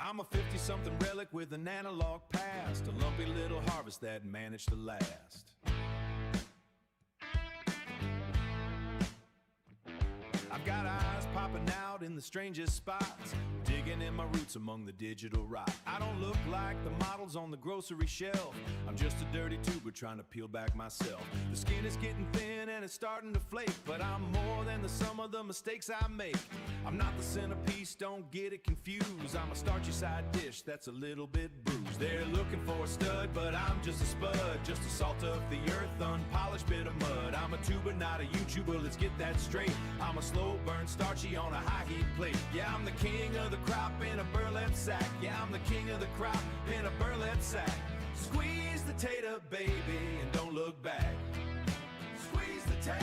I'm a 50-something relic with an analog past, a lumpy little harvest that managed to last. I've got eyes popping out in the strangest spots, digging in my roots among the digital rot. I don't look like the models on the grocery shelf. I'm just a dirty tuber trying to peel back myself. The skin is getting thin and it's starting to flake, but I'm more than the sum of the mistakes I make. I'm not the centerpiece, don't get it confused. I'm a starchy side dish that's a little bit bruised. They're looking for a stud, but I'm just a spud, just a salt of the earth, unpolished bit of mud. I'm a tuber, not a YouTuber, let's get that straight. I'm a slow burn starchy on a high heat plate. Yeah, I'm the king of the crop in a burlap sack. Yeah, I'm the king of the crop in a burlap sack. Squeeze the tater, baby, and don't look back. Squeeze the tater.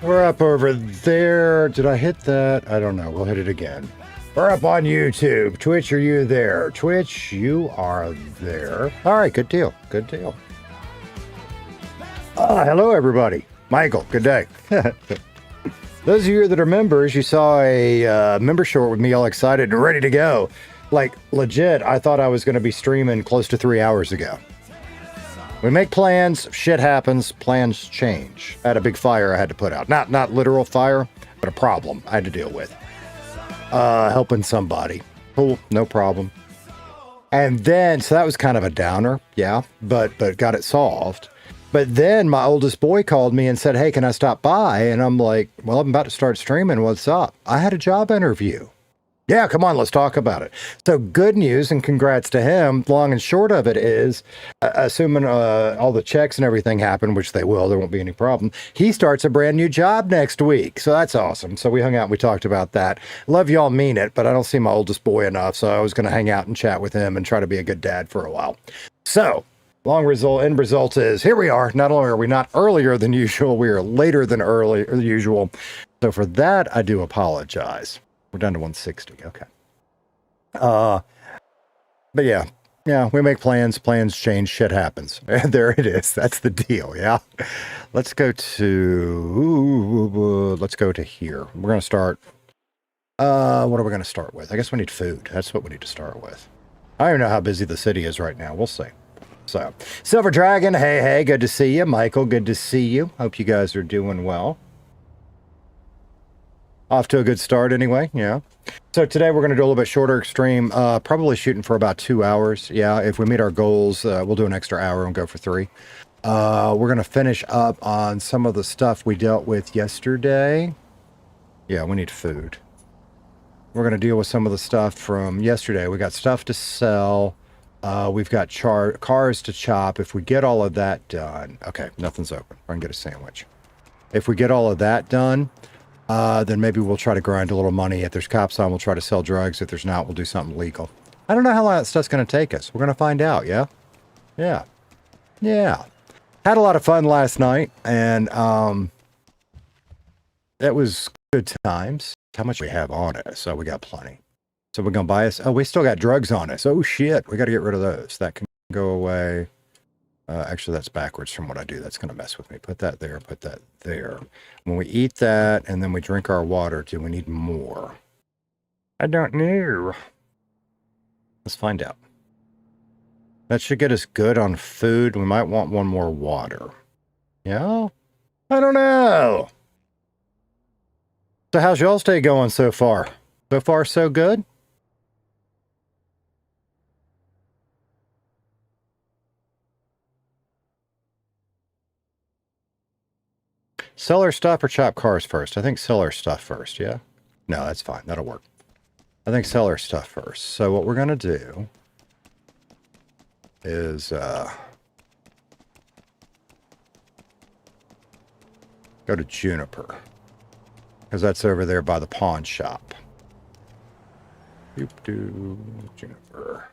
We're up over there. Did I hit that? I don't know. We'll hit it again. We're up on YouTube. Twitch, are you there? Twitch, you are there. All right, good deal. Good deal. Hello, everybody. Michael, good day. Those of you that are members, you saw a member short with me all excited and ready to go. Like, legit, I thought I was going to be streaming close to 3 hours ago. We make plans, shit happens, plans change. I had a big fire I had to put out. Not literal fire, but a problem I had to deal with. Helping somebody. Cool, no problem. And then, so that was kind of a downer, yeah, but got it solved. But then my oldest boy called me and said, hey, can I stop by? And I'm like, well, I'm about to start streaming. What's up? I had a job interview. Yeah, come on, let's talk about it. So good news and congrats to him. Long and short of it is, assuming all the checks and everything happen, which they will, there won't be any problem. He starts a brand new job next week. So that's awesome. So we hung out and we talked about that. Love y'all, mean it, but I don't see my oldest boy enough. So I was going to hang out and chat with him and try to be a good dad for a while. So end result is here we are. Not only are we not earlier than usual, we are later than usual. So for that, I do apologize. We're down to 160. Okay. But yeah, we make plans change, shit happens. And there it is. That's the deal. Yeah. Let's go to here. We're going to start. What are we going to start with? I guess we need food. That's what we need to start with. I don't even know how busy the city is right now. We'll see. So, Silver Dragon, hey, good to see you. Michael, good to see you. Hope you guys are doing well. Off to a good start anyway, yeah. So today we're going to do a little bit shorter extreme, probably shooting for about 2 hours. Yeah, if we meet our goals, we'll do an extra hour and go for 3. We're going to finish up on some of the stuff we dealt with yesterday. Yeah, we need food. We're going to deal with some of the stuff from yesterday. We got stuff to sell. We've got cars to chop. If we get all of that done... Okay, nothing's open. We're going to get a sandwich. If we get all of that done... then maybe we'll try to grind a little money. If there's cops on, we'll try to sell drugs. If there's not, we'll do something legal. I don't know how long that stuff's going to take us. We're going to find out, yeah? Yeah. Had a lot of fun last night, and it was good times. How much we have on us? So we got plenty. So we're going to buy us... Oh, we still got drugs on us. Oh, shit. We got to get rid of those. That can go away. Actually, that's backwards from what I do. That's going to mess with me. Put that there, put that there. When we eat that and then we drink our water, do we need more? I don't know. Let's find out. That should get us good on food. We might want one more water. Yeah? I don't know. So how's y'all's day going so far? So far, so good? Sell our stuff or chop cars first? I think sell our stuff first, yeah? No, that's fine. That'll work. I think sell our stuff first. So what we're going to do is go to Juniper. Because that's over there by the pawn shop. Doop-doo, Juniper.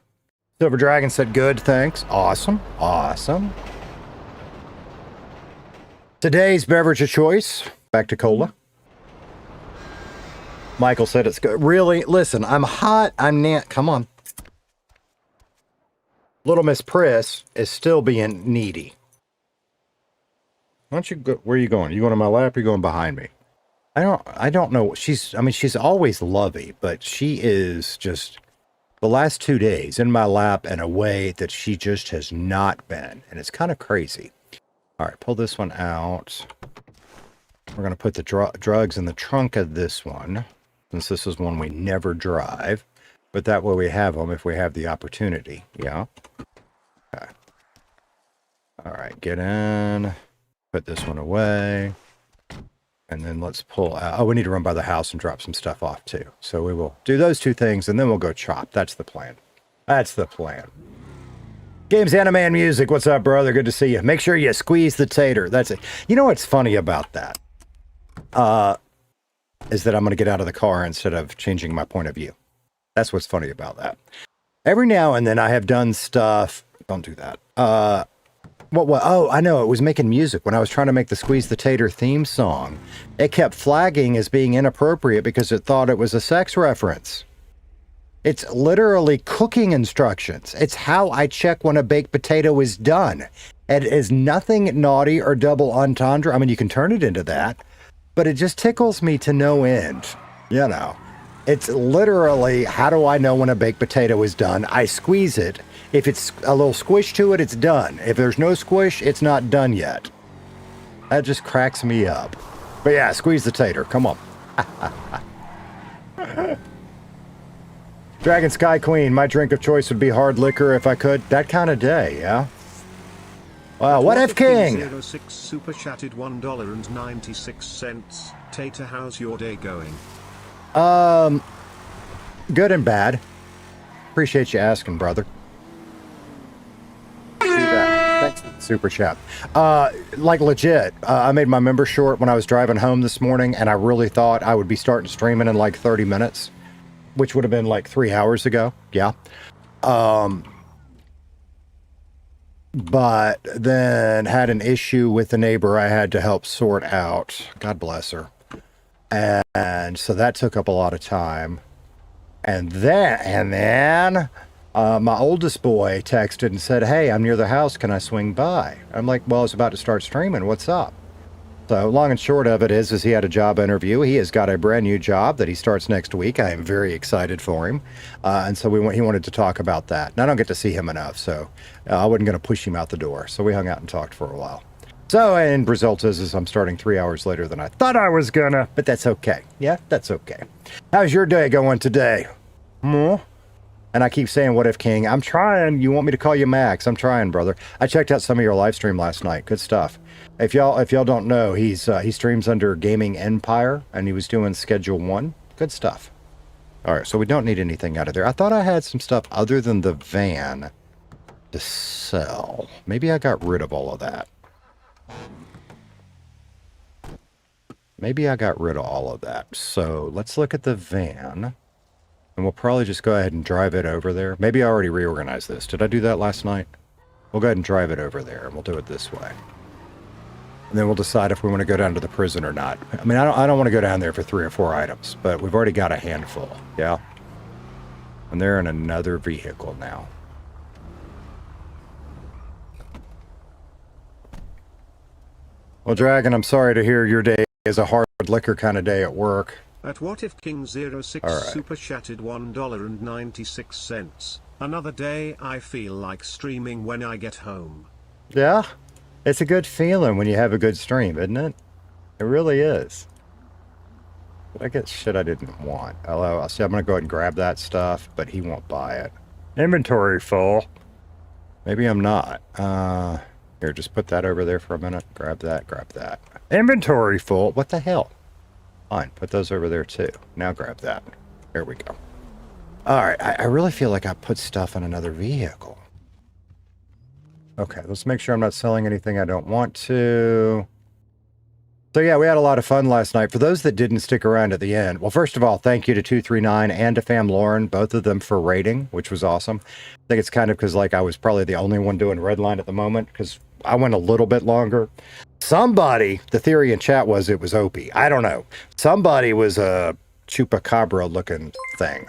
Silver Dragon said good, thanks. Awesome, awesome. Today's beverage of choice, back to cola. Michael said it's good. Really? Listen, I'm hot. Come on. Little Miss Priss is still being needy. Why don't you go? Where are you going? Are you going on my lap or are you going behind me? I don't know. She's always lovey, but she is just the last 2 days in my lap in a way that she just has not been. And it's kind of crazy. All right, pull this one out. We're going to put the drugs in the trunk of this one, since this is one we never drive. But that way we have them if we have the opportunity. Yeah. Okay. All right, get in. Put this one away. And then let's pull out. Oh, we need to run by the house and drop some stuff off too. So we will do those two things and then we'll go chop. That's the plan. That's the plan. Games, Anime, and Music. What's up, brother? Good to see you. Make sure you squeeze the tater. That's it. You know what's funny about that? Is that I'm going to get out of the car instead of changing my point of view. That's what's funny about that. Every now and then I have done stuff. Don't do that. What? Oh, I know. It was making music. When I was trying to make the Squeeze the Tater theme song, it kept flagging as being inappropriate because it thought it was a sex reference. It's literally cooking instructions. It's how I check when a baked potato is done. It is nothing naughty or double entendre. I mean, you can turn it into that, but it just tickles me to no end. You know, it's literally, how do I know when a baked potato is done? I squeeze it. If it's a little squish to it, it's done. If there's no squish, it's not done yet. That just cracks me up. But yeah, squeeze the tater. Come on. Dragon Sky Queen, my drink of choice would be hard liquor if I could. That kind of day, yeah? Wow, what if King? 06 super chatted $1.96. Tater, how's your day going? Good and bad. Appreciate you asking, brother. Thanks, super chat. Like legit, I made my member short when I was driving home this morning, and I really thought I would be starting streaming in like 30 minutes, which would have been like 3 hours ago. Yeah. But then had an issue with the neighbor I had to help sort out. God bless her. And so that took up a lot of time. And then my oldest boy texted and said, hey, I'm near the house. Can I swing by? I'm like, well, I was about to start streaming. What's up? So long and short of it is he had a job interview. He has got a brand new job that he starts next week. I am very excited for him. And so he wanted to talk about that. And I don't get to see him enough, so I wasn't going to push him out the door. So we hung out and talked for a while. So, and result is I'm starting 3 hours later than I thought I was gonna, but that's okay. Yeah, that's okay. How's your day going today? And I keep saying, what if King? I'm trying. You want me to call you Max? I'm trying, brother. I checked out some of your live stream last night. Good stuff. If y'all don't know, he streams under Gaming Empire, and he was doing Schedule 1. Good stuff. All right, so we don't need anything out of there. I thought I had some stuff other than the van to sell. Maybe I got rid of all of that. Maybe I got rid of all of that. So let's look at the van. And we'll probably just go ahead and drive it over there. Maybe I already reorganized this. Did I do that last night? We'll go ahead and drive it over there, and we'll do it this way. And then we'll decide if we want to go down to the prison or not. I mean, I don't want to go down there for 3 or 4 items, but we've already got a handful, yeah? And they're in another vehicle now. Well, Dragon, I'm sorry to hear your day is a hard liquor kind of day at work. At What If King 06 right. super chatted $1.96. Another day I feel like streaming when I get home. Yeah, it's a good feeling when you have a good stream, isn't it? It really is. Did I get shit I didn't want? Hello, see, I'm going to go ahead and grab that stuff, but he won't buy it. Inventory full. Maybe I'm not. Here, just put that over there for a minute. Grab that, grab that. Inventory full. What the hell? Fine, put those over there too. Now grab that. There we go. All right, I really feel like I put stuff in another vehicle. Okay, let's make sure I'm not selling anything I don't want to. So yeah, we had a lot of fun last night. For those that didn't stick around at the end, well, first of all, thank you to 239 and to Fam Lauren, both of them for rating, which was awesome. I think it's kind of because like I was probably the only one doing Redline at the moment because I went a little bit longer. Somebody, the theory in chat was it was Opie. I don't know. Somebody was a chupacabra looking thing.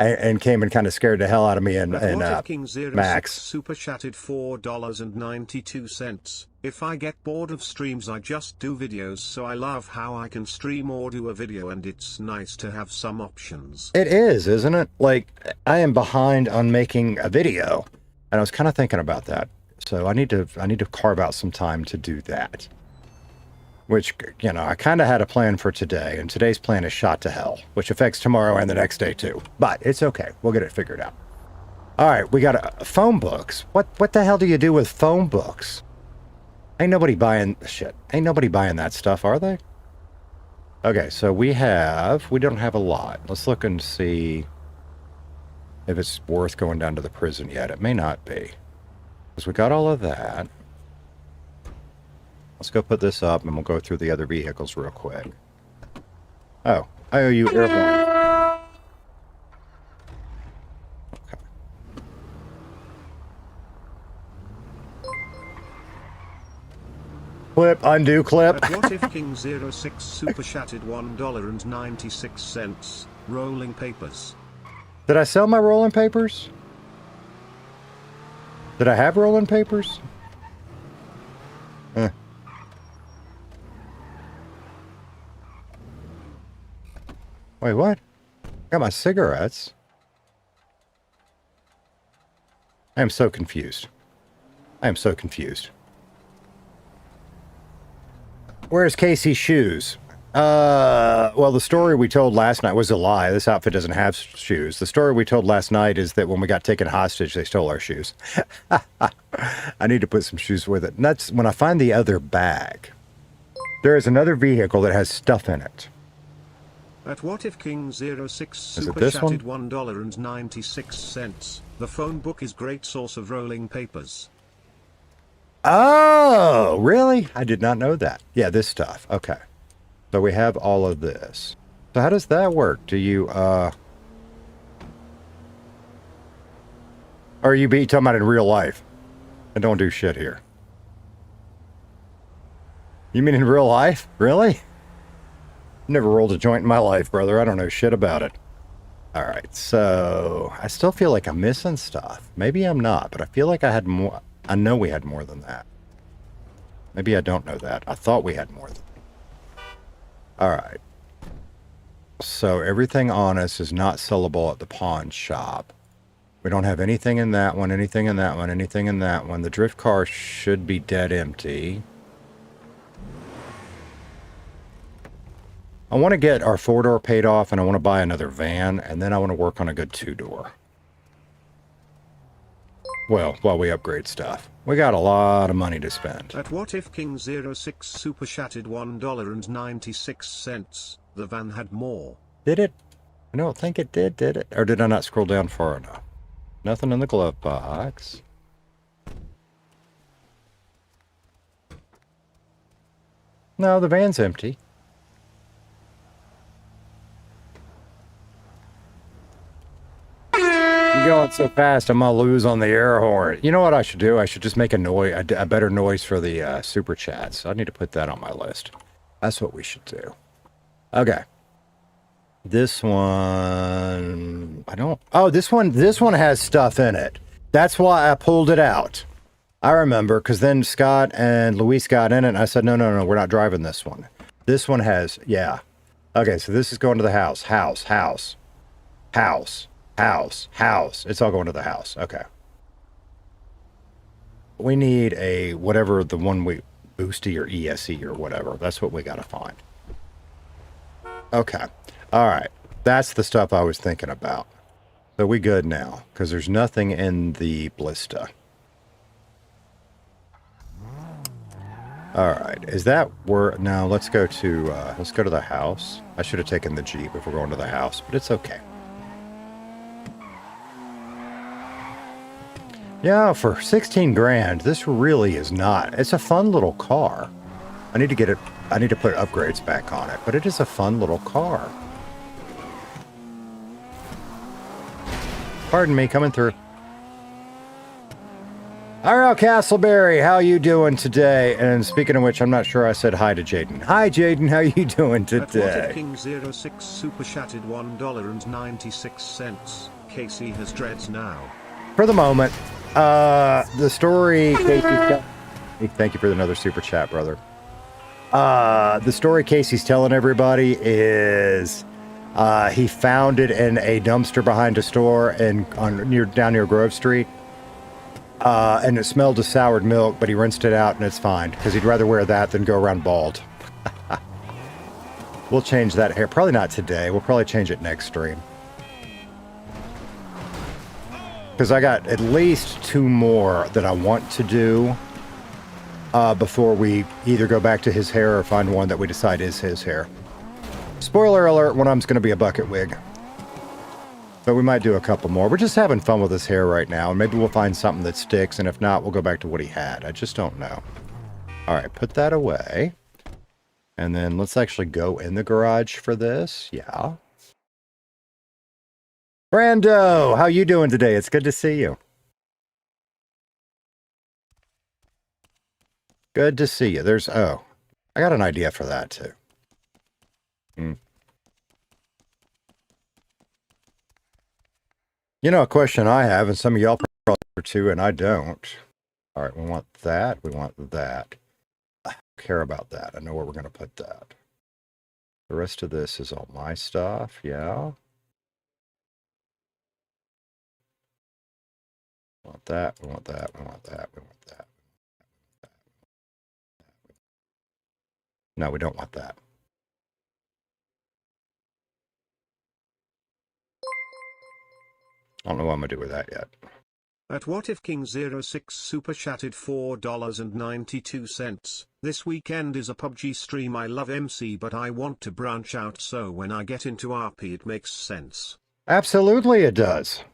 And came and kind of scared the hell out of me and Max. Super chatted $4.92. If I get bored of streams, I just do videos. So I love how I can stream or do a video, and it's nice to have some options. It is, isn't it? Like, I am behind on making a video, and I was kind of thinking about that. So I need to carve out some time to do that. Which, you know, I kind of had a plan for today, and today's plan is shot to hell, which affects tomorrow and the next day too. But it's okay. We'll get it figured out. All right, we got phone books. What the hell do you do with phone books? Ain't nobody buying shit. Ain't nobody buying that stuff, are they? Okay, so we don't have a lot. Let's look and see if it's worth going down to the prison yet. It may not be. Because we got all of that. Let's go put this up and we'll go through the other vehicles real quick. Oh, I owe you airborne. Okay. Clip, undo clip. At What If King 06 super chatted $1.96. Rolling papers. Did I sell my rolling papers? Did I have rolling papers? Wait, what? I got my cigarettes. I am so confused. I am so confused. Where's Casey's shoes? Well, the story we told last night was a lie. This outfit doesn't have shoes. The story we told last night is that when we got taken hostage, they stole our shoes. I need to put some shoes with it. And that's when I find the other bag. There is another vehicle that has stuff in it. At What If King 06 super this chatted $1.96. The phone book is great source of rolling papers. Oh, really? I did not know that. Yeah, this stuff. Okay. So we have all of this. So how does that work? Do you, Or are you talking about in real life? I don't do shit here. You mean in real life? Really? Never rolled a joint in my life, brother. I don't know shit about it. All right, so I still feel like I'm missing stuff. Maybe I'm not, but I feel like I had more. I know we had more than that. Maybe I don't know that. I thought we had more than that. All right. So everything on us is not sellable at the pawn shop. We don't have anything in that one, anything in that one, anything in that one. The drift car should be dead empty. I want to get our 4-door paid off, and I want to buy another van, and then I want to work on a good 2-door. Well, while we upgrade stuff. We got a lot of money to spend. At What If King 06 super chatted $1.96. The van had more. Did it? I don't think it did it? Or did I not scroll down far enough? Nothing in the glove box. No, the van's empty. Going so fast, I'm gonna lose on the air horn. You know what I should do? I should just make a better noise for the super chats. I need to put that on my list. That's what we should do. Okay. This one, I don't. Oh, this one has stuff in it. That's why I pulled it out. I remember, because then Scott and Luis got in it, and I said, no, we're not driving this one. This one has, yeah. Okay, so this is going to the house. House. It's all going to the house. Okay. We need a, whatever the one we, Boosty or ESE or whatever. That's what we got to find. Okay. All right. That's the stuff I was thinking about. So we good now, because there's nothing in the Blista. All right, is that where? No, let's go to the house. I should have taken the Jeep if we're going to the house, but it's okay. Yeah, for 16 grand, this really is not. It's a fun little car. I need to get it. I need to put upgrades back on it, but it is a fun little car. Pardon me, coming through. R.L. Castleberry, how you doing today? And speaking of which, I'm not sure I said hi to Jaden. Hi, Jaden, how you doing today? King 06 super chatted $1.96. Casey has dreads now. For the moment, the story Casey's thank you for another super chat, brother. The story Casey's telling everybody is he found it in a dumpster behind a store down near Grove Street. And it smelled of soured milk, but he rinsed it out and it's fine because he'd rather wear that than go around bald. We'll change that hair. Probably not today. We'll probably change it next stream. Because I got at least 2 more that I want to do before we either go back to his hair or find one that we decide is his hair. Spoiler alert, one of them's going to be a bucket wig. But we might do a couple more. We're just having fun with his hair right now. And maybe we'll find something that sticks. And if not, we'll go back to what he had. I just don't know. All right, put that away. And then let's actually go in the garage for this. Yeah. Brando, how you doing today? It's good to see you. Good to see you. I got an idea for that too. You know, a question I have, and some of y'all probably are too, and I don't. All right, we want that. We want that. I don't care about that. I know where we're going to put that. The rest of this is all my stuff. Yeah. We want that. We want that. We want that. We want that. No, we don't want that. I don't know what I'm going to do with that yet. At What If King 06 super chatted $4.92. This weekend is a PUBG stream. I love MC, but I want to branch out, so when I get into RP it makes sense. Absolutely it does.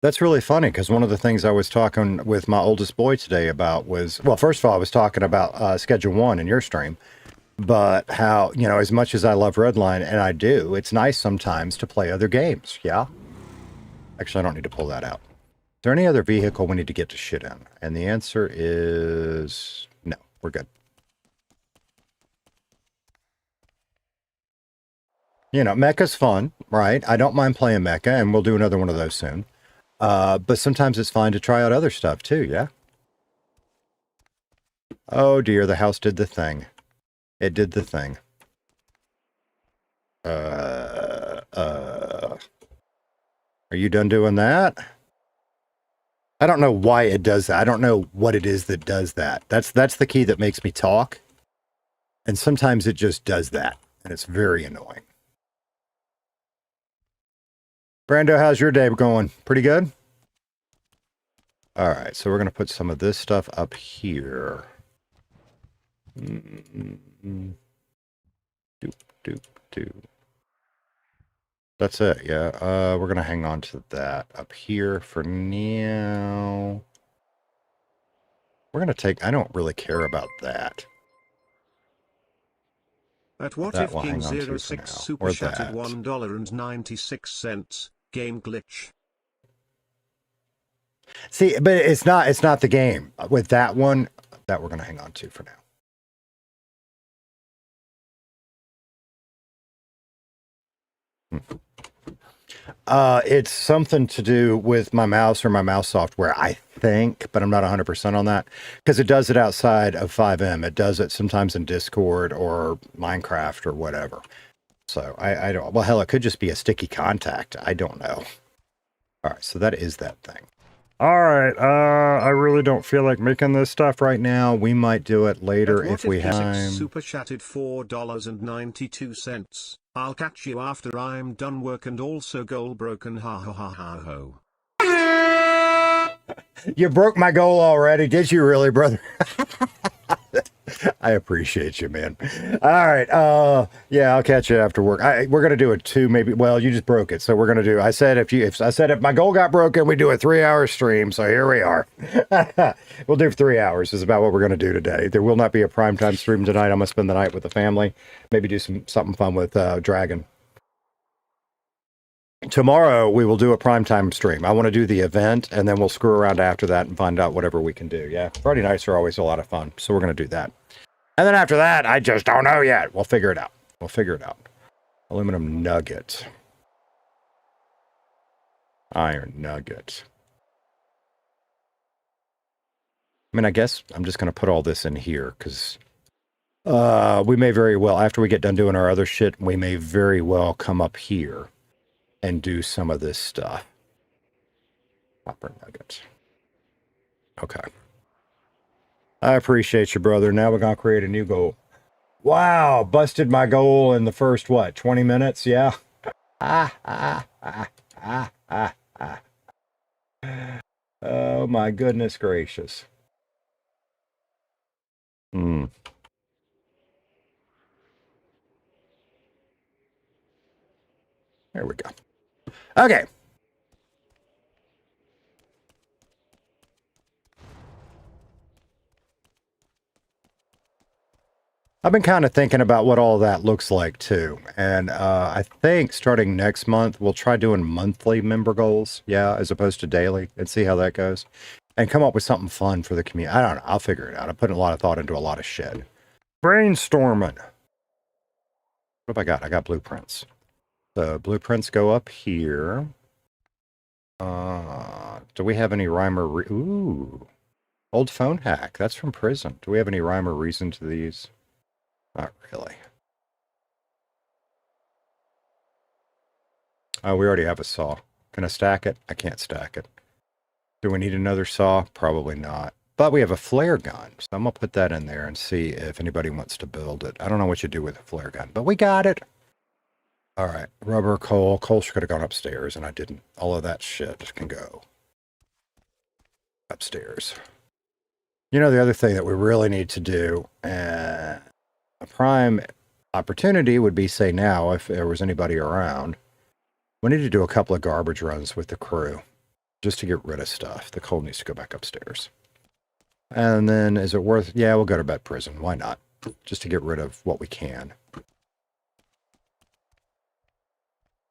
That's really funny, because one of the things I was talking with my oldest boy today about was, well, first of all, I was talking about Schedule 1 in your stream, but how, you know, as much as I love Redline, and I do, it's nice sometimes to play other games, yeah? Actually, I don't need to pull that out. Is there any other vehicle we need to get to shit in? And the answer is no, we're good. You know, Mecha's fun, right? I don't mind playing Mecha, and we'll do another one of those soon. But sometimes it's fine to try out other stuff too, yeah? Oh dear, the house did the thing. It did the thing. Are you done doing that? I don't know why it does that. I don't know what it is that does that. That's the key that makes me talk. And sometimes it just does that. And it's very annoying. Brando, how's your day going? Pretty good? All right, so we're going to put some of this stuff up here. Doop, doop, doop. That's it, yeah. We're going to hang on to that up here for now. We're going to take... I don't really care about that. At What If King 06 super chatted $1.96. Game glitch. See, but it's not the game. With that one, that we're going to hang on to for now. It's something to do with my mouse or my mouse software, I think, but I'm not 100% on that, because it does it outside of 5M. It does it sometimes in Discord or Minecraft or whatever. So I don't, well, hell, it could just be a sticky contact. I don't know. All right, so that is that thing. All right, I really don't feel like making this stuff right now. We might do it later if we have time. Super chatted $4.92. I'll catch you after I'm done work and also goal broken, ha ha ha ha ho. You broke my goal already. Did you really, brother? I appreciate you, man. All right. Yeah, I'll catch you after work. We're gonna do it 2, maybe. Well, you just broke it, so we're gonna do. I said if my goal got broken, we do a 3-hour stream. So here we are. We'll do 3 hours. Is about what we're gonna do today. There will not be a primetime stream tonight. I'm gonna spend the night with the family. Maybe do something fun with Dragon. Tomorrow we will do a primetime stream. I want to do the event, and then we'll screw around after that and find out whatever we can do. Yeah, Friday nights are always a lot of fun, so we're going to do that. And then after that, I just don't know yet. We'll figure it out. We'll figure it out. Aluminum nugget. Iron nugget. I mean, I guess I'm just going to put all this in here, because we may very well, after we get done doing our other shit, we may very well come up here and do some of this stuff. Copper nuggets. Okay. I appreciate you, brother. Now we're going to create a new goal. Wow, busted my goal in the first, 20 minutes? Yeah. Oh, my goodness gracious. There we go. Okay. I've been kind of thinking about what all that looks like too. And I think starting next month, we'll try doing monthly member goals. Yeah, as opposed to daily, and see how that goes. And come up with something fun for the community. I don't know. I'll figure it out. I'm putting a lot of thought into a lot of shit. Brainstorming. What have I got? I got blueprints. The blueprints go up here. Do we have any rhyme or ooh, old phone hack. That's from prison. Do we have any rhyme or reason to these? Not really. Oh, we already have a saw. Can I stack it? I can't stack it. Do we need another saw? Probably not. But we have a flare gun, so I'm gonna put that in there and see if anybody wants to build it. I don't know what you do with a flare gun, but we got it. All right, rubber, coal. Coal should have gone upstairs, and I didn't. All of that shit can go upstairs. You know, the other thing that we really need to do, a prime opportunity would be, say now, if there was anybody around, we need to do a couple of garbage runs with the crew, just to get rid of stuff. The coal needs to go back upstairs. And then, is it worth, yeah, we'll go to bed prison. Why not? Just to get rid of what we can.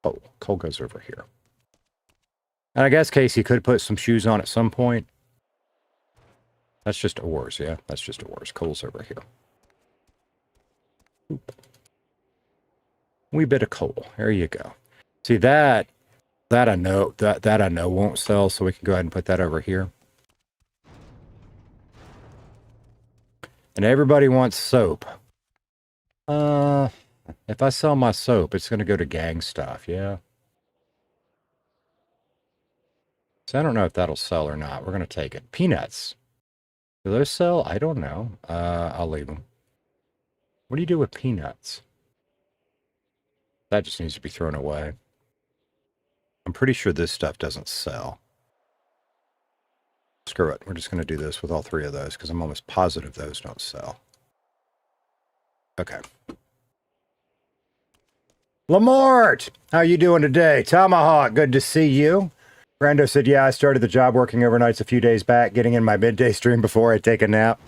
Oh, coal goes over here. And I guess Casey could put some shoes on at some point. That's just ores, yeah? That's just ores. Coal's over here. Oop. Wee bit of coal. There you go. See, that I know, that I know won't sell, so we can go ahead and put that over here. And everybody wants soap. If I sell my soap, it's going to go to gang stuff, yeah? So I don't know if that'll sell or not. We're going to take it. Peanuts. Do those sell? I don't know. I'll leave them. What do you do with peanuts? That just needs to be thrown away. I'm pretty sure this stuff doesn't sell. Screw it. We're just going to do this with all three of those because I'm almost positive those don't sell. Okay. Lamort! How you doing today? Tomahawk, good to see you. Brando said, yeah, I started the job working overnights a few days back, getting in my midday stream before I take a nap.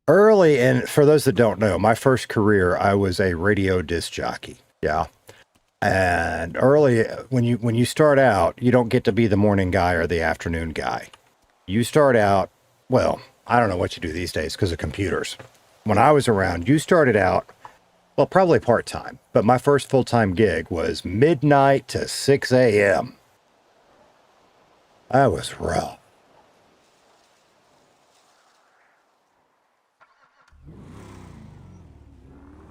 Early, and for those that don't know, my first career, I was a radio disc jockey. Yeah. And early, when you start out, you don't get to be the morning guy or the afternoon guy. You start out, well, I don't know what you do these days because of computers. When I was around, you started out, well, probably part-time, but my first full-time gig was midnight to 6 a.m. That was rough.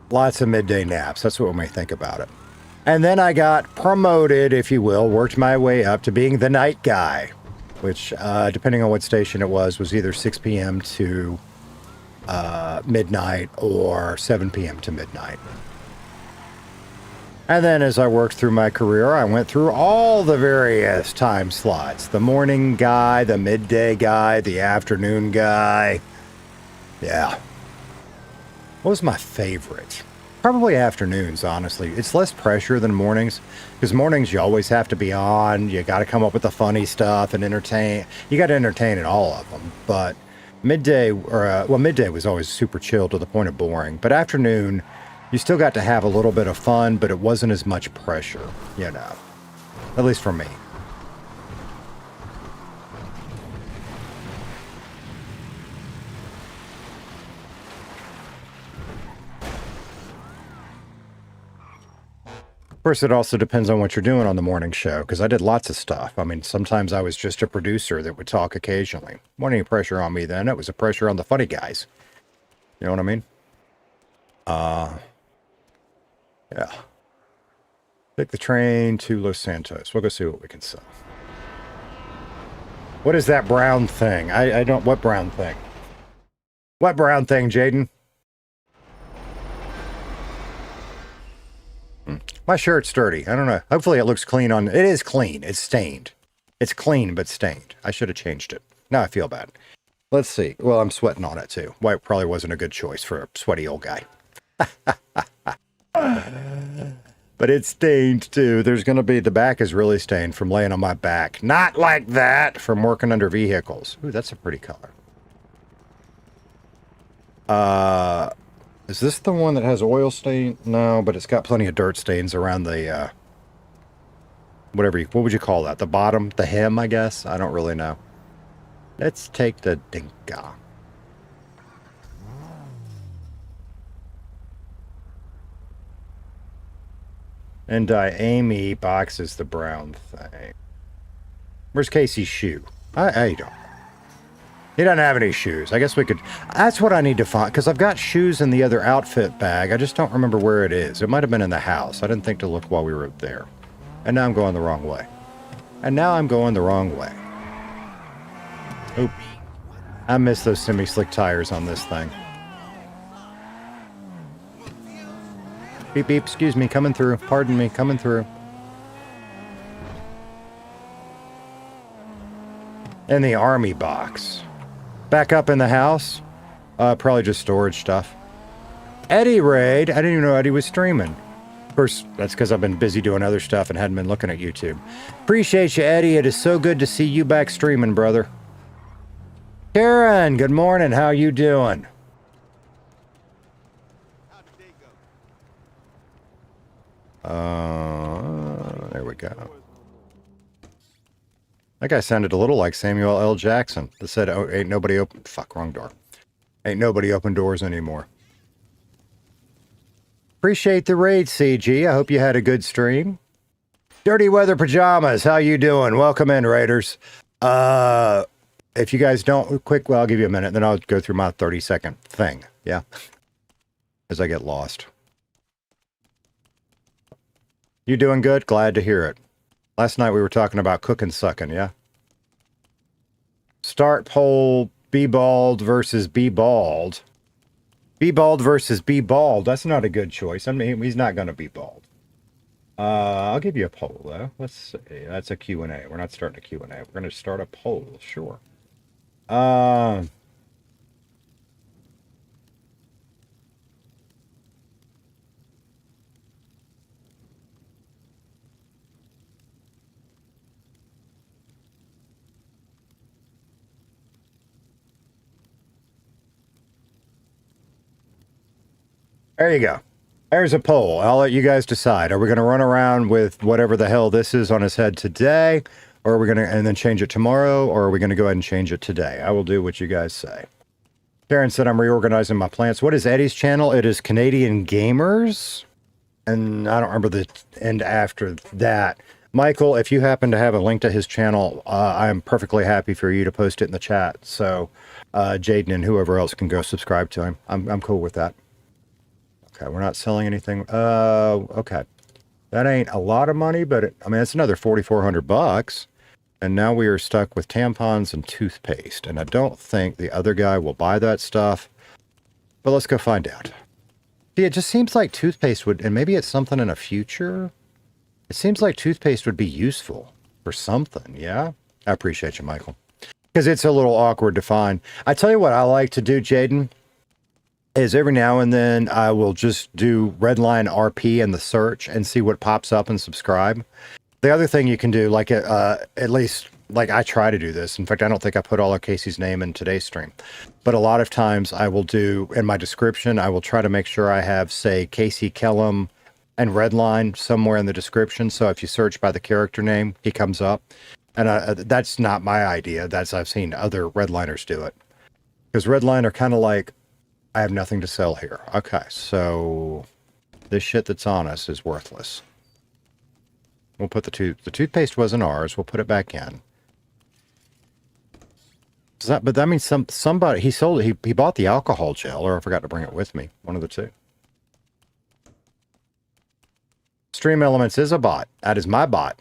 Lots of midday naps. That's what we may think about it. And then I got promoted, if you will, worked my way up to being the night guy, which, depending on what station it was either 6 p.m. to midnight or 7 p.m. to midnight. And then as I worked through my career, I went through all the various time slots. The morning guy, the midday guy, the afternoon guy. Yeah. What was my favorite? Probably afternoons, honestly. It's less pressure than mornings, because mornings you always have to be on. You got to come up with the funny stuff and entertain. You got to entertain in all of them. But midday, midday was always super chill to the point of boring. But afternoon, you still got to have a little bit of fun, but it wasn't as much pressure, you know. At least for me. Of course, it also depends on what you're doing on the morning show, because I did lots of stuff. I mean, sometimes I was just a producer that would talk occasionally. Wasn't any pressure on me then. It was a pressure on the funny guys. You know what I mean? Yeah. Take the train to Los Santos. We'll go see what we can sell. What is that brown thing? I don't... What brown thing? What brown thing, Jaden? My shirt's dirty. I don't know. Hopefully it looks clean on... It is clean. It's stained. It's clean, but stained. I should have changed it. Now I feel bad. Let's see. Well, I'm sweating on it, too. White probably wasn't a good choice for a sweaty old guy. But it's stained, too. There's going to be... The back is really stained from laying on my back. Not like that! From working under vehicles. Ooh, that's a pretty color. Is this the one that has oil stain? No, but it's got plenty of dirt stains around the, what would you call that? The bottom? The hem, I guess? I don't really know. Let's take the Dinka. And Amy boxes the brown thing. Where's Casey's shoe? I don't. He doesn't have any shoes. I guess we could... That's what I need to find, because I've got shoes in the other outfit bag. I just don't remember where it is. It might have been in the house. I didn't think to look while we were there. And now I'm going the wrong way. Oop. I miss those semi-slick tires on this thing. Beep, beep, excuse me, coming through. Pardon me, coming through. And the army box. Back up in the house. Probably just storage stuff. Eddie Raid. I didn't even know Eddie was streaming. Of course, that's because I've been busy doing other stuff and hadn't been looking at YouTube. Appreciate you, Eddie. It is so good to see you back streaming, brother. Karen, good morning. How you doing? There we go. That guy sounded a little like Samuel L. Jackson that said, oh, ain't nobody open... Fuck, wrong door. Ain't nobody open doors anymore. Appreciate the raid, CG. I hope you had a good stream. Dirty Weather Pajamas, how you doing? Welcome in, Raiders. If you guys don't... Well, I'll give you a minute, then I'll go through my 30-second thing. Yeah? As I get lost. You doing good? Glad to hear it. Last night we were talking about cooking sucking, yeah? Start poll, be bald versus be bald. Be bald versus be bald. That's not a good choice. I mean, he's not going to be bald. I'll give you a poll, though. Let's see. That's a Q&A. We're not starting a Q&A. We're going to start a poll, sure. There you go. There's a poll. I'll let you guys decide. Are we going to run around with whatever the hell this is on his head today? Or are we going to, and then change it tomorrow? Or are we going to go ahead and change it today? I will do what you guys say. Karen said I'm reorganizing my plants. What is Eddie's channel? It is Canadian Gamers. And I don't remember the end after that. Michael, if you happen to have a link to his channel, I am perfectly happy for you to post it in the chat. So Jaden and whoever else can go subscribe to him. I'm cool with that. Okay, we're not selling anything. Okay. That ain't a lot of money, but I mean, it's another $4,400. And now we are stuck with tampons and toothpaste. And I don't think the other guy will buy that stuff. But let's go find out. See, it just seems like toothpaste would, and maybe it's something in a future. It seems like toothpaste would be useful for something, yeah? I appreciate you, Michael. Because it's a little awkward to find. I tell you what I like to do, Jaden, is every now and then I will just do RedlineRP in the search and see what pops up and subscribe. The other thing you can do, like at least, like I try to do this. In fact, I don't think I put all of Casey's name in today's stream. But a lot of times I will do, in my description, I will try to make sure I have, say, Casey, Kellem, and Redline somewhere in the description. So if you search by the character name, he comes up. And that's not my idea. I've seen other Redliners do it. Because Redline are kind of like, I have nothing to sell here. Okay, so this shit that's on us is worthless. We'll put the toothpaste wasn't ours. We'll put it back in. But that means somebody, he sold it. He bought the alcohol gel, or I forgot to bring it with me. One of the two. Stream Elements is a bot. That is my bot.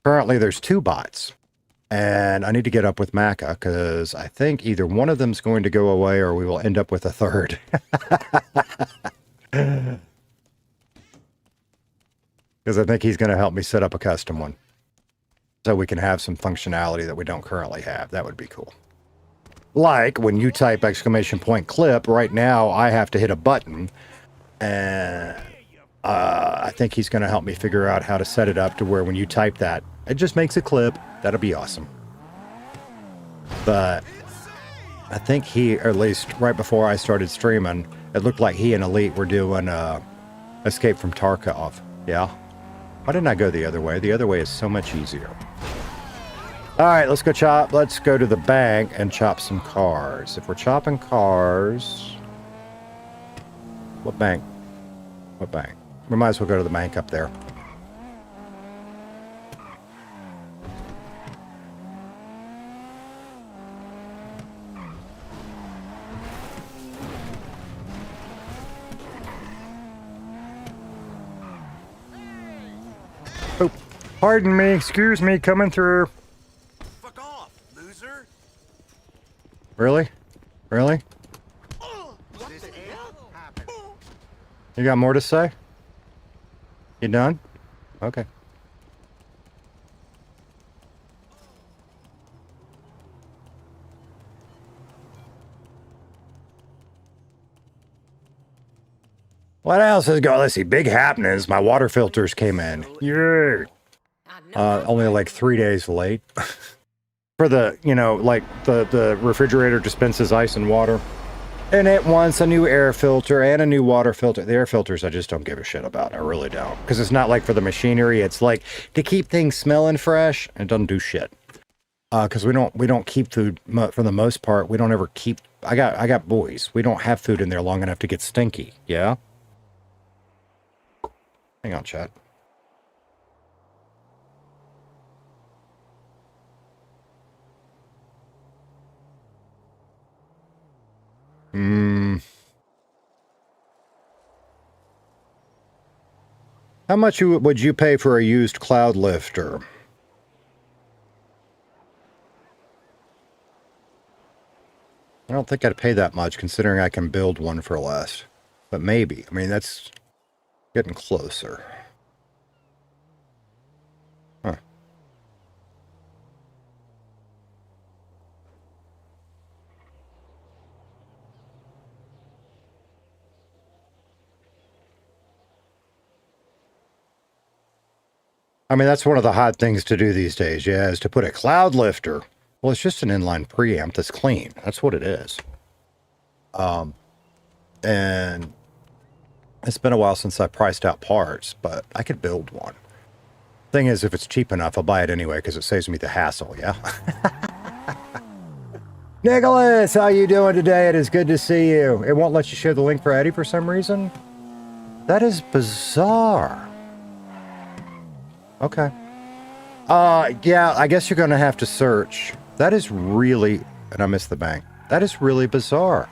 Currently, there's 2 bots. And I need to get up with Maca, because I think either one of them's going to go away, or we will end up with a third. Because I think he's going to help me set up a custom one. So we can have some functionality that we don't currently have. That would be cool. Like, when you type !clip, right now I have to hit a button. And I think he's going to help me figure out how to set it up to where when you type that, it just makes a clip. That'll be awesome. But I think he, or at least right before I started streaming, it looked like he and Elite were doing Escape from Tarkov. Yeah. Why didn't I go the other way? The other way is so much easier. All right, let's go chop. Let's go to the bank and chop some cars. If we're chopping cars, what bank? What bank? We might as well go to the bank up there. Oh, pardon me, excuse me, coming through. Fuck off, loser. Really? Really? What the hell happened? You got more to say? You done? Okay. What else is going? Let's see. Big happenings. My water filters came in. Yeah. Only like 3 days late. For the, you know, like the refrigerator dispenses ice and water. And it wants a new air filter and a new water filter. The air filters I just don't give a shit about. I really don't. Because it's not like for the machinery. It's like to keep things smelling fresh. It doesn't do shit. Because we don't keep food for the most part. We don't ever keep. I got boys. We don't have food in there long enough to get stinky. Yeah. Hang on, chat. How much would you pay for a used cloud lifter? I don't think I'd pay that much, considering I can build one for less. But maybe. I mean, that's getting closer. Huh. I mean, that's one of the hot things to do these days, yeah, is to put a cloud lifter. Well, it's just an inline preamp that's clean. That's what it is. And it's been a while since I priced out parts, but I could build one. Thing is, if it's cheap enough, I'll buy it anyway because it saves me the hassle, yeah? Nicholas, how you doing today? It is good to see you. It won't let you share the link for Eddie for some reason? That is bizarre. Okay. Yeah, I guess you're going to have to search. That is really, and I missed the bank. That is really bizarre.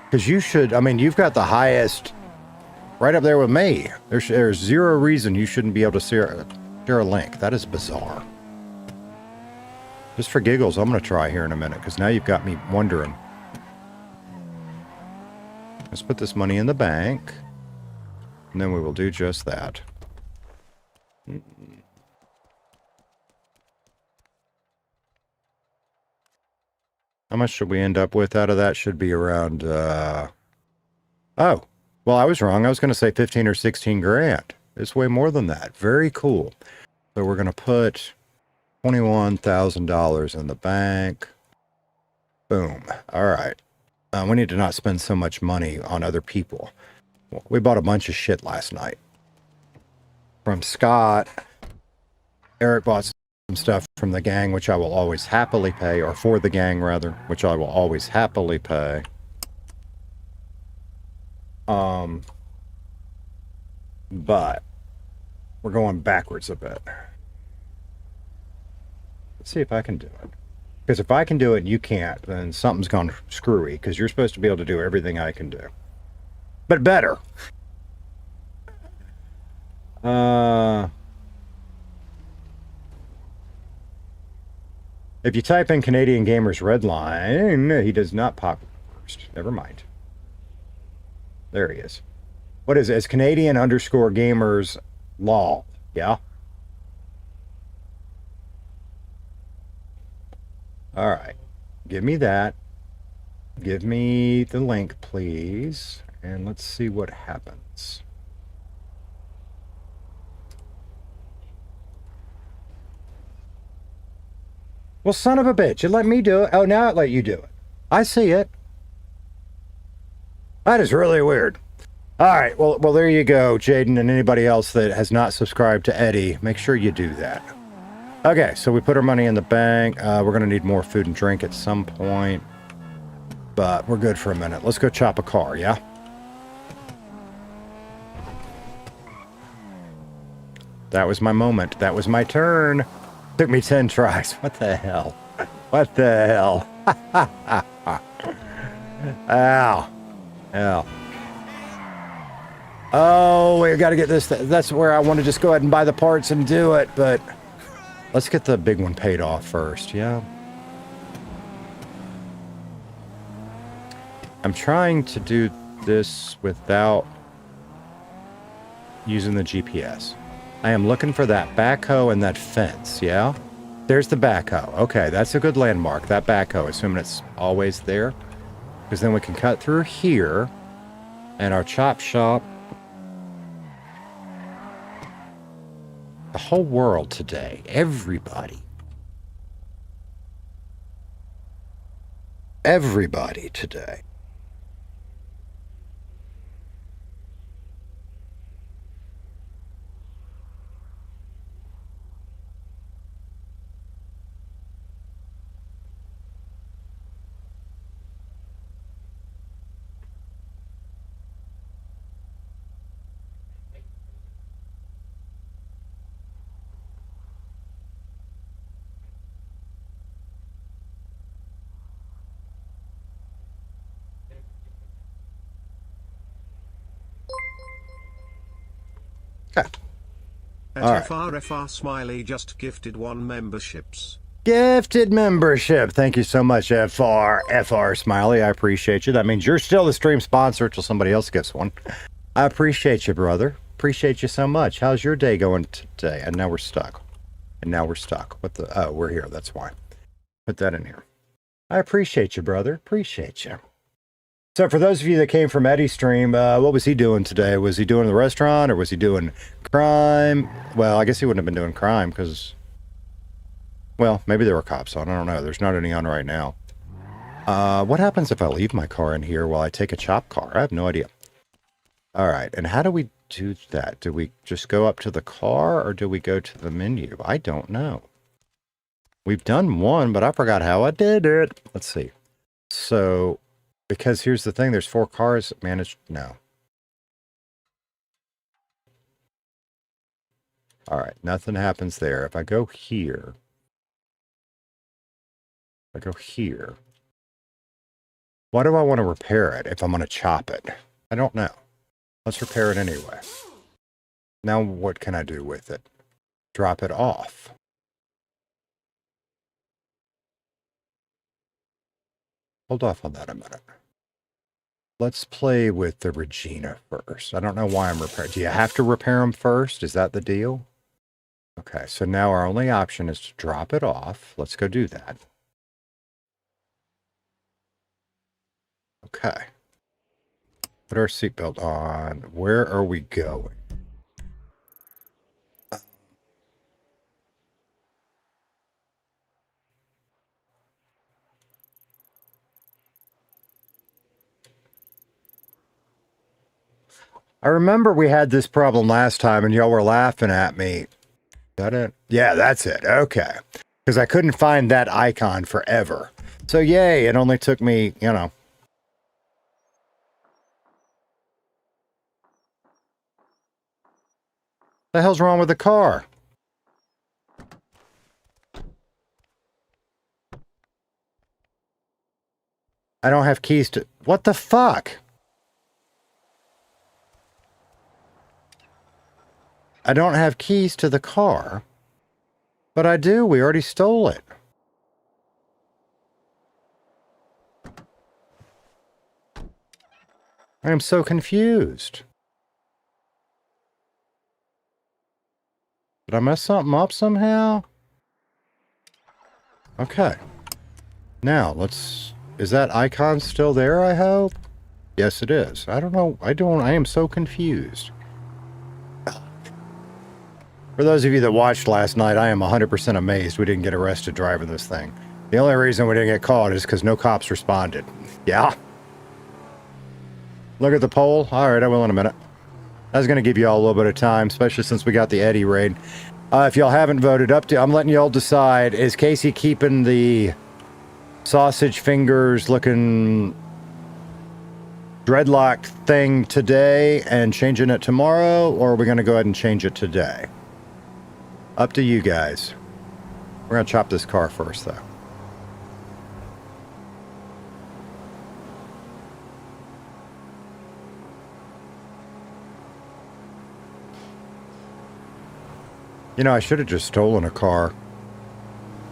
Because you should, I mean, you've got the highest, right up there with me. There's zero reason you shouldn't be able to share a link. That is bizarre. Just for giggles, I'm going to try here in a minute, because now you've got me wondering. Let's put this money in the bank. And then we will do just that. How much should we end up with out of that? Should be around, oh, well, I was wrong. I was going to say 15 or 16 grand. It's way more than that. Very cool. So we're going to put $21,000 in the bank. Boom. All right. We need to not spend so much money on other people. We bought a bunch of shit last night. From Scott. Eric bought some stuff from the gang, which I will always happily pay, or for the gang, rather, which I will always happily pay. But we're going backwards a bit. Let's see if I can do it. Because if I can do it and you can't, then something's gone screwy, because you're supposed to be able to do everything I can do. But better. If you type in Canadian Gamers Redline, he does not pop first. Never mind. There he is. What is it? It's Canadian _Gamers Law. Yeah? Alright. Give me that. Give me the link, please. And let's see what happens. Well, son of a bitch, it let me do it. Oh, now it let you do it. I see it. That is really weird. All right, well, there you go, Jaden, and anybody else that has not subscribed to Eddie. Make sure you do that. Okay, so we put our money in the bank. We're going to need more food and drink at some point. But we're good for a minute. Let's go chop a car, yeah? That was my moment. That was my turn. Took me 10 tries. What the hell? What the hell? Ow. Ow. Oh, we got to get this. That's where I want to just go ahead and buy the parts and do it, but let's get the big one paid off first, yeah? I'm trying to do this without using the GPS. I am looking for that backhoe and that fence, yeah? There's the backhoe. Okay, that's a good landmark, that backhoe, assuming it's always there. Because then we can cut through here, and our chop shop. The whole world today, everybody. Everybody today. Okay. At All right. FRFR Smiley just gifted 1 memberships. Gifted membership. Thank you so much, FR Smiley. I appreciate you. That means you're still the stream sponsor until somebody else gets one. I appreciate you, brother. Appreciate you so much. How's your day going today? And now we're stuck. What the? Oh, we're here. That's why. Put that in here. I appreciate you, brother. Appreciate you. So for those of you that came from Eddie's stream, what was he doing today? Was he doing the restaurant or was he doing crime? Well, I guess he wouldn't have been doing crime because, well, maybe there were cops on. I don't know. There's not any on right now. What happens if I leave my car in here while I take a chop car? I have no idea. All right. And how do we do that? Do we just go up to the car or do we go to the menu? I don't know. We've done one, but I forgot how I did it. Let's see. So, because here's the thing, there's 4 cars managed. No. All right, nothing happens there. If I go here, why do I want to repair it if I'm going to chop it? I don't know. Let's repair it anyway. Now what can I do with it? Drop it off. Hold off on that a minute. Let's play with the Regina first. I don't know why I'm repairing. Do you have to repair them first? Is that the deal? Okay, so now our only option is to drop it off. Let's go do that. Okay. Put our seatbelt on. Where are we going? I remember we had this problem last time and y'all were laughing at me. Is that it? Yeah, that's it. Okay. Because I couldn't find that icon forever. So yay, it only took me, you know. The hell's wrong with the car? I don't have keys to... What the fuck? I don't have keys to the car. But I do. We already stole it. I am so confused. Did I mess something up somehow? Okay. Now, let's... Is that icon still there, I hope? Yes, it is. I don't know. I am so confused. For those of you that watched last night, I am 100% amazed we didn't get arrested driving this thing. The only reason we didn't get caught is because no cops responded. Yeah. Look at the poll. All right, I will in a minute. I was going to give you all a little bit of time, especially since we got the Eddie raid. If y'all haven't voted up to, I'm letting y'all decide. Is Casey keeping the sausage fingers looking dreadlock thing today and changing it tomorrow, or are we going to go ahead and change it today? Up to you guys. We're going to chop this car first, though. You know, I should have just stolen a car.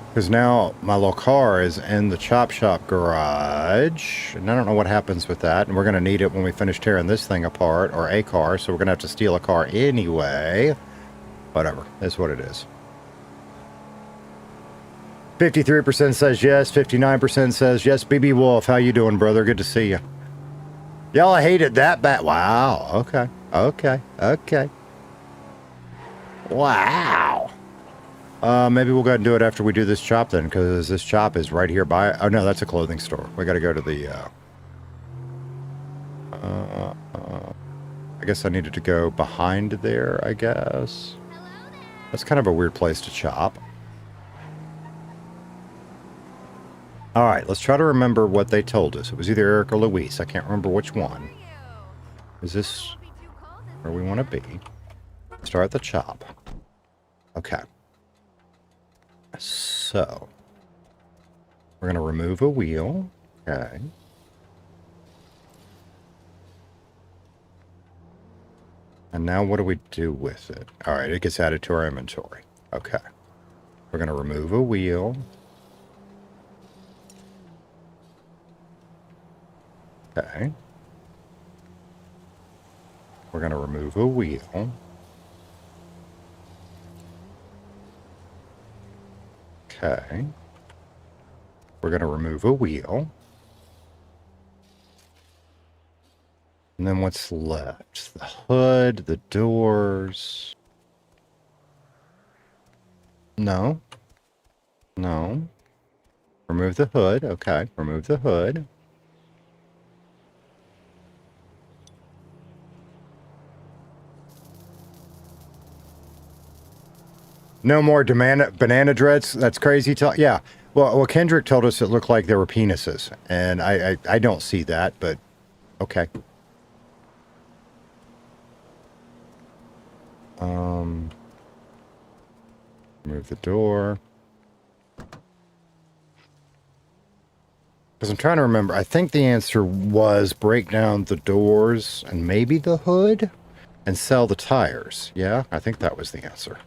Because now my little car is in the chop shop garage. And I don't know what happens with that. And we're going to need it when we finish tearing this thing apart. Or a car. So we're going to have to steal a car anyway. Whatever. That's what it is. 53% says yes. 59% says yes. BB Wolf, how you doing, brother? Good to see you. Y'all hated that bad. Wow. Okay. Okay. Okay. Wow. Maybe we'll go ahead and do it after we do this chop then, because this chop is right here by... Oh, no, that's a clothing store. We got to go to the... I guess I needed to go behind there, I guess. That's kind of a weird place to chop. All right, let's try to remember what they told us. It was either Eric or Luis. I can't remember which one. Is this where we want to be? Start the chop. Okay. So, we're going to remove a wheel. Okay. And now what do we do with it? All right, it gets added to our inventory. Okay. We're going to remove a wheel. Okay. We're going to remove a wheel. Okay. We're going to remove a wheel. And then what's left? The hood, the doors. No. No. Remove the hood. Okay. Remove the hood. No more banana dreads. That's crazy talk. Yeah. Well, Kendrick told us it looked like there were penises, and I don't see that, but okay. Move the door. Because I'm trying to remember. I think the answer was break down the doors and maybe the hood and sell the tires. Yeah, I think that was the answer.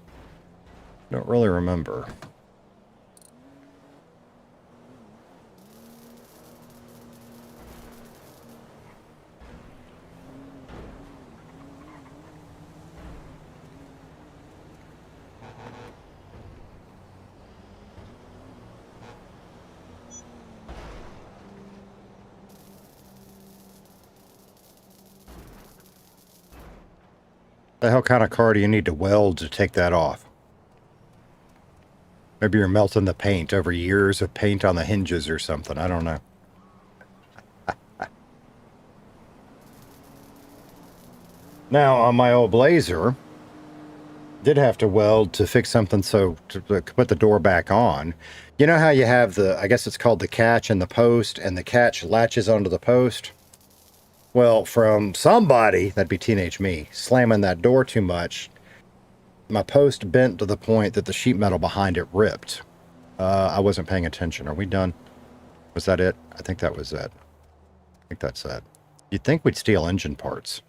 Don't really remember. The hell kind of car do you need to weld to take that off? Maybe you're melting the paint over years of paint on the hinges or something. I don't know. Now, on my old Blazer, did have to weld to fix something so to put the door back on. You know how you have the, I guess it's called the catch and the post, and the catch latches onto the post? Well, from somebody, that'd be teenage me, slamming that door too much, my post bent to the point that the sheet metal behind it ripped. I wasn't paying attention. Are we done? Was that it? I think that was it. I think that's it. You'd think we'd steal engine parts.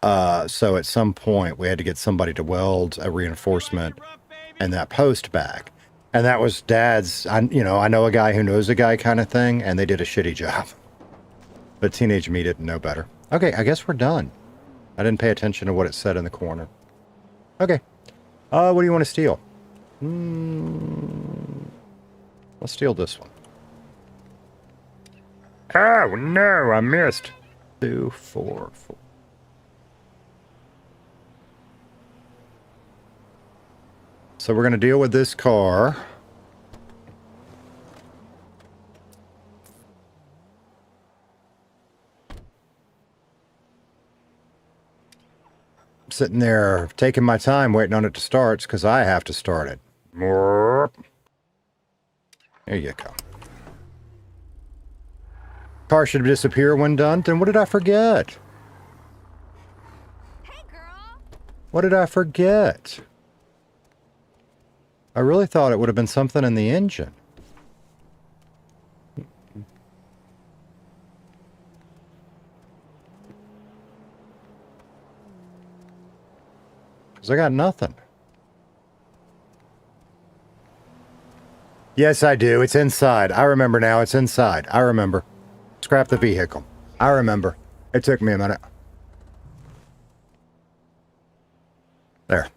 So at some point, we had to get somebody to weld a reinforcement and that post back. And that was Dad's, I know a guy who knows a guy kind of thing, and they did a shitty job. But teenage me didn't know better. Okay, I guess we're done. I didn't pay attention to what it said in the corner. Okay. What do you want to steal? Let's steal this one. Oh, no, I missed. 2, 4, 4. So we're going to deal with this car. Sitting there taking my time waiting on it to start because I have to start it. There you go. Car should disappear when done. Then what did I forget? Hey, girl. What did I forget? I really thought it would have been something in the engine. Because I got nothing. Yes, I do. It's inside. I remember now. It's inside. I remember. Scrap the vehicle. I remember. It took me a minute. There.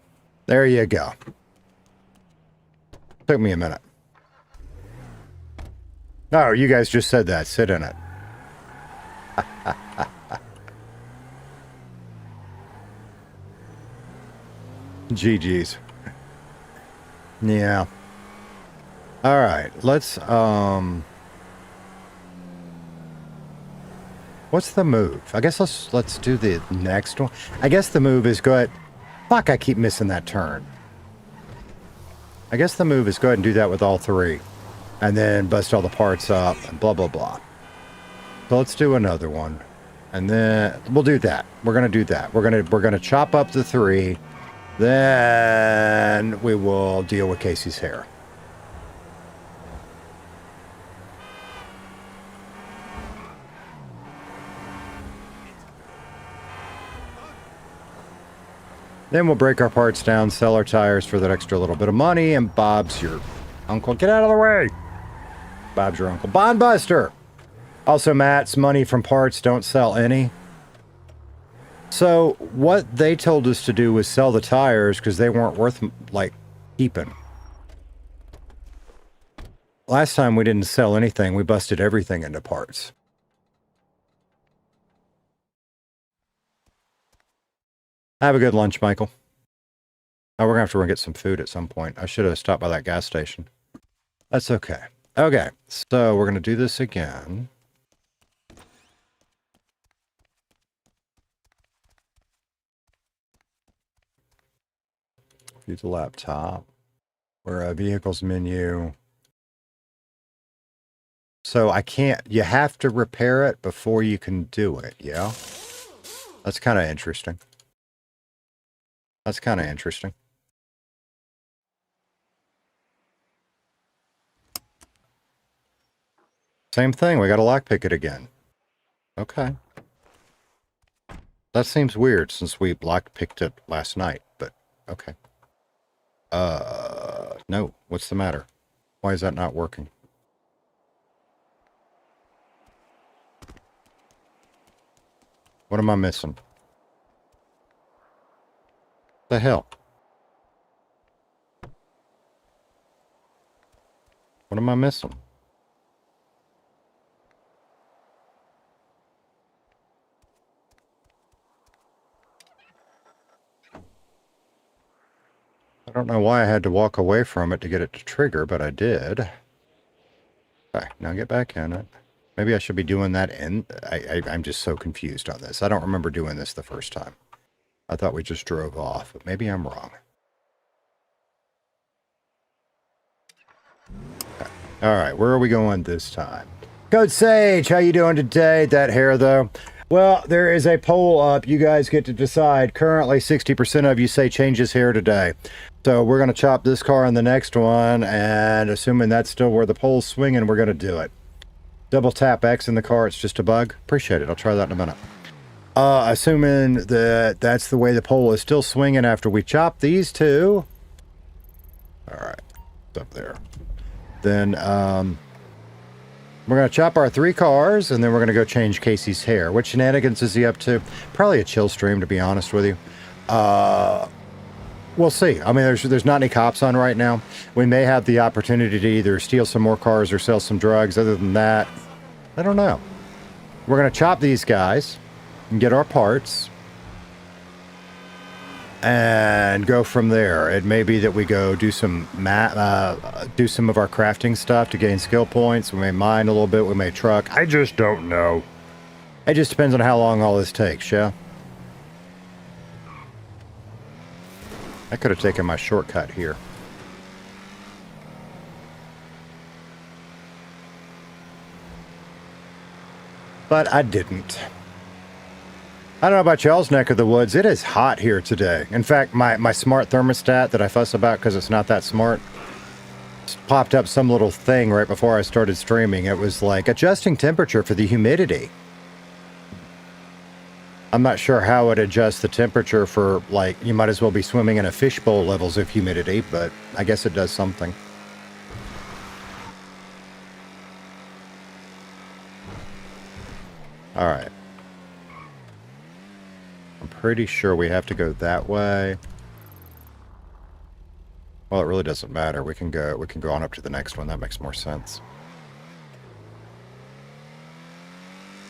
There you go. Took me a minute. Oh, you guys just said that. Sit in it. GG's. Yeah. All right. Let's, what's the move? I guess let's do the next one. I guess the move is go ahead. Fuck, I keep missing that turn. I guess the move is go ahead and do that with all three. And then bust all the parts up and blah, blah, blah. So let's do another one. And then we'll do that. We're going to do that. We're going to chop up the three. Then we will deal with Casey's hair. Then we'll break our parts down, sell our tires for that extra little bit of money, and Bob's your uncle. Get out of the way! Bob's your uncle. Bond Buster! Also, Matt's money from parts, don't sell any. So, what they told us to do was sell the tires because they weren't worth, like, keeping. Last time we didn't sell anything, we busted everything into parts. Have a good lunch, Michael. Oh, we're going to have to run get some food at some point. I should have stopped by that gas station. That's okay. Okay, so we're going to do this again. View the laptop. We're a vehicles menu. So I can't, you have to repair it before you can do it, yeah? That's kind of interesting. That's kind of interesting. Same thing, we got to lockpick it again. Okay. That seems weird since we lockpicked it last night, but okay. No, what's the matter? Why is that not working? What am I missing? The hell? What am I missing? I don't know why I had to walk away from it to get it to trigger, but I did. Okay, now get back in it. Maybe I should be doing that in... I'm just so confused on this. I don't remember doing this the first time. I thought we just drove off, but maybe I'm wrong. Okay. All right, where are we going this time? Code Sage, how you doing today? That hair, though. Well, there is a poll up. You guys get to decide. Currently, 60% of you say change his hair today. So we're going to chop this car in the next one, and assuming that's still where the poll's swinging, we're going to do it. Double tap X in the car. It's just a bug. Appreciate it. I'll try that in a minute. Assuming that that's the way the poll is still swinging after we chop these two. All right. It's up there. Then, we're going to chop our 3 cars, and then we're going to go change Casey's hair. What shenanigans is he up to? Probably a chill stream, to be honest with you. We'll see. I mean, there's not any cops on right now. We may have the opportunity to either steal some more cars or sell some drugs. Other than that, I don't know. We're going to chop these guys and get our parts and go from there. It may be that we go do some of our crafting stuff to gain skill points. We may mine a little bit. We may truck. I just don't know. It just depends on how long all this takes, yeah? I could have taken my shortcut here. But I didn't. I don't know about y'all's neck of the woods. It is hot here today. In fact, my smart thermostat that I fuss about because it's not that smart popped up some little thing right before I started streaming. It was like adjusting temperature for the humidity. I'm not sure how it adjusts the temperature for, like, you might as well be swimming in a fishbowl levels of humidity, but I guess it does something. All right. I'm pretty sure we have to go that way. Well, it really doesn't matter. We can go on up to the next one. That makes more sense.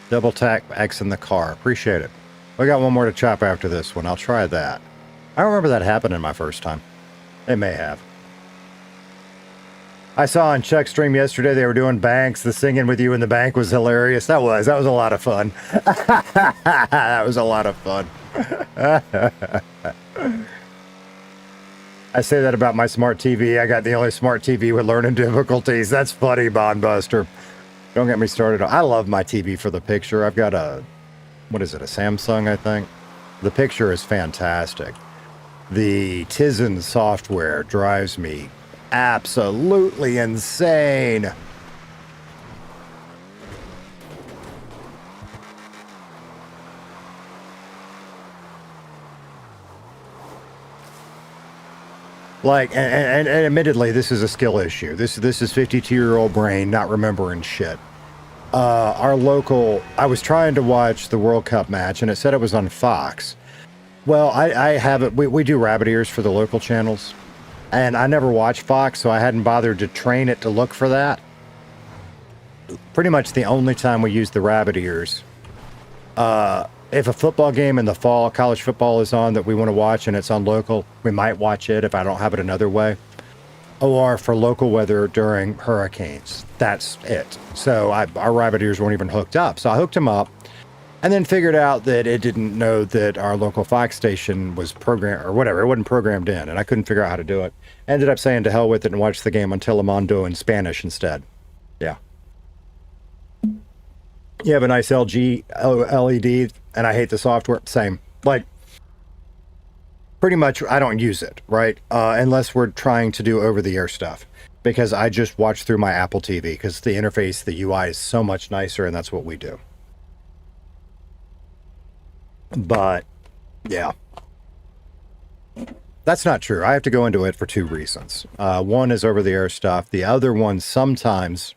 Double tap X in the car. Appreciate it. We got one more to chop after this one. I'll try that. I don't remember that happening my first time. It may have. I saw on Chuck's stream yesterday they were doing banks. The singing with you in the bank was hilarious. That was a lot of fun. That was a lot of fun. I say that about my smart TV. I got the only smart TV with learning difficulties. That's funny, Bondbuster. Don't get me started. I love my TV for the picture. I've got a, what is it, a Samsung, I think? The picture is fantastic. The Tizen software drives me absolutely insane. Like, and admittedly, this is a skill issue. This is 52-year-old brain not remembering shit. Our local, I was trying to watch the World Cup match, and it said it was on Fox. Well, I have it. We do rabbit ears for the local channels, and I never watch Fox, so I hadn't bothered to train it to look for that. Pretty much the only time we use the rabbit ears. If a football game in the fall, college football is on that we want to watch and it's on local, we might watch it if I don't have it another way. Or for local weather during hurricanes. That's it. So our rabbit ears weren't even hooked up. So I hooked them up and then figured out that it didn't know that our local Fox station was programmed or whatever. It wasn't programmed in and I couldn't figure out how to do it. Ended up saying to hell with it and watched the game on Telemundo in Spanish instead. Yeah. You have a nice LG LED, and I hate the software. Same. Like, pretty much, I don't use it, right? Unless we're trying to do over-the-air stuff. Because I just watch through my Apple TV, because the interface, the UI is so much nicer, and that's what we do. But, yeah. That's not true. I have to go into it for 2 reasons. One is over-the-air stuff. The other one, sometimes...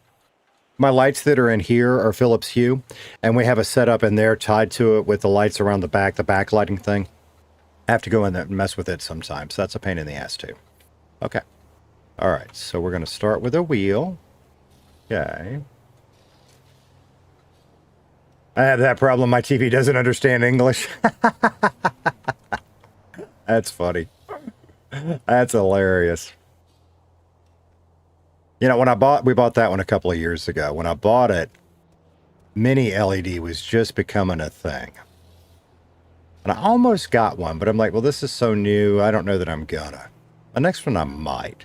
My lights that are in here are Philips Hue, and we have a setup in there tied to it with the lights around the backlighting thing. I have to go in there and mess with it sometimes. That's a pain in the ass, too. Okay. All right, so we're going to start with a wheel. Okay. I have that problem. My TV doesn't understand English. That's funny. That's hilarious. You know, we bought that one a couple of years ago. When I bought it, mini LED was just becoming a thing. And I almost got one, but I'm like, well, this is so new. I don't know that I'm gonna. The next one I might.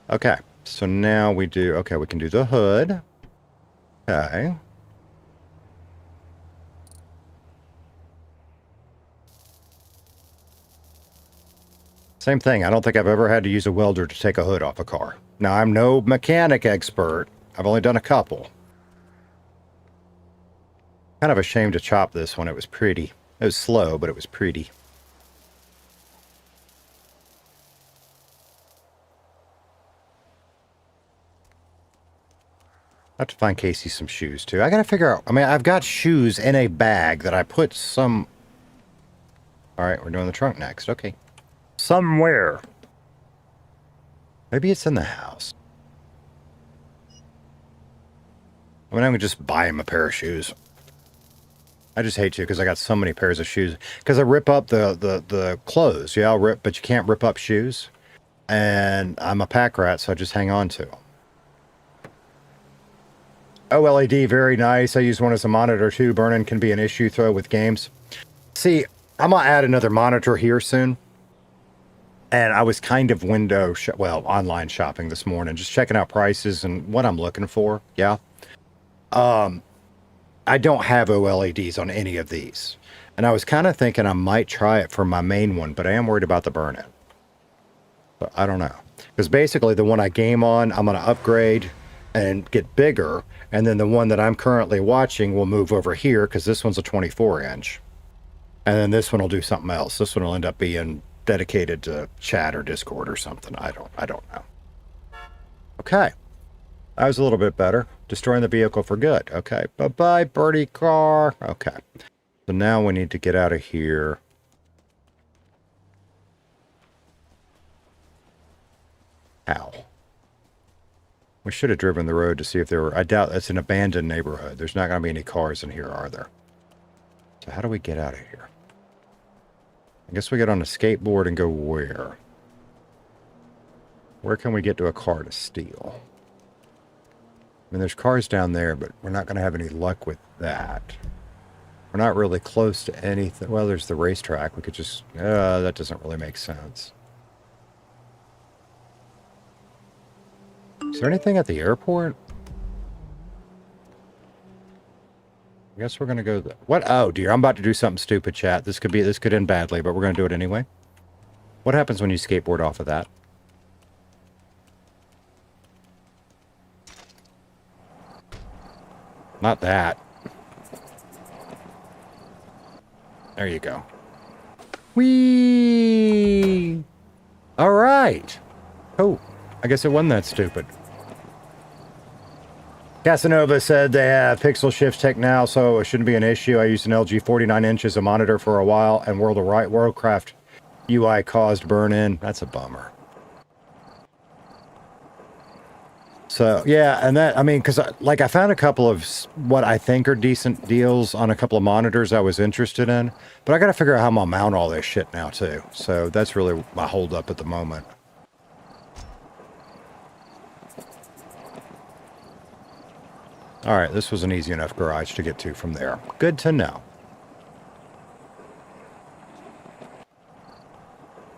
Okay, so now we do, okay, we can do the hood. Okay. Same thing. I don't think I've ever had to use a welder to take a hood off a car. Now, I'm no mechanic expert. I've only done a couple. Kind of ashamed to chop this one. It was pretty. It was slow, but it was pretty. I have to find Casey some shoes, too. I gotta figure out... I mean, I've got shoes in a bag that I put some... Alright, we're doing the trunk next. Okay. Somewhere. Maybe it's in the house. I mean, I can just buy him a pair of shoes. I just hate to because I got so many pairs of shoes. Because I rip up the clothes. Yeah, I'll rip, but you can't rip up shoes. And I'm a pack rat, so I just hang on to them. OLED, very nice. I use one as a monitor too. Burn-in can be an issue though with games. See, I'm gonna add another monitor here soon. And I was kind of online shopping this morning, just checking out prices and what I'm looking for. Yeah. I don't have OLEDs on any of these. And I was kind of thinking I might try it for my main one, but I am worried about the burn-in. But I don't know. Because basically the one I game on, I'm going to upgrade and get bigger. And then the one that I'm currently watching will move over here because this one's a 24-inch. And then this one will do something else. This one will end up being dedicated to chat or Discord or something. I don't know. Okay. That was a little bit better. Destroying the vehicle for good. Okay. Bye-bye, birdie car. Okay. So now we need to get out of here. Ow. We should have driven the road to see if there were... I doubt it's an abandoned neighborhood. There's not going to be any cars in here, are there? So how do we get out of here? I guess we get on a skateboard and go where? Where can we get to a car to steal? I mean, there's cars down there, but we're not going to have any luck with that. We're not really close to anything. Well, there's the racetrack. We could just... that doesn't really make sense. Is there anything at the airport? I guess we're going to go... What? Oh, dear. I'm about to do something stupid, chat. This could end badly, but we're going to do it anyway. What happens when you skateboard off of that? Not that. There you go. Whee! All right. Oh, I guess it wasn't that stupid. Casanova said they have pixel shift tech now, so it shouldn't be an issue. I used an LG 49 inches a monitor for a while, and Worldcraft UI caused burn-in. That's a bummer. So, yeah, and that, I mean, because, I found a couple of what I think are decent deals on a couple of monitors I was interested in, but I got to figure out how I'm going to mount all this shit now, too. So, that's really my holdup at the moment. Alright, this was an easy enough garage to get to from there. Good to know.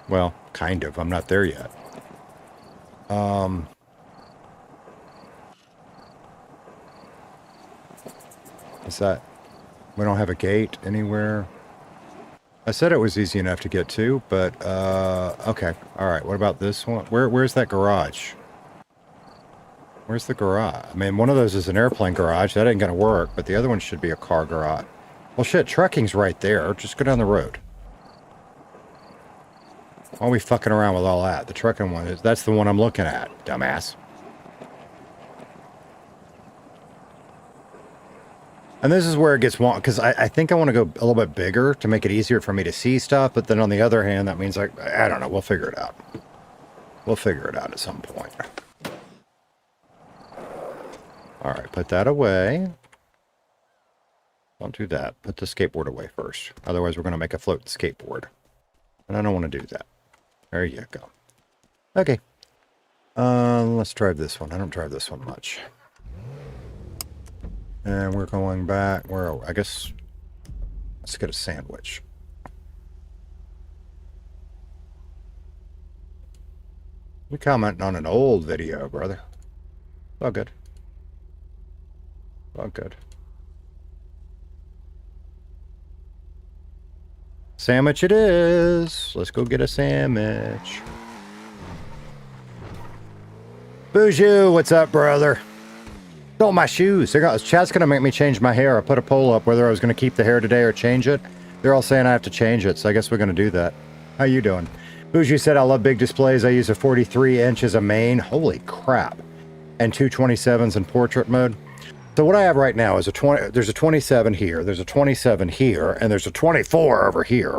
Well, kind of. I'm not there yet. Is that... We don't have a gate anywhere? I said it was easy enough to get to, but, okay. Alright, what about this one? Where's that garage? Where's the garage? I mean, one of those is an airplane garage. That ain't gonna work, but the other one should be a car garage. Well, shit, trucking's right there. Just go down the road. Why are we fucking around with all that? The trucking one is... That's the one I'm looking at, dumbass. And this is where it gets wonky, because I think I want to go a little bit bigger to make it easier for me to see stuff, but then on the other hand, that means, I don't know, we'll figure it out. We'll figure it out at some point. Alright, put that away. Don't do that. Put the skateboard away first. Otherwise, we're going to make a floating skateboard. And I don't want to do that. There you go. Okay. Let's drive this one. I don't drive this one much. And we're going back. Where? I guess. Let's get a sandwich. We commenting on an old video, brother. All good. All good. Sandwich it is. Let's go get a sandwich. Boozoo, what's up, brother? Stole my shoes. Chat's gonna make me change my hair. I put a poll up whether I was gonna keep the hair today or change it. They're all saying I have to change it, so I guess we're gonna do that. How you doing? Boozoo said I love big displays. I use a 43 inch as a main. Holy crap. And two 27s in portrait mode. So what I have right now is there's a 27 here, there's a 27 here, and there's a 24 over here.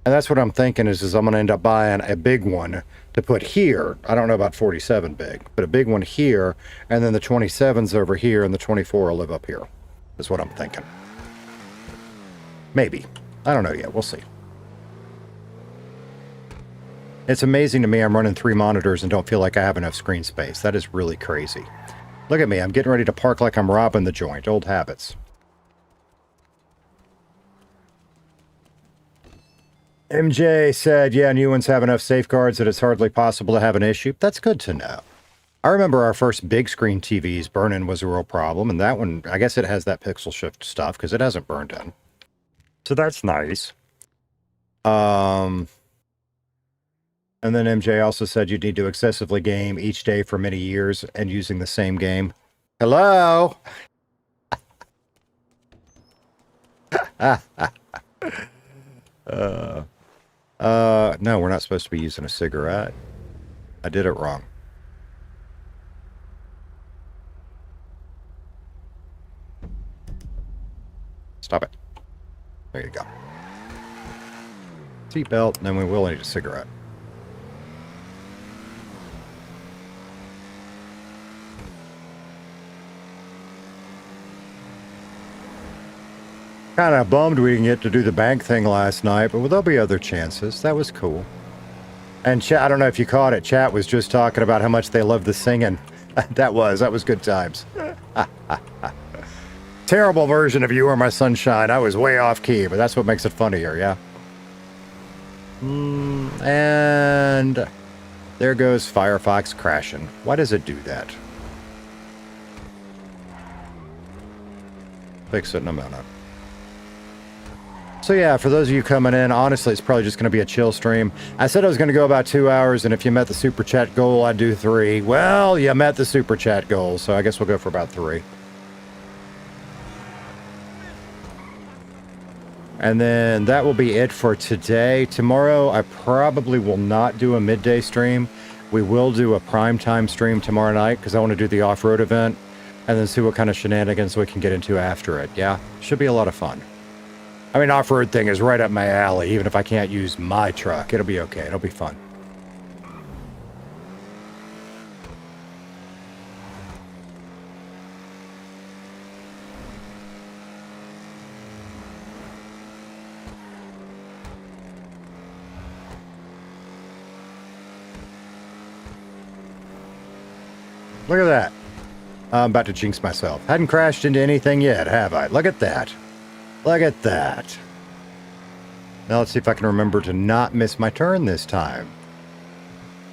And that's what I'm thinking is I'm going to end up buying a big one to put here. I don't know about 47 big, but a big one here, and then the 27's over here, and the 24 will live up here. Is what I'm thinking. Maybe. I don't know yet. We'll see. It's amazing to me I'm running 3 monitors and don't feel like I have enough screen space. That is really crazy. Look at me, I'm getting ready to park like I'm robbing the joint. Old habits. MJ said, yeah, new ones have enough safeguards that it's hardly possible to have an issue. That's good to know. I remember our first big screen TVs burning was a real problem, and that one, I guess it has that pixel shift stuff because it hasn't burned in. So that's nice. And then MJ also said you need to excessively game each day for many years and using the same game. Hello? No, we're not supposed to be using a cigarette. I did it wrong. Stop it. There you go. Seatbelt, and then we will need a cigarette. Kind of bummed we didn't get to do the bank thing last night, but there'll be other chances. That was cool. And chat, I don't know if you caught it, chat was just talking about how much they love the singing. That was good times. Terrible version of You Are My Sunshine. I was way off key, but that's what makes it funnier, yeah? And there goes Firefox crashing. Why does it do that? Fix it in a minute. So yeah, for those of you coming in, honestly, it's probably just going to be a chill stream. I said I was going to go about 2 hours, and if you met the super chat goal, I'd do 3. Well, you met the super chat goal, so I guess we'll go for about 3. And then that will be it for today. Tomorrow, I probably will not do a midday stream. We will do a primetime stream tomorrow night, because I want to do the off-road event, and then see what kind of shenanigans we can get into after it. Yeah, should be a lot of fun. I mean, off-road thing is right up my alley. Even if I can't use my truck, it'll be okay. It'll be fun. Look at that. I'm about to jinx myself. Hadn't crashed into anything yet, have I? Look at that. Look at that. Now let's see if I can remember to not miss my turn this time.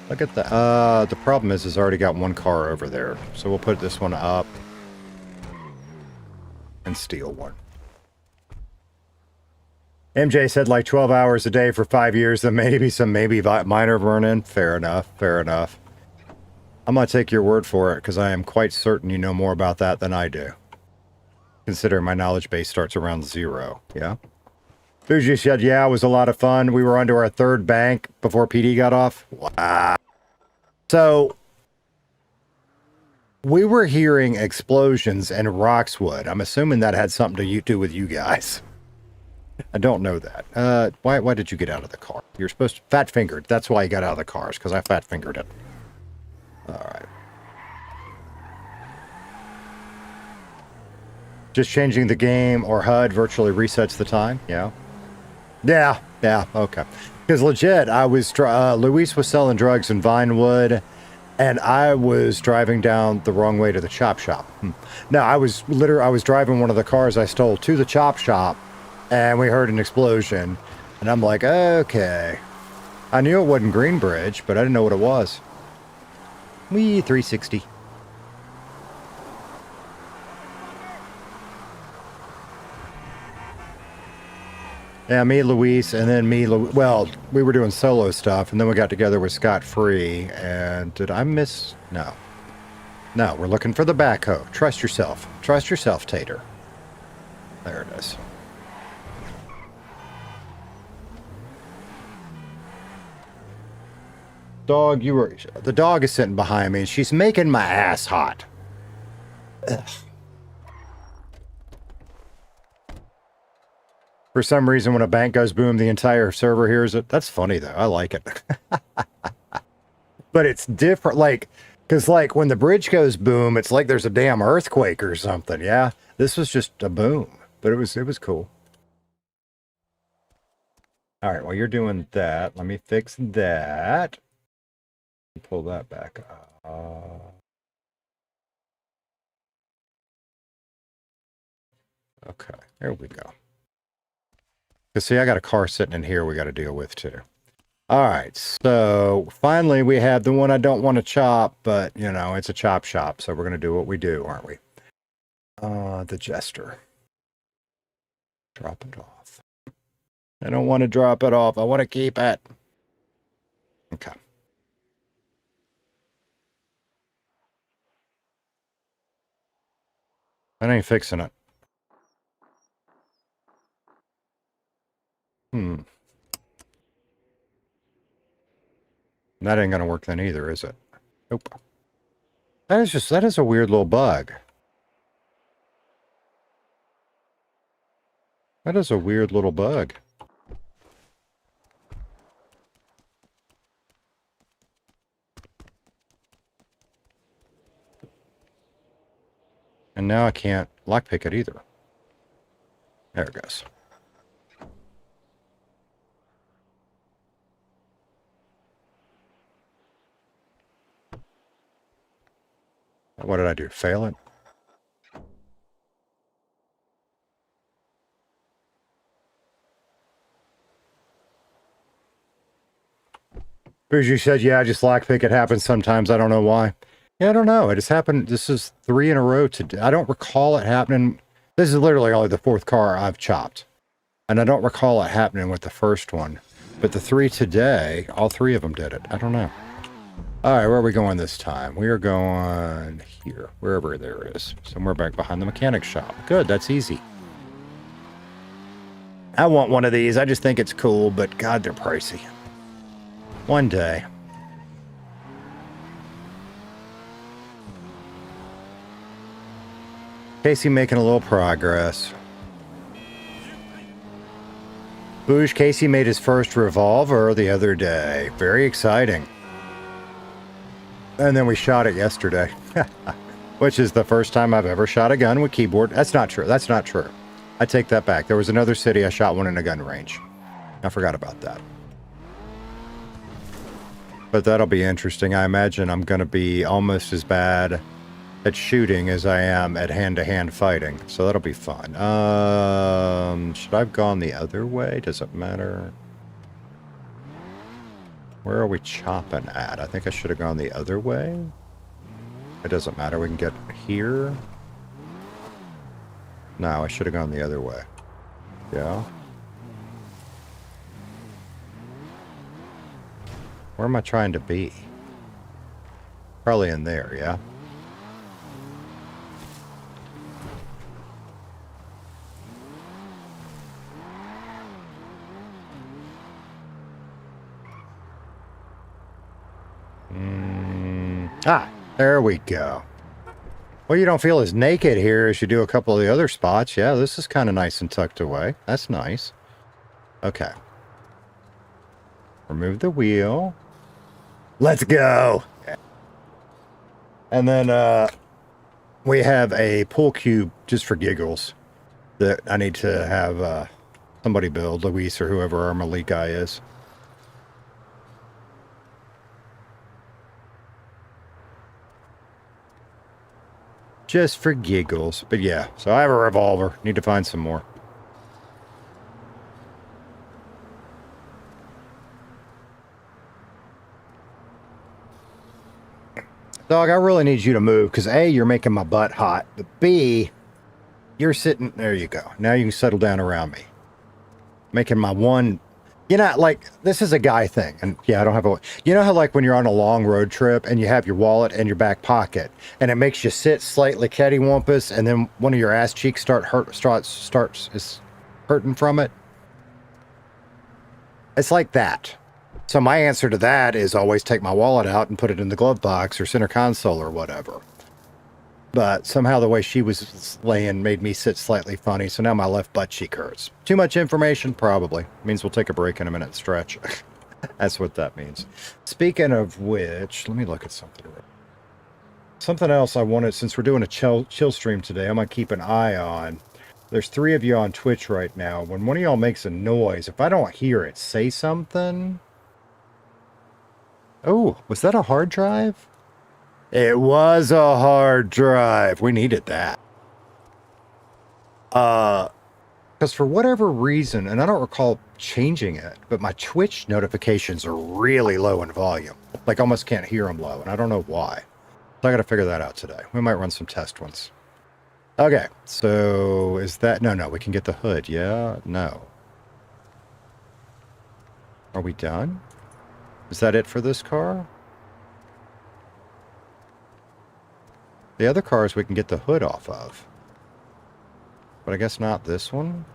Look at that. The problem is I already got one car over there. So we'll put this one up. And steal one. MJ said like 12 hours a day for 5 years. Then maybe some minor burn-in. Fair enough. Fair enough. I'm going to take your word for it because I am quite certain you know more about that than I do. Considering my knowledge base starts around 0, yeah? Fuji said, yeah, it was a lot of fun. We were onto our 3rd bank before PD got off. Wow. So, we were hearing explosions in Roxwood. I'm assuming that had something to do with you guys. I don't know that. Why did you get out of the car? You're supposed to... Fat-fingered. That's why you got out of the cars, because I fat-fingered it. All right. Just changing the game or HUD virtually resets the time. Yeah. Yeah. Yeah. Okay. Because legit, I was Luis was selling drugs in Vinewood, and I was driving down the wrong way to the chop shop. No, I was driving one of the cars I stole to the chop shop, and we heard an explosion, and I'm like, okay. I knew it wasn't Greenbridge, but I didn't know what it was. Wee 360. Yeah, me, Luis, and then me, well, we were doing solo stuff, and then we got together with Scott Free, and did I miss? No. No, we're looking for the backhoe. Trust yourself. Trust yourself, Tater. There it is. Dog, the dog is sitting behind me, and she's making my ass hot. Ugh. For some reason, when a bank goes boom, the entire server hears it. That's funny, though. I like it. But it's different, like, because, like, when the bridge goes boom, it's like there's a damn earthquake or something, yeah? This was just a boom, but it was cool. All right, while you're doing that, let me fix that. Pull that back up. Okay, there we go. Because, see, I got a car sitting in here we got to deal with, too. All right, so finally we have the one I don't want to chop, but, you know, it's a chop shop, so we're going to do what we do, aren't we? The Jester. Drop it off. I don't want to drop it off. I want to keep it. Okay. I ain't fixing it. That ain't gonna work then either, is it? Nope. That is a weird little bug. That is a weird little bug. And now I can't lockpick it either. There it goes. What did I do? Fail it? Because you said, yeah, just lockpick. It happens sometimes. I don't know why. Yeah, I don't know. It has happened. This is 3 in a row today. I don't recall it happening. This is literally only the 4th car I've chopped. And I don't recall it happening with the first one. But the 3 today, all 3 of them did it. I don't know. All right, where are we going this time? We are going here, wherever there is. Somewhere back behind the mechanic shop. Good, that's easy. I want one of these. I just think it's cool, but God, they're pricey. One day. Casey making a little progress. Boosh, Casey made his first revolver the other day. Very exciting. And then we shot it yesterday. Which is the first time I've ever shot a gun with keyboard. That's not true. That's not true. I take that back. There was another city I shot one in a gun range. I forgot about that. But that'll be interesting. I imagine I'm going to be almost as bad at shooting as I am at hand-to-hand fighting. So that'll be fun. Should I have gone the other way? Does it matter? Where are we chopping at? I think I should have gone the other way. It doesn't matter. We can get here. No, I should have gone the other way. Yeah. Where am I trying to be? Probably in there, yeah? There we go. Well, you don't feel as naked here as you do a couple of the other spots. Yeah, this is kind of nice and tucked away. That's nice. Okay. Remove the wheel. Let's go. And then, we have a pool cube just for giggles that I need to have somebody build, Luis or whoever our Malik guy is. Just for giggles. But yeah, so I have a revolver. Need to find some more. Dog, I really need you to move, because A, you're making my butt hot, but B, you're sitting, there you go. Now you can settle down around me. Making my one, you know, like, this is a guy thing, and yeah, I don't have a, you know how like when you're on a long road trip and you have your wallet in your back pocket, and it makes you sit slightly cattywampus, and then one of your ass cheeks starts hurting from it? It's like that. So my answer to that is always take my wallet out and put it in the glove box or center console or whatever. But somehow the way she was laying made me sit slightly funny, so now my left butt cheek hurts. Too much information? Probably. Means we'll take a break in a minute and stretch. That's what that means. Speaking of which, let me look at something. Something else I wanted, since we're doing a chill stream today, I'm going to keep an eye on. There's 3 of you on Twitch right now. When one of y'all makes a noise, if I don't hear it, say something. Oh, was that a hard drive? It was a hard drive. We needed that. Because for whatever reason, and I don't recall changing it, but my Twitch notifications are really low in volume. Like, almost can't hear them low, and I don't know why. So I got to figure that out today. We might run some test ones. Okay, so is that... No, we can get the hood. Yeah? No. Are we done? Is that it for this car? The other cars we can get the hood off of. But I guess not this one.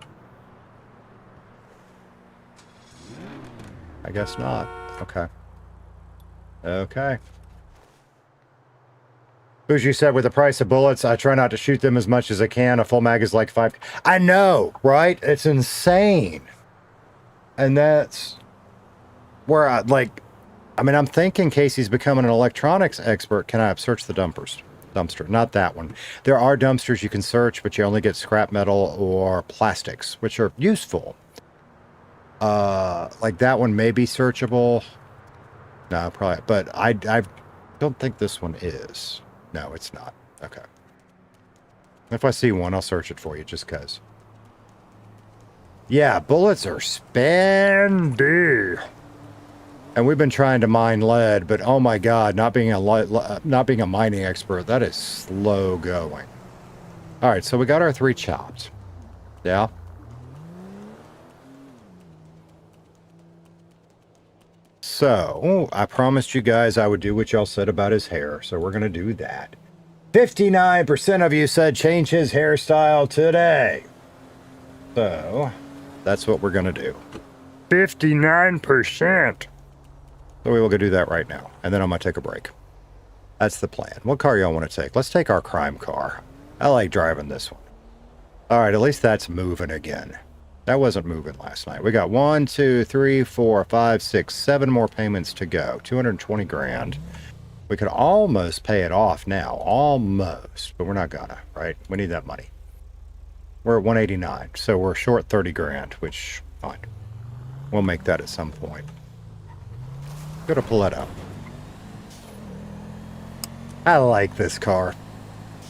I guess not. Okay. Okay. Bougie said, with the price of bullets, I try not to shoot them as much as I can. A full mag is like 5... I know, right? It's insane. And that's... where I, like, I mean, I'm thinking Casey's becoming an electronics expert. Can I search the dumpster? Not that one. There are dumpsters you can search, but you only get scrap metal or plastics, which are useful. Like that one may be searchable. No, probably, but I don't think this one is. No, it's not. Okay. If I see one, I'll search it for you, just because. Yeah, bullets are spendy. And we've been trying to mine lead, but oh my God, not being a mining expert, that is slow going. All right, so we got our 3 chopped. Yeah. So, I promised you guys I would do what y'all said about his hair, so we're going to do that. 59% of you said change his hairstyle today. So, that's what we're going to do. 59%. So we will go do that right now, and then I'm going to take a break. That's the plan. What car y'all want to take? Let's take our crime car. I like driving this one. All right, at least that's moving again. That wasn't moving last night. We got 1, 2, 3, 4, 5, 6, 7 more payments to go. 220 grand. We could almost pay it off now. Almost. But we're not gonna, right? We need that money. We're at 189, so we're short 30 grand, which, fine. We'll make that at some point. Go to Paletto. I like this car.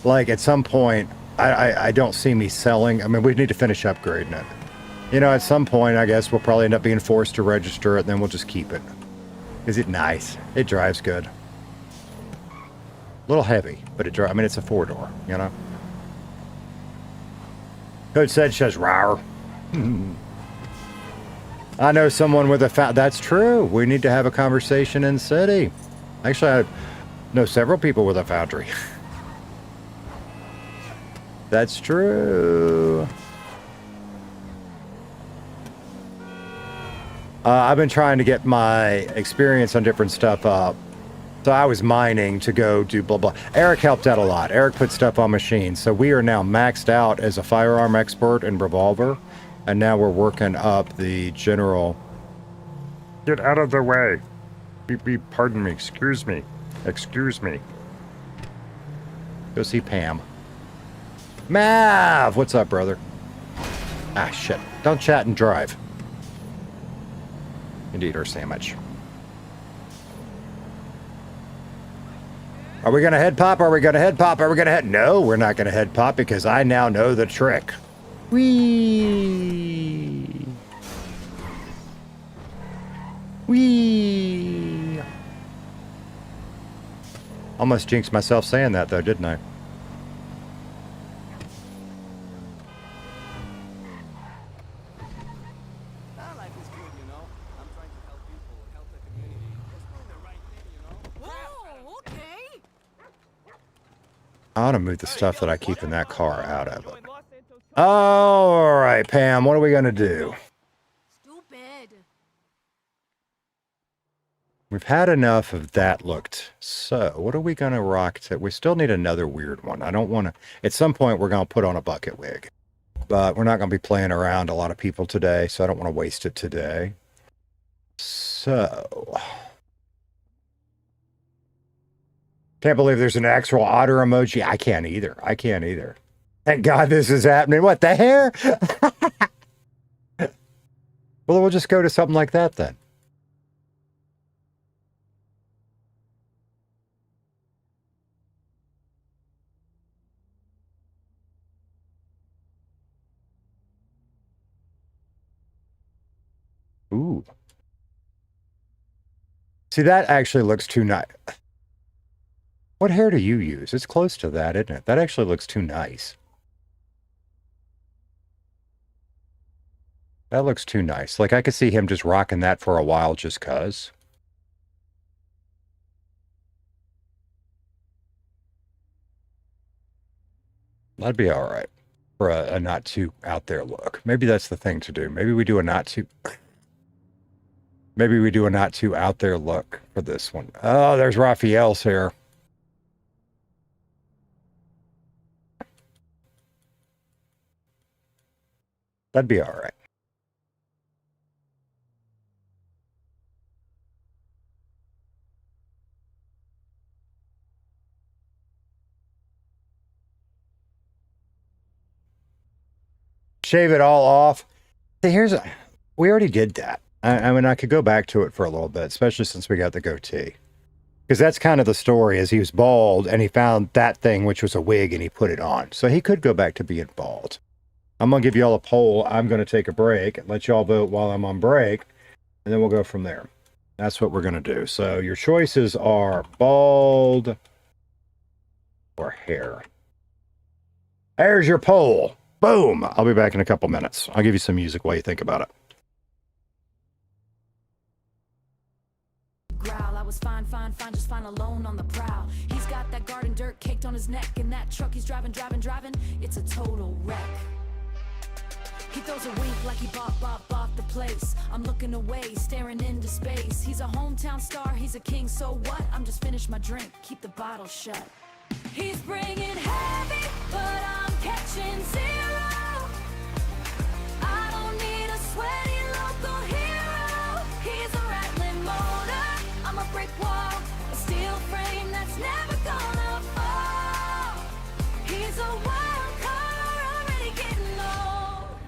Like, at some point, I don't see me selling. I mean, we need to finish upgrading it. You know, at some point, I guess we'll probably end up being forced to register it, and then we'll just keep it. Is it nice? It drives good. A little heavy, but it drives. I mean, it's a 4-door, you know? Hood says rawr. I know someone with a that's true. We need to have a conversation in city. Actually, I know several people with a foundry. That's true. I've been trying to get my experience on different stuff up. So I was mining to go do blah, blah. Eric helped out a lot. Eric put stuff on machines. So we are now maxed out as a firearm expert and revolver. And now we're working up the general... Get out of the way. Pardon me. Excuse me. Excuse me. Go see Pam. Mav, what's up, brother? Ah, shit. Don't chat and drive. And eat our sandwich. Are we going to head pop? Are we going to head pop? Are we going to head? No, we're not going to head pop because I now know the trick. Whee! Whee! Almost jinxed myself saying that, though, didn't I? Life is good, you know. I'm trying to help people, help the community. Just doing the right thing, you know. Whoa, okay. I ought to move the stuff that I keep in that car out of it. All right, Pam, what are we going to do? Stupid. We've had enough of that looked. So, what are we going to rock to? We still need another weird one. I don't want to... At some point, we're going to put on a bucket wig. But we're not going to be playing around a lot of people today, so I don't want to waste it today. So... Can't believe there's an actual otter emoji. I can't either. I can't either. Thank God this is happening. What, the hair? Well, we'll just go to something like that then. Ooh. See, that actually looks too nice. What hair do you use? It's close to that, isn't it? That actually looks too nice. That looks too nice. Like, I could see him just rocking that for a while just 'cause. That'd be all right for a not too out there look. Maybe that's the thing to do. Maybe we do a not too... Maybe we do a not too out there look for this one. Oh, there's Raphael's hair. That'd be all right. Shave it all off. See, we already did that. I mean, I could go back to it for a little bit, especially since we got the goatee. Because that's kind of the story, is he was bald, and he found that thing, which was a wig, and he put it on. So he could go back to being bald. I'm going to give you all a poll. I'm going to take a break and let you all vote while I'm on break, and then we'll go from there. That's what we're going to do. So your choices are bald or hair. There's your poll. Boom. I'll be back in a couple minutes. I'll give you some music while you think about it. Growl, I was fine, just fine alone on the prowl. He's got that garden dirt caked on his neck, and that truck he's driving, it's a total wreck. He throws a wink like he bought the place. I'm looking away, staring into space. He's a hometown star, he's a king, so what? I'm just finished my drink, keep the bottle shut. He's bringing heavy, but I'm catching zero. I don't need a sweaty local hero. He's a rattling motor, I'm a brick wall, a steel frame that's never gonna fall. He's a wild card, already getting old.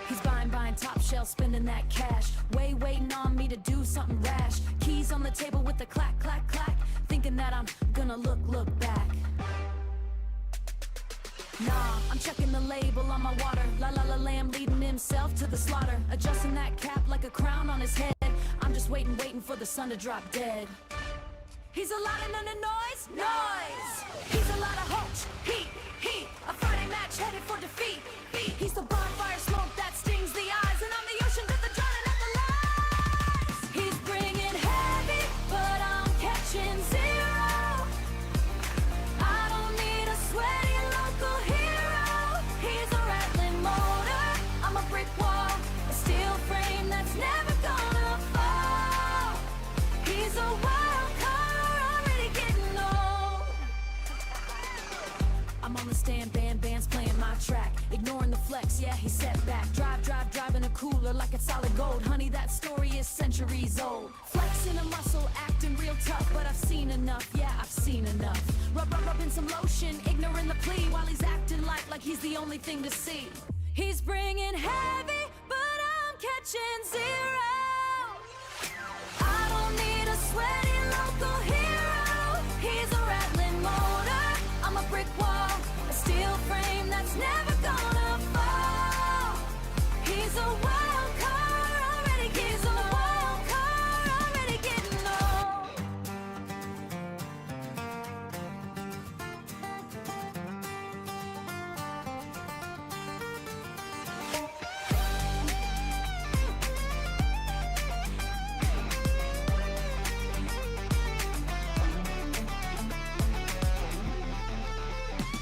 He's buying top shelf, spending that cash. Waiting on me to do something rash. Keys on the table with the clack, clack, clack. Thinking that I'm gonna look back. Nah, I'm checking the label on my water. La la la lamb leading himself to the slaughter. Adjusting that cap like a crown on his head. I'm just waiting for the sun to drop dead. He's a lot of noise. He's a lot of hoach, heat. A Friday match headed for defeat. He's the bonfire smoke that stings the eyes, and I'm the ocean to the drowning of the lies. He's bringing heavy, but I'm catching zero. I don't need a sweaty local hero. He's a rattling motor, I'm a brick wall, a steel frame that's never gonna fall. He's a wild card, already getting old. I'm on the stand, band's playing my track. Ignoring the flex, yeah, he's set back. Driving a cooler her like it's solid gold. Honey, that story is centuries old. Flexing a muscle, acting real tough, but I've seen enough, yeah, I've seen enough. Rubbing some lotion, ignoring the plea, while he's acting like he's the only thing to see. He's bringing heavy, but I'm catching zero. I don't need a sweaty local hero. He's a rattling motor. I'm a brick wall, a steel frame that's never gonna fall. He's a wild card already getting old. Already getting old.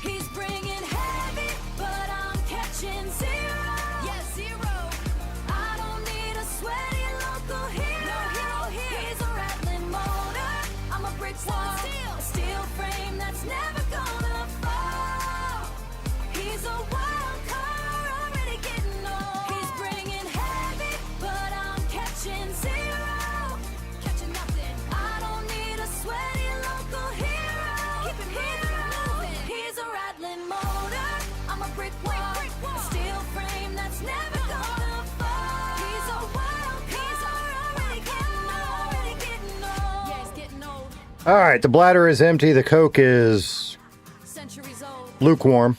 He's bringing heavy, but I'm catching zero. Yeah, zero. I don't need a sweaty local hero. No hero here. He's a rattling motor. I'm a brick wall, a steel frame that's never gonna fall. He's a wild card already getting old. He's bringing heavy, but I'm catching zero. Catching nothing. I don't need a sweaty local hero. Keep him moving. He's a rattling motor. I'm a brick wall, a steel frame that's never gonna fall. He's a wild card already getting old. Yeah, he's getting old. All right, the bladder is empty. The Coke is Centuries old. lukewarm.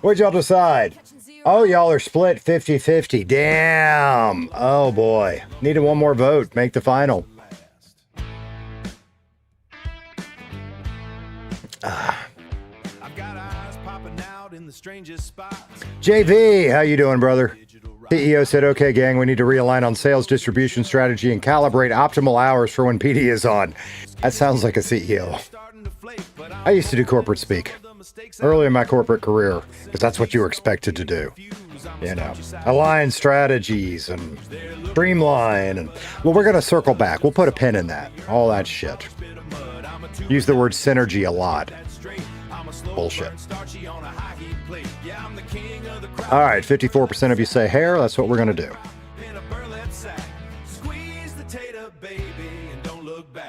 What'd y'all decide? Catching zero. Oh, y'all are split 50-50. Damn. Oh, boy. Needed one more vote. Make the final. I've got eyes popping out in the strangest spots. JV, how you doing, brother? CEO said, okay, gang, we need to realign on sales distribution strategy and calibrate optimal hours for when PD is on. That sounds like a CEO. Starting to flake, but I used to do corporate speak early in my corporate career because that's what you were expected to do. You know, align strategies and streamline. And well, we're going to circle back. We'll put a pin in that. All that shit. Use the word synergy a lot. Bullshit. All right, 54% of you say hair. That's what we're going to do.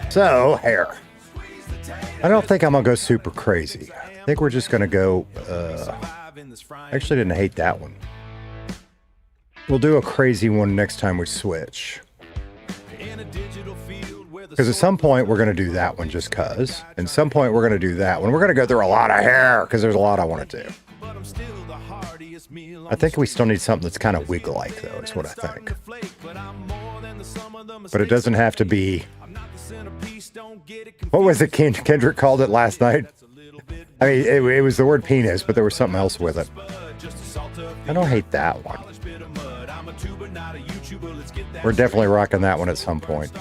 So, hair. I don't think I'm going to go super crazy. I think we're just going to go... I actually didn't hate that one. We'll do a crazy one next time we switch. Because at some point we're going to do that one just because. And some point we're going to do that one. We're going to go through a lot of hair because there's a lot I want to do. I think we still need something that's kind of wig-like, though, is what I think. But it doesn't have to be... What was it Kendrick called it last night? I mean, it was the word penis, but there was something else with it. I don't hate that one. We're definitely rocking that one at some point.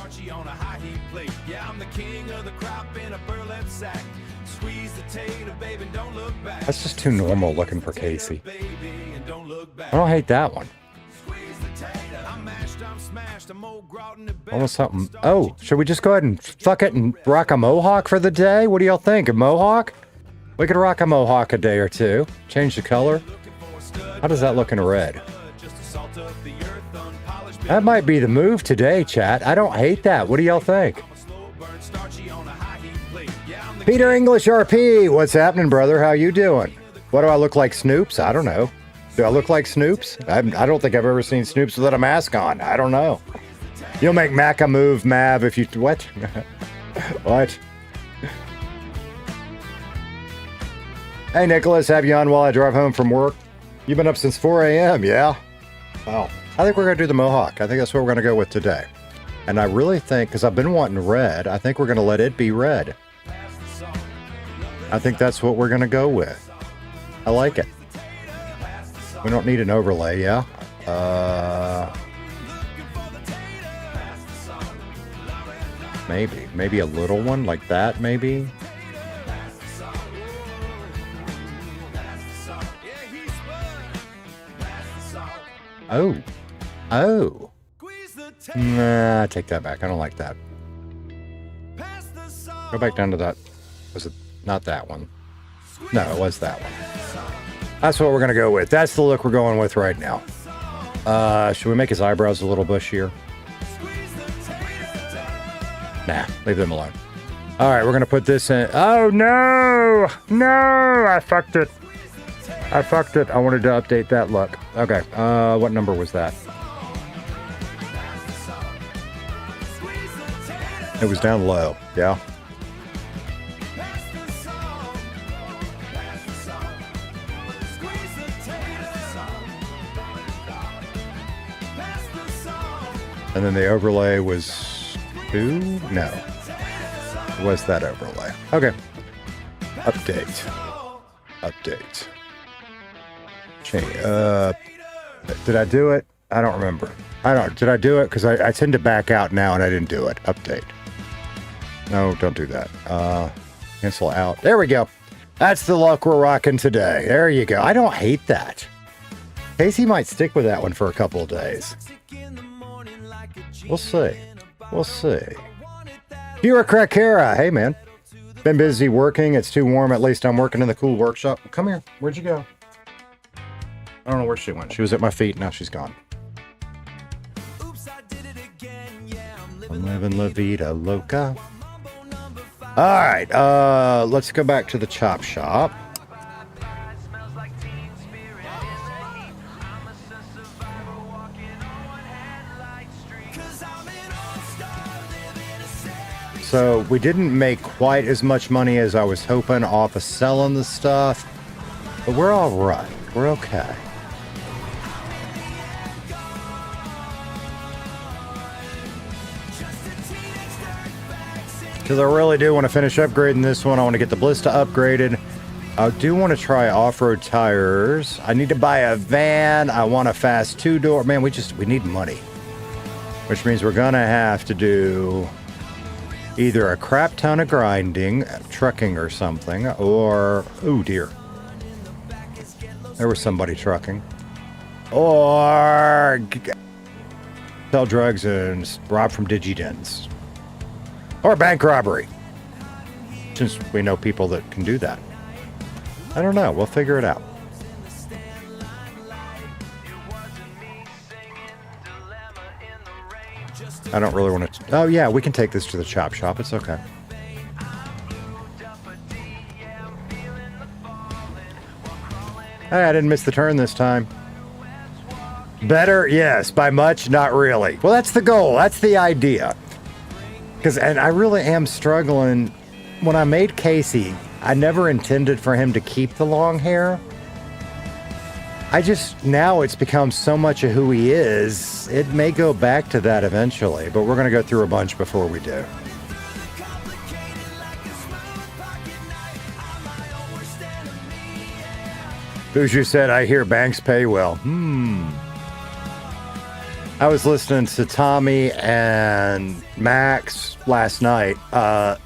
That's just too normal looking for Casey. I don't hate that one. Almost something. Oh, should we just go ahead and fuck it and rock a mohawk for the day? What do y'all think? A mohawk? We could rock a mohawk a day or two. Change the color. How does that look in red? That might be the move today, chat. I don't hate that. What do y'all think? Peter English RP, what's happening, brother? How you doing? What do I look like, Snoops? I don't know. Do I look like Snoops? I don't think I've ever seen Snoops without a mask on. I don't know. You'll make Mac a move, Mav, if you... What? What? Hey, Nicholas, have you on while I drive home from work? You've been up since 4 a.m., yeah? Well, I think we're going to do the mohawk. I think that's what we're going to go with today. And I really think, because I've been wanting red, I think we're going to let it be red. I think that's what we're going to go with. I like it. We don't need an overlay, yeah? Maybe a little one like that, maybe? Oh. Nah, take that back. I don't like that. Go back down to that. Was it not that one? No, it was that one. That's what we're going to go with. That's the look we're going with right now. Should we make his eyebrows a little bushier? Nah, leave them alone. All right, we're going to put this in. Oh, no. No, I fucked it. I fucked it. I wanted to update that look. Okay, what number was that? It was down low, yeah. And then the overlay was 2? No. It was that overlay. Okay. Update. Update. Change. Did I do it? I don't remember. Did I do it? Because I tend to back out now and I didn't do it. Update. No, don't do that. Cancel out. There we go. That's the look we're rocking today. There you go. I don't hate that. Casey might stick with that one for a couple of days. We'll see. We'll see. Bureaucracara. Hey, man. Been busy working. It's too warm. At least I'm working in the cool workshop. Come here. Where'd you go? I don't know where she went. She was at my feet. Now she's gone. I'm living La Vida Loca. All right. Let's go back to the chop shop. So we didn't make quite as much money as I was hoping off of selling the stuff, but we're all right. We're okay. Because I really do want to finish upgrading this one. I want to get the Ballista upgraded. I do want to try off-road tires. I need to buy a van. I want a fast 2-door. Man, we need money. Which means we're going to have to do either a crap ton of grinding, trucking or something, or, oh dear. There was somebody trucking. Or sell drugs and rob from digidens. Or bank robbery. Since we know people that can do that. I don't know. We'll figure it out. I don't really want to... Oh, yeah, we can take this to the chop shop. It's okay. Hey, I didn't miss the turn this time. Better? Yes. By much? Not really. Well, that's the goal. That's the idea. And I really am struggling. When I made Casey, I never intended for him to keep the long hair. Now it's become so much of who he is, it may go back to that eventually, but we're going to go through a bunch before we do. Bouger said, I hear banks pay well. I was listening to Tommy and Max last night. I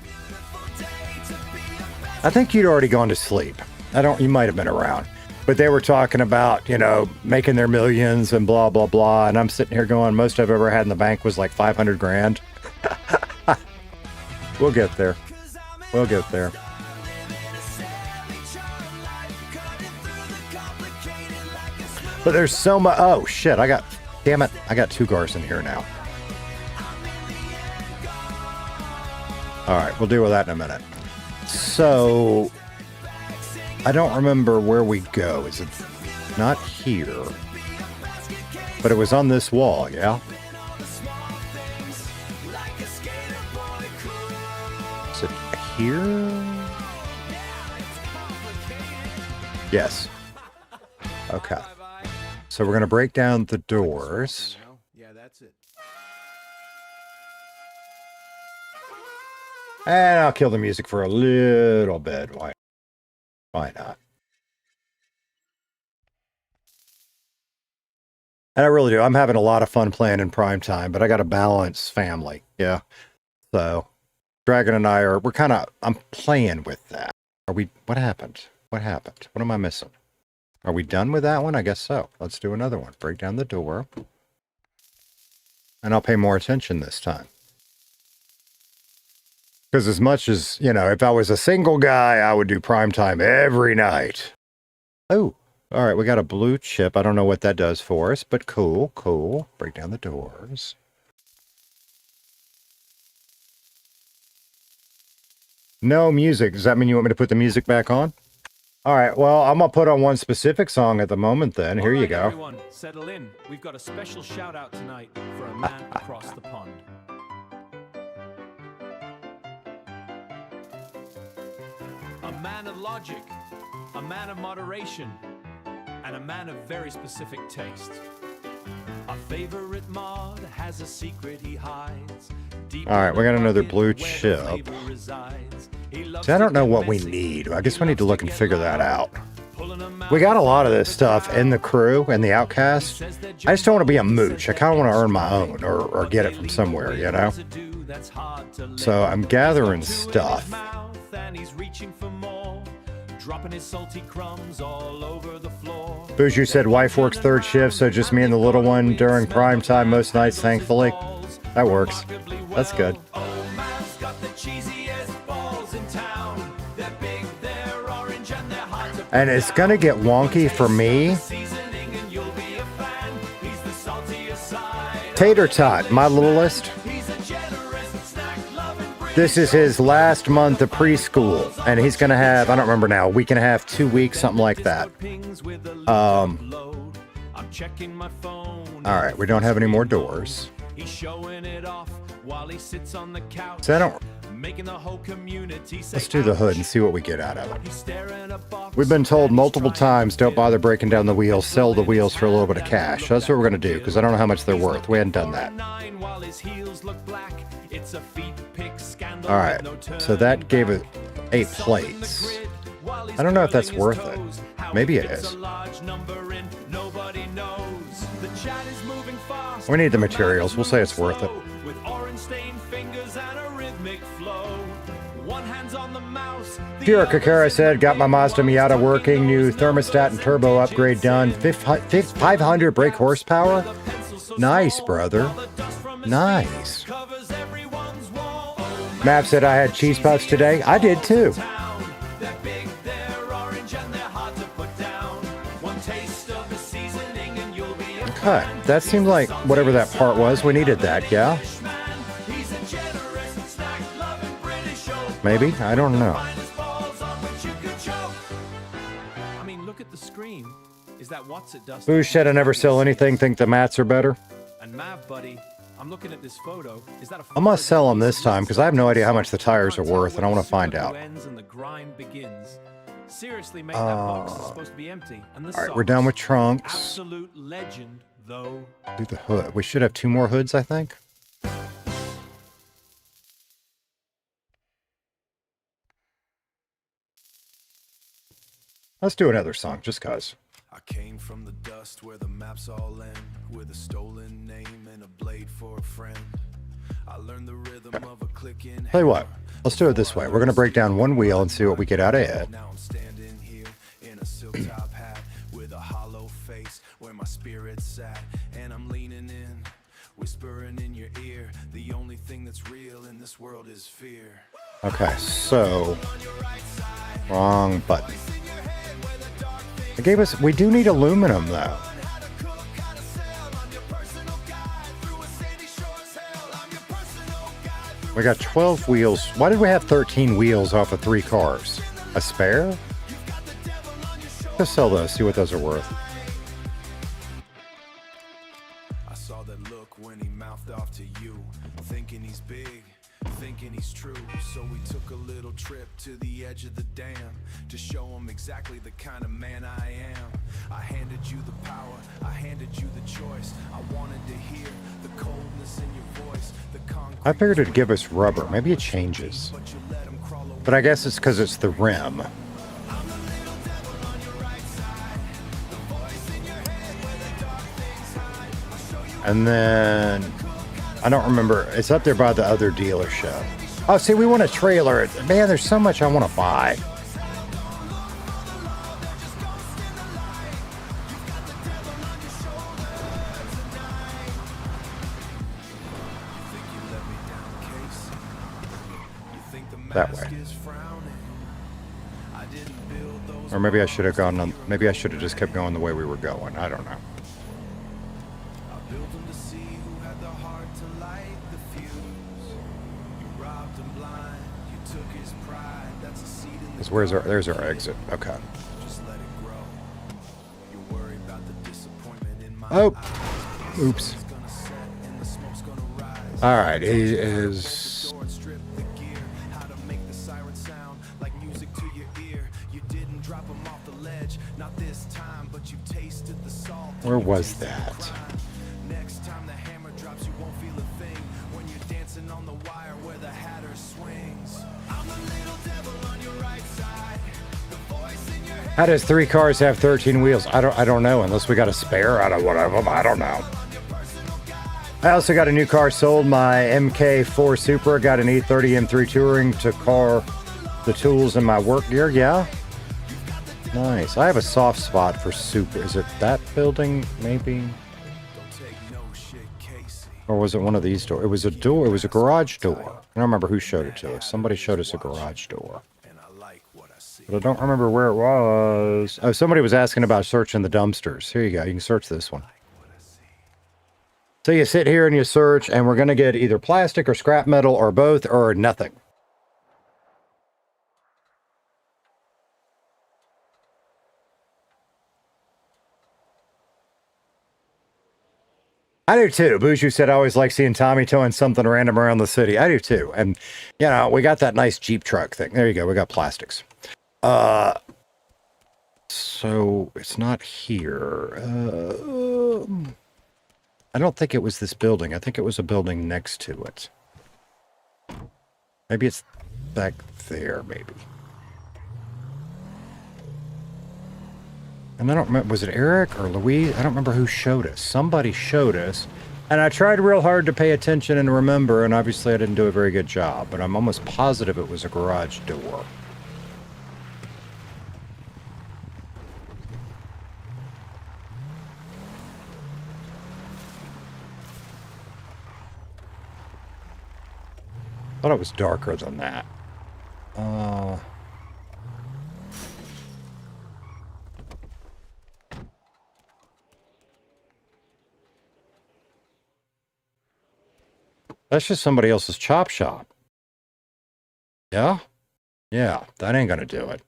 think you'd already gone to sleep. You might have been around. But they were talking about, making their millions and blah, blah, blah. And I'm sitting here going, most I've ever had in the bank was like 500 grand. We'll get there. We'll get there. But there's so much. Oh, shit. Damn it. I got 2 cars in here now. All right. We'll deal with that in a minute. So... I don't remember where we go. Is it not here? But it was on this wall, yeah? Is it here? Yes. Okay. So we're going to break down the doors. Yeah, that's it. And I'll kill the music for a little bit. Why not? And I really do. I'm having a lot of fun playing in prime time, but I got to balance family. Yeah. So Dragon and I I'm playing with that. What happened? What happened? What am I missing? Are we done with that one? I guess so. Let's do another one. Break down the door. And I'll pay more attention this time. Because as much as, if I was a single guy, I would do prime time every night. Oh, All right, we got a blue chip. I don't know what that does for us, but cool, cool. Break down the doors. No music. Does that mean you want me to put the music back on? All right, well, I'm going to put on one specific song at the moment then. Here you go. Everyone, settle in. We've got a special shout out tonight for a man across the pond. A man of logic, a man of moderation, and a man of very specific taste. Our favorite mod has a secret he hides. All right, we got another blue chip. See, I don't know what we need. I guess we need to look and figure that out. We got a lot of this stuff in the crew and the outcast. I just don't want to be a mooch. I kind of want to earn my own or get it from somewhere, you know? So I'm gathering stuff. Boozoo said wife works third shift, so just me and the little one during prime time most nights, thankfully. That works. That's good. And it's gonna get wonky for me. Tater Tot, my littlest. This is his last month of preschool, and he's gonna have, I don't remember now, a week and a half, 2 weeks, something like that. All right, we don't have any more doors. So I don't. Let's do the hood and see what we get out of it. We've been told multiple times, don't bother breaking down the wheels, sell the wheels for a little bit of cash. That's what we're going to do, because I don't know how much they're worth. We hadn't done that. All right, so that gave it 8 plates. I don't know if that's worth it. Maybe it is. We need the materials. We'll say it's worth it. Pure Kakara said, got my Mazda Miata working, new thermostat and turbo upgrade done, 500 brake horsepower. Nice, brother. Nice. Matt said I had cheese puffs today. I did too. Okay, that seemed like whatever that part was, we needed that, yeah? Maybe? I don't know. I mean, look at the screen. Is that what's it does? Boo said I never sell anything, think the mats are better. And Mav, buddy, I'm looking at this photo. Is that a I must sell them this time because I have no idea how much the tires are worth and I want to find out. And the grind begins. Seriously, mate, that box is supposed to be empty. And the All right, we're done with trunks. Absolute legend, though. Do the hood. We should have 2 more hoods, I think. Let's do another song, just cause. I came from the dust where the maps all end, with a stolen name and a blade for a friend. I learned the rhythm of a click in. Tell you what, let's do it this way. We're gonna break down one wheel and see what we get out of it. Now I'm standing here in a silk top hat with a hollow face where my spirit sat, and I'm leaning in, whispering in your ear. The only thing that's real in this world is fear. Okay, so wrong button. It gave us, we do need aluminum though. We got 12 wheels. Why did we have 13 wheels off of 3 cars? A spare? Let's sell those, see what those are worth. I saw that look when he mouthed off to you, thinking he's big, thinking he's true. So we took a little trip to the edge of the dam to show him exactly the kind of man I am. I handed you the power, I handed you the choice. I wanted to hear the coldness in your voice. The concrete. I figured it'd give us rubber. Maybe it changes. But I guess it's because it's the rim. And then, I don't remember. It's up there by the other dealership. Oh, see, we want a trailer. Man, there's so much I want to buy. That way. Or maybe I should have gone on, maybe I should have just kept going the way we were going. I don't know. I built him to see who had the heart to light the fuse. You robbed him blind, you took his pride. That's a seed in the Because there's our exit. Okay. just let it grow. You worry about the disappointment in my Oh. eyes. Oops. It's gonna set and the smoke's gonna rise. All right. He is. Door, strip the gear, how to make the siren sound like music to your ear. You didn't drop him off the ledge, not this time, but you tasted the salt. Where You was tasted the that? crime. Next time the hammer drops, you won't feel a thing when you're dancing on the wire where the hatter swings. I'm the little devil on your right side, the voice in your head. How does 3 cars have 13 wheels? I don't know. Unless we got a spare out of one of them. I don't know. I also got a new car sold. My MK4 Supra. Got an E30 M3 Touring to car the tools in my work gear. Yeah. Nice. I have a soft spot for Supra. Is it that building? Maybe. Don't take no shit, Casey. Or was it one of these doors? It was a door. It was a garage door. I don't remember who showed it to us. Somebody showed us a garage door. And I like what I see. But I don't remember where it was. Oh, somebody was asking about searching the dumpsters. Here you go. You can search this one. So you sit here and you search, and we're going to get either plastic or scrap metal or both or nothing. I do too. Boozhu said I always like seeing Tommy towing something random around the city. I do too. And, you know, we got that nice Jeep truck thing. There you go. We got plastics. So it's not here. I don't think it was this building. I think it was a building next to it. Maybe it's back there, maybe. And I don't remember, was it Eric or Louise? I don't remember who showed us. Somebody showed us. And I tried real hard to pay attention and remember, and obviously I didn't do a very good job. But I'm almost positive it was a garage door. I thought it was darker than that. That's just somebody else's chop shop. Yeah? Yeah, that ain't gonna do it.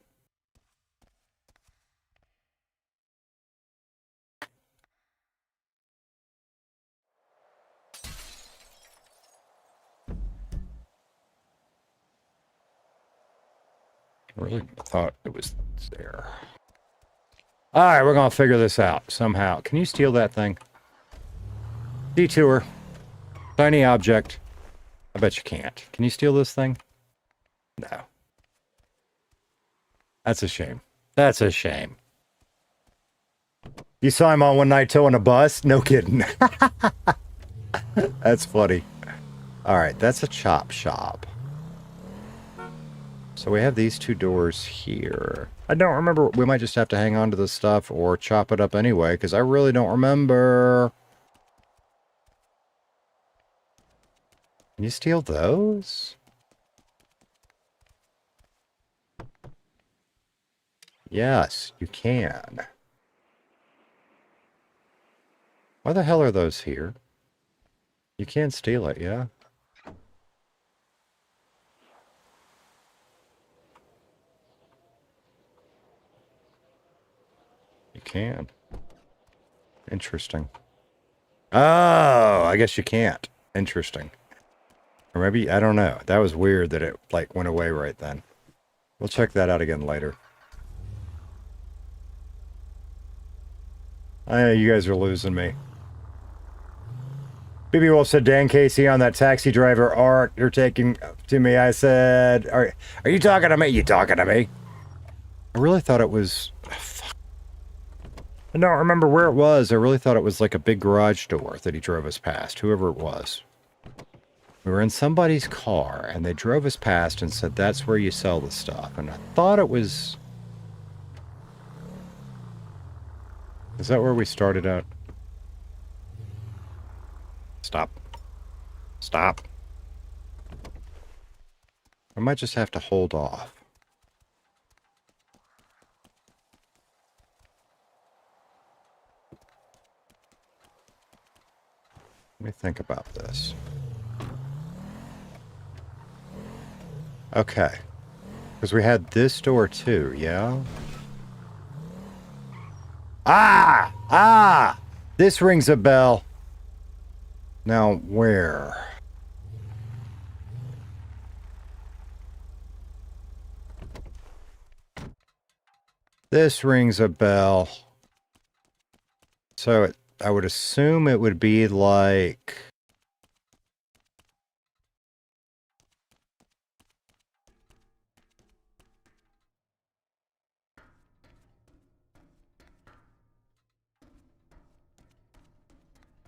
I really thought it was there. All right, we're going to figure this out somehow. Can you steal that thing? Detour. Tiny object. I bet you can't. Can you steal this thing? No. That's a shame. That's a shame. You saw him on one night towing a bus? No kidding. That's funny. All right, that's a chop shop. So we have these 2 doors here. I don't remember. We might just have to hang on to this stuff or chop it up anyway, because I really don't remember. Can you steal those? Yes, you can. Why the hell are those here? You can't steal it, yeah? You can. Interesting. Oh, I guess you can't. Interesting. Or maybe, I don't know. That was weird that it, like, went away right then. We'll check that out again later. I know you guys are losing me. BB Wolf said, Dan Casey on that taxi driver arc you're taking to me. I said, are you talking to me? You talking to me? I really thought it was... Fuck. I don't remember where it was. I really thought it was like a big garage door that he drove us past, whoever it was. We were in somebody's car, and they drove us past and said, that's where you sell the stuff. And I thought it was... Is that where we started out? Stop. Stop. I might just have to hold off. Let me think about this. Okay. Because we had this door too, yeah? Ah! Ah! This rings a bell. Now, where? This rings a bell. So, I would assume it would be like...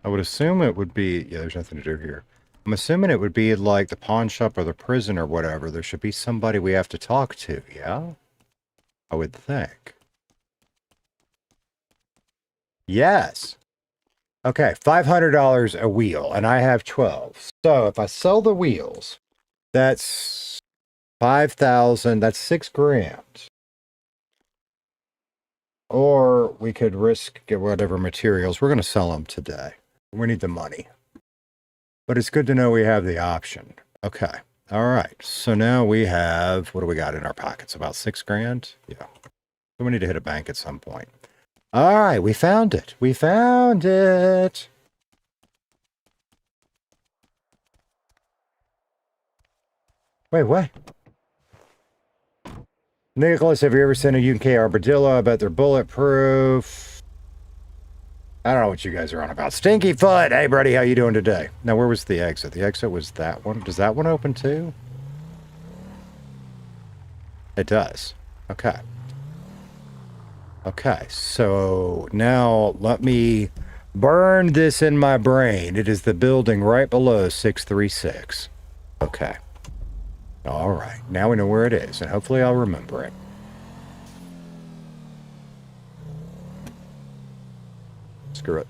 I would assume it would be... Yeah, there's nothing to do here. I'm assuming it would be like the pawn shop or the prison or whatever. There should be somebody we have to talk to, yeah? I would think. Yes. Okay, $500 a wheel, and I have 12. So if I sell the wheels, that's 5,000, that's 6 grand. Or we could risk get whatever materials. We're going to sell them today. We need the money. But it's good to know we have the option. Okay. All right. So now we have, what do we got in our pockets? About 6 grand? Yeah. So we need to hit a bank at some point. All right. We found it. We found it. Wait, what? Nicholas, have you ever seen a UK Armadillo? I bet they're bulletproof. I don't know what you guys are on about. Stinky Foot! Hey, buddy, how you doing today? Now, where was the exit? The exit was that one. Does that one open too? It does. Okay. Okay, so now let me burn this in my brain. It is the building right below 636. Okay. All right. Now we know where it is, and hopefully I'll remember it. Screw it.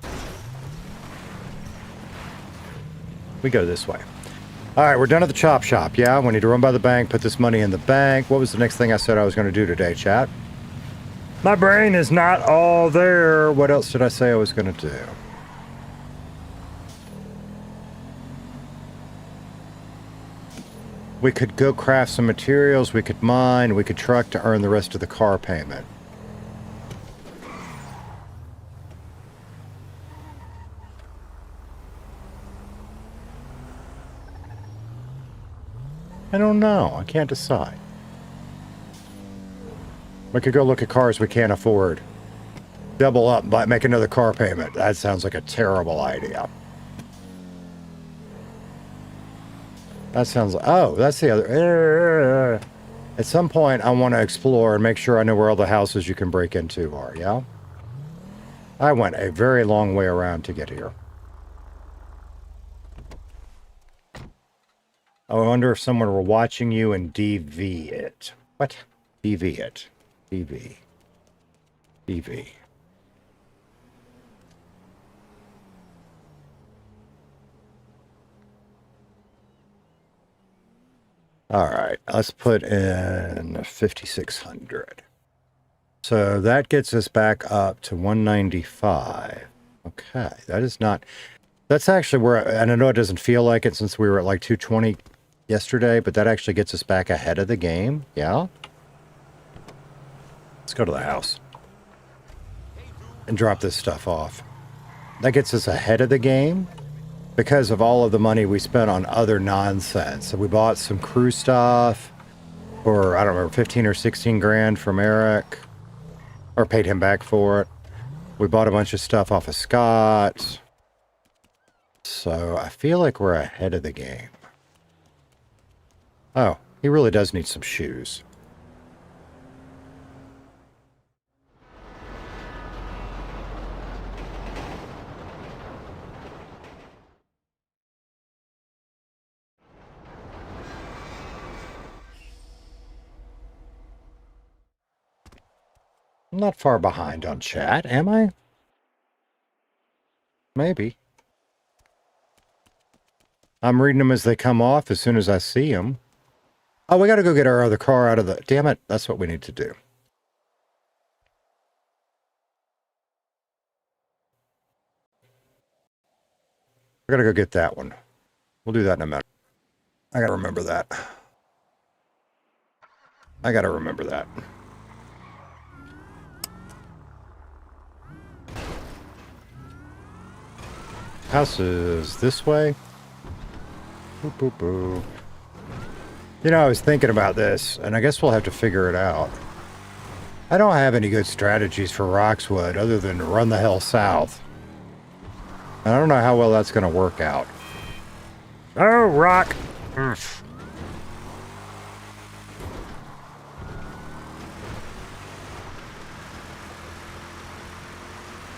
We go this way. All right, we're done at the chop shop, yeah? We need to run by the bank, put this money in the bank. What was the next thing I said I was going to do today, chat? My brain is not all there. What else did I say I was going to do? We could go craft some materials, we could mine, we could truck to earn the rest of the car payment. I don't know. I can't decide. We could go look at cars we can't afford. Double up and make another car payment. That sounds like a terrible idea. That sounds like... Oh, that's the other... At some point, I want to explore and make sure I know where all the houses you can break into are, yeah? I went a very long way around to get here. I wonder if someone were watching you and DV it. What? DV it. DV. DV. All right, let's put in 5,600. So that gets us back up to 195. Okay, that is not... That's actually where... And I know it doesn't feel like it since we were at like 220 yesterday, but that actually gets us back ahead of the game. Yeah? Let's go to the house. And drop this stuff off. That gets us ahead of the game because of all of the money we spent on other nonsense. So we bought some crew stuff for, I don't remember, 15 or 16 grand from Eric. Or paid him back for it. We bought a bunch of stuff off of Scott. So I feel like we're ahead of the game. Oh, he really does need some shoes. I'm not far behind on chat, am I? Maybe. I'm reading them as they come off as soon as I see them. Oh, we got to go get our other car out of the... Damn it, that's what we need to do. I gotta go get that one. We'll do that in a minute. I gotta remember that. I gotta remember that. House is this way. Boop, boop, boop. You know, I was thinking about this, and I guess we'll have to figure it out. I don't have any good strategies for Roxwood other than run the hell south. I don't know how well that's going to work out. Oh, rock!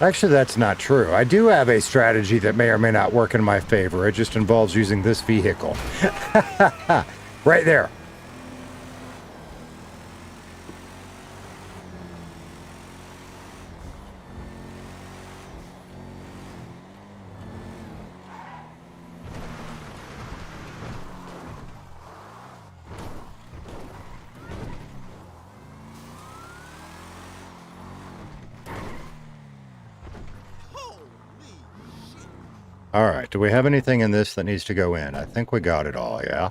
Actually, that's not true. I do have a strategy that may or may not work in my favor. It just involves using this vehicle. Right there. All right, do we have anything in this that needs to go in? I think we got it all, yeah?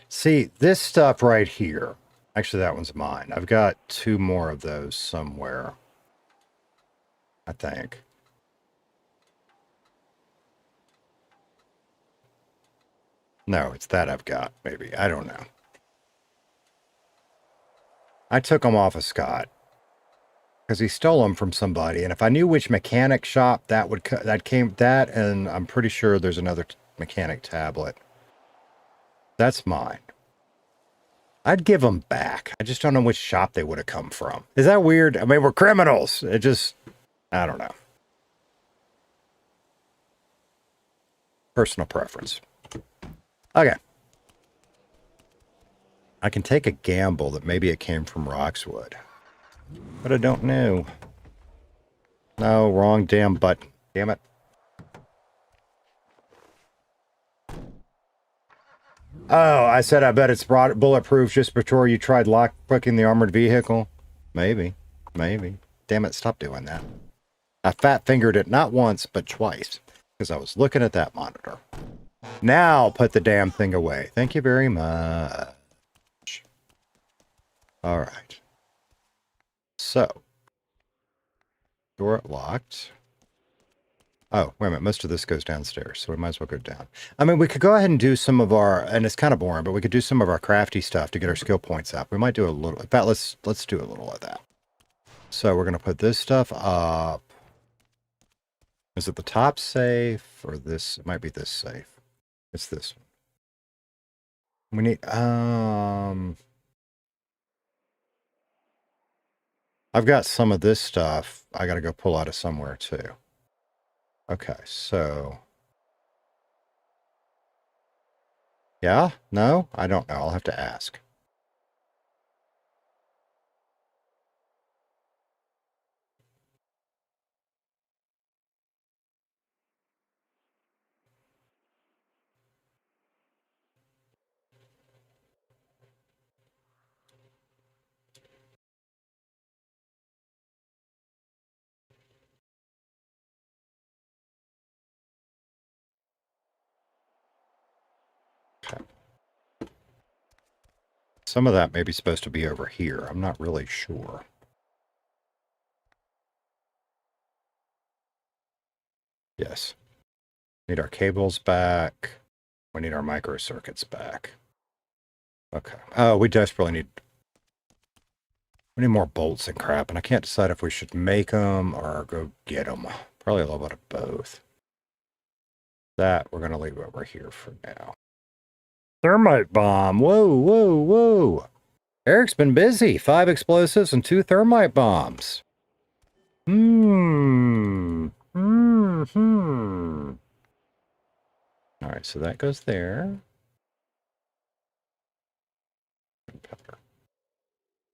See, this stuff right here. Actually, that one's mine. I've got 2 more of those somewhere. I think. No, it's that I've got, maybe. I don't know. I took them off of Scott. Because he stole them from somebody, and if I knew which mechanic shop that would that, and I'm pretty sure there's another mechanic tablet. That's mine. I'd give them back. I just don't know which shop they would have come from. Is that weird? I mean, we're criminals. It just, I don't know. Personal preference. Okay. I can take a gamble that maybe it came from Roxwood. But I don't know. No, wrong damn button. Damn it. Oh, I said I bet it's bulletproof just before you tried lock-picking the armored vehicle. Maybe. Maybe. Damn it, stop doing that. I fat-fingered it not once, but twice. Because I was looking at that monitor. Now put the damn thing away. Thank you very much. Alright. So, door locked. Oh, wait a minute. Most of this goes downstairs, so we might as well go down. I mean, we could go ahead and do some of our, and it's kind of boring, but we could do some of our crafty stuff to get our skill points up. We might do a little, in fact, let's do a little of that. So we're going to put this stuff up. Is it the top safe, or this? It might be this safe. It's this one. We need, I've got some of this stuff I got to go pull out of somewhere too. Okay, so. Yeah? No? I don't know. I'll have to ask. Okay. Some of that may be supposed to be over here. I'm not really sure. Yes. Need our cables back. We need our microcircuits back. Okay. Oh, we desperately need... We need more bolts and crap, and I can't decide if we should make them or go get them. Probably a little bit of both. That we're going to leave over here for now. Thermite bomb. Whoa, whoa, whoa. Eric's been busy. 5 explosives and 2 thermite bombs. Hmm. All right, so that goes there. Pepper.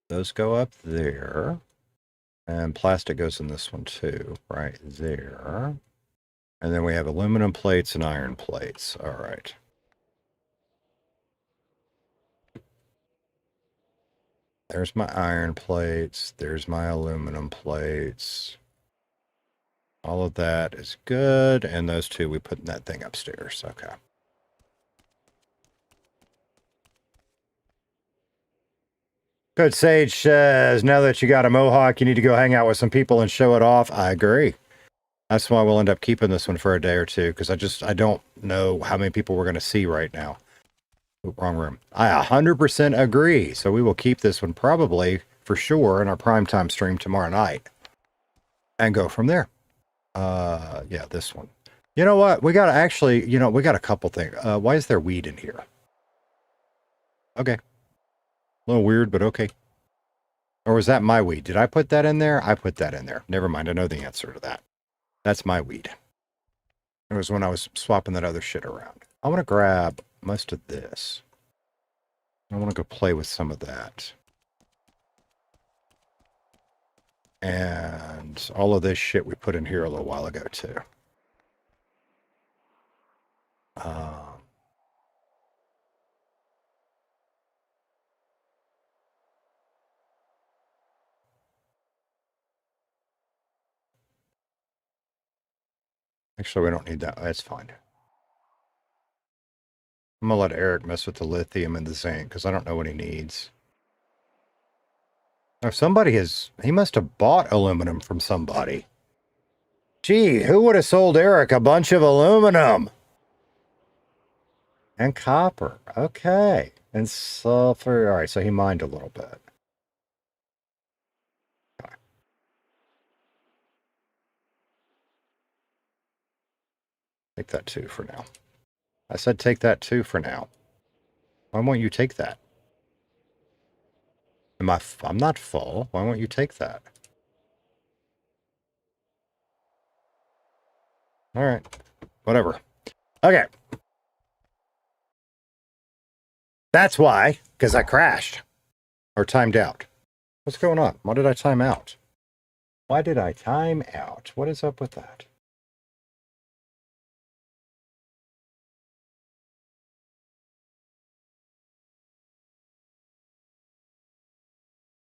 Those go up there. And plastic goes in this one too, right there. And then we have aluminum plates and iron plates. All right. There's my iron plates. There's my aluminum plates. All of that is good. And those two, we put in that thing upstairs. Okay. Good Sage says, now that you got a mohawk, you need to go hang out with some people and show it off. I agree. That's why we'll end up keeping this one for a day or two, because I don't know how many people we're going to see right now. Ooh, wrong room. I 100% agree. So we will keep this one probably, for sure, in our primetime stream tomorrow night. And go from there. Yeah, this one. You know what? We got to actually, we got a couple things. Why is there weed in here? Okay. A little weird, but okay. Or was that my weed? Did I put that in there? I put that in there. Never mind. I know the answer to that. That's my weed. It was when I was swapping that other shit around. I want to grab most of this. I want to go play with some of that. And all of this shit we put in here a little while ago, too. Actually, we don't need that. That's fine. I'm going to let Eric mess with the lithium and the zinc, because I don't know what he needs. Now, he must have bought aluminum from somebody. Gee, who would have sold Eric a bunch of aluminum? And copper. Okay. And sulfur. All right, so he mined a little bit. Okay. Take that too for now. I said take that too for now. Why won't you take that? I'm not full. Why won't you take that? All right. Whatever. Okay. That's why, because I crashed. Or timed out. What's going on? Why did I time out? Why did I time out? What is up with that?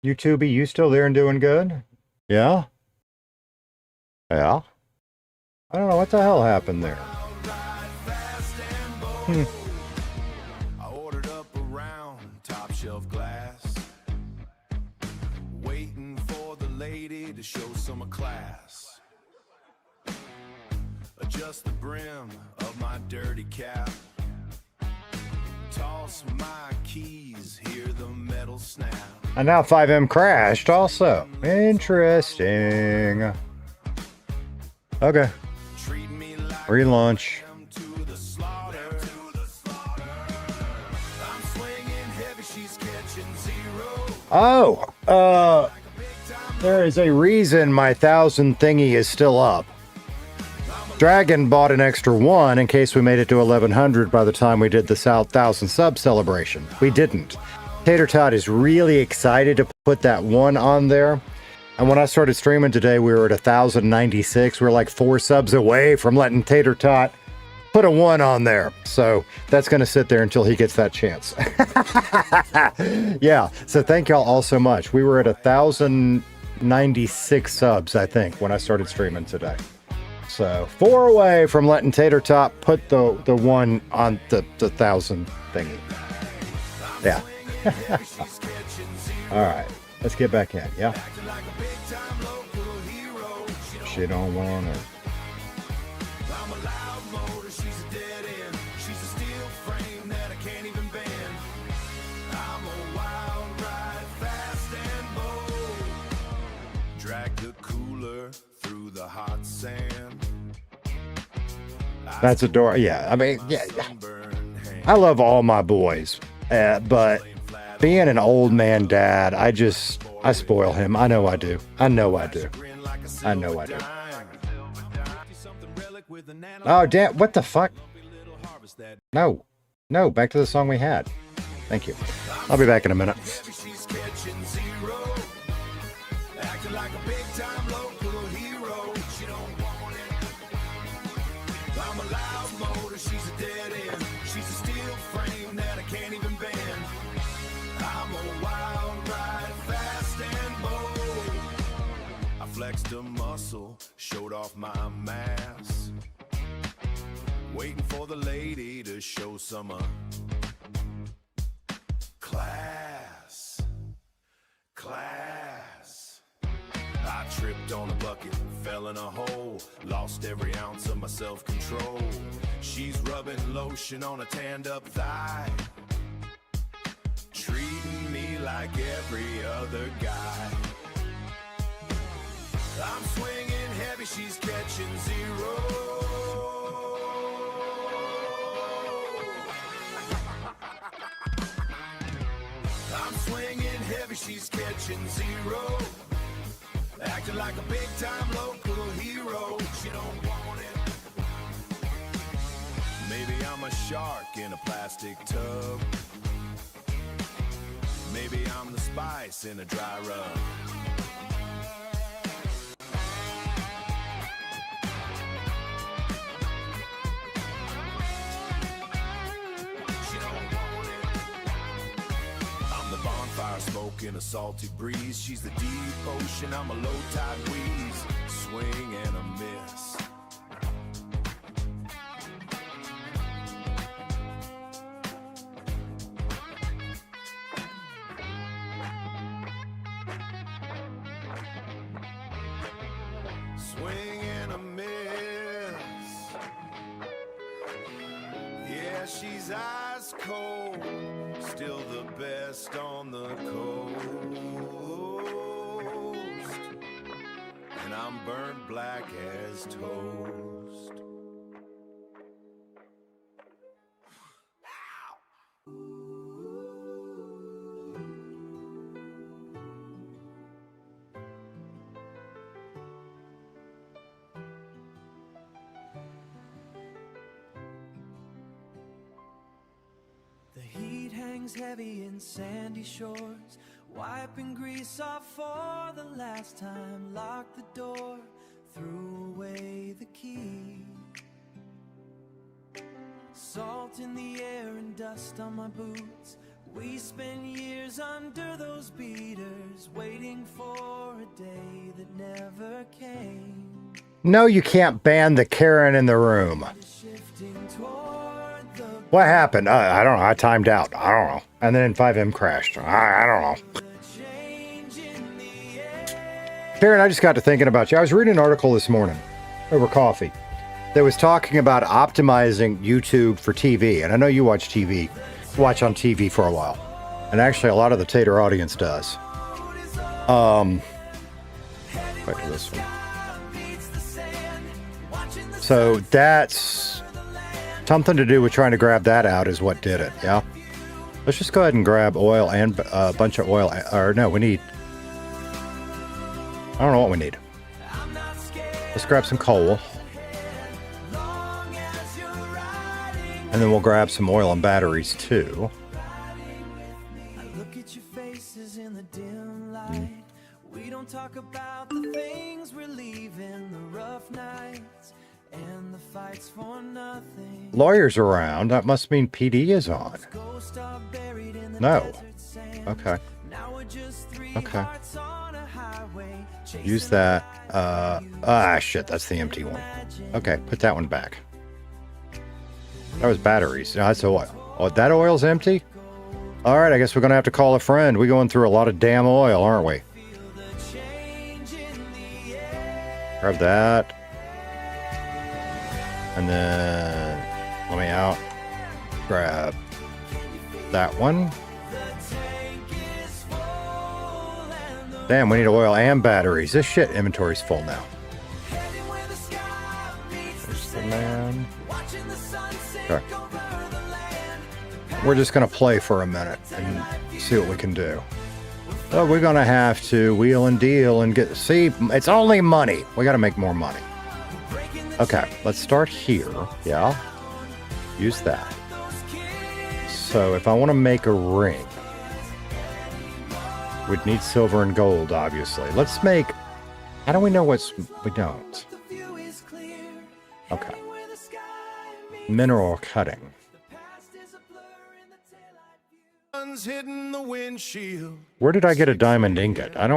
YouTubey, you still there and doing good? Yeah? Yeah? I don't know what the hell happened there. I ordered up a round top shelf glass, waiting for the lady to show some class. Adjust the brim of my dirty cap, toss my keys, hear the metal snap. And now 5M crashed also. Interesting. Okay. Relaunch. Oh, there is a reason my 1,000 thingy is still up. Dragon bought an extra one in case we made it to 1,100 by the time we did the 1,000 sub celebration. We didn't. Tater Tot is really excited to put that one on there. And when I started streaming today, we were at 1,096. We're like 4 subs away from letting Tater Tot put a 1 on there. So that's going to sit there until he gets that chance. Yeah. So thank y'all all so much. We were at 1,096 subs, I think, when I started streaming today. So 4 away from letting Tater Tot put the 1 on the 1,000 thingy. Yeah. All right. Let's get back in. Yeah. She don't want it. Drag the cooler through the hot sand. That's a door. Yeah. I mean, yeah. I love all my boys, but being an old man dad, I spoil him. I know I do. I know I do. I know I do. Oh, damn. What the fuck? No. No, back to the song we had. Thank you. I'll be back in a minute. She's a steel frame that I can't even bend. I'm a wild ride, flexed a muscle, showed off my mass. Waiting for the lady to show some class. Class. I tripped on a bucket, fell in a hole, lost every ounce of my self-control. She's rubbing lotion on a tanned up thigh, treating me like every other guy. I'm swinging heavy, she's catching zero. I'm swinging heavy, she's catching zero. Acting like a big-time local hero. She don't want it. Maybe I'm a shark in a plastic tub. Maybe I'm the spice in a dry rub. Smoke in a salty breeze. She's the deep ocean, I'm a low tide wheeze. Swing and a miss. Swing and a miss. Yeah, she's ice cold, still the best on the coast, and I'm burnt black as toast. The heat hangs heavy in sandy shores, wiping grease off for the last time. Locked the door, threw away the key. Salt in the air and dust on my boots. We spent years under those beaters, waiting for a day that never came. No, you can't ban the Karen in the room. Shifting toward the What happened? I don't know. I timed out. I don't know. And then 5M crashed. I don't know. change in the air. Karen, I just got to thinking about you. I was reading an article this morning over coffee that was talking about optimizing YouTube for TV. And I know you watch on TV for a while. And actually, a lot of the Tater audience does. Back to this one. So that's something to do with trying to grab that out is what did it, yeah? Let's just go ahead and grab oil and a bunch of oil. Or no, we need... I don't know what we need. Let's grab some coal. And then we'll grab some oil and batteries too. I look at your faces in the dim light. We don't talk about the things we're leaving, the rough nights and the fights for nothing. Lawyers around. That must mean PD is on. Ghosts are buried in the No. desert sand. Okay. Now we're just three Okay. hearts on a highway, Use that. Shit, that's the empty one. Okay, put that one back. That was batteries. No, that's oil. Oh, that oil's empty? All right, I guess we're going to have to call a friend. We're going through a lot of damn oil, aren't we? Grab that. And then, let me out. Grab that one. Damn, we need oil and batteries. This shit inventory's full now. There's the man. Okay. We're just going to play for a minute and see what we can do. Oh, we're going to have to wheel and deal and get... See, it's only money. We got to make more money. Okay, let's start here. Yeah. Use that. So if I want to make a ring, we'd need silver and gold, obviously. Let's make... How do we know what's... We don't. Okay. Mineral cutting. sun's hitting the windshield. Where did I get a diamond ingot? I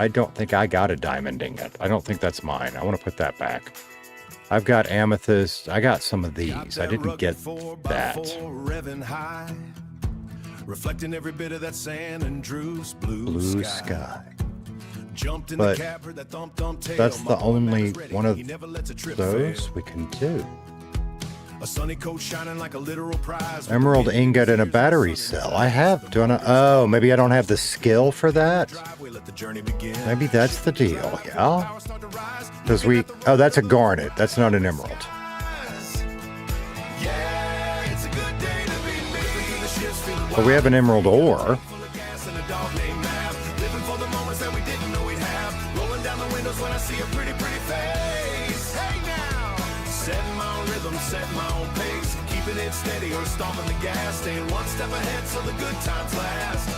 don't think I got a diamond ingot. I don't think that's mine. I want to put that back. I've got amethyst. I got some of these. I didn't get that. Revving high, reflecting every bit of that San Andrews blue sky. Jumped in But the cab, heard that thump thump tail. that's My the boy only man's ready. one of He never lets a trip those fail. we can do. A sunny coat shining like a literal prize. Emerald ingot and a battery cell. I have. Oh, maybe I don't have the skill for that? Driveway, let the journey begin. Maybe that's the deal, yeah? Power start to rise. Because oh, that's a garnet. That's not an emerald. Yeah, it's a good day to be me. The ship's feeling But we have an emerald ore. full of gas and a dog named Mav. Living for the moments that we didn't know we'd have. Rolling down the windows when I see a pretty face. Hey now! Setting my own rhythm, setting my own pace. Keeping it steady or stomping the gas. Staying one step ahead so the good times last.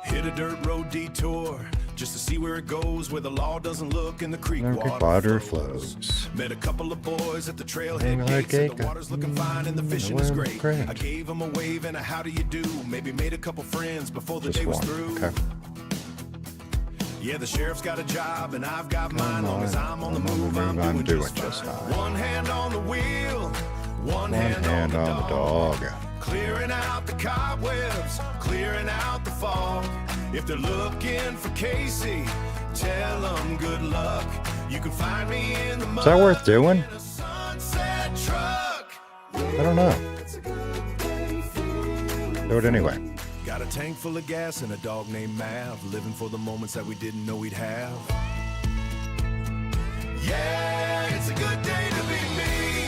Hit a dirt road detour just to see where it goes, where the law doesn't look and the creek water flows. Met a couple of boys at the trailhead gates, and the water's looking fine and the fishing is great. I gave them a wave and a how do you do. Maybe made a couple friends before the day was through. Okay. Yeah, the sheriff's got a job and I've got mine. Long as I'm on the move, I'm doing just fine. One hand on the wheel, one Hand on the dog. Clearing out the cobwebs, clearing out the fog. If they're looking for Casey, tell them good luck. You can find me in the mud. Is that worth doing? in a sunset truck. I don't know. Do it anyway. Got a tank full of gas and a dog named Mav, living for the moments that we didn't know we'd have. Yeah, it's a good day to be me,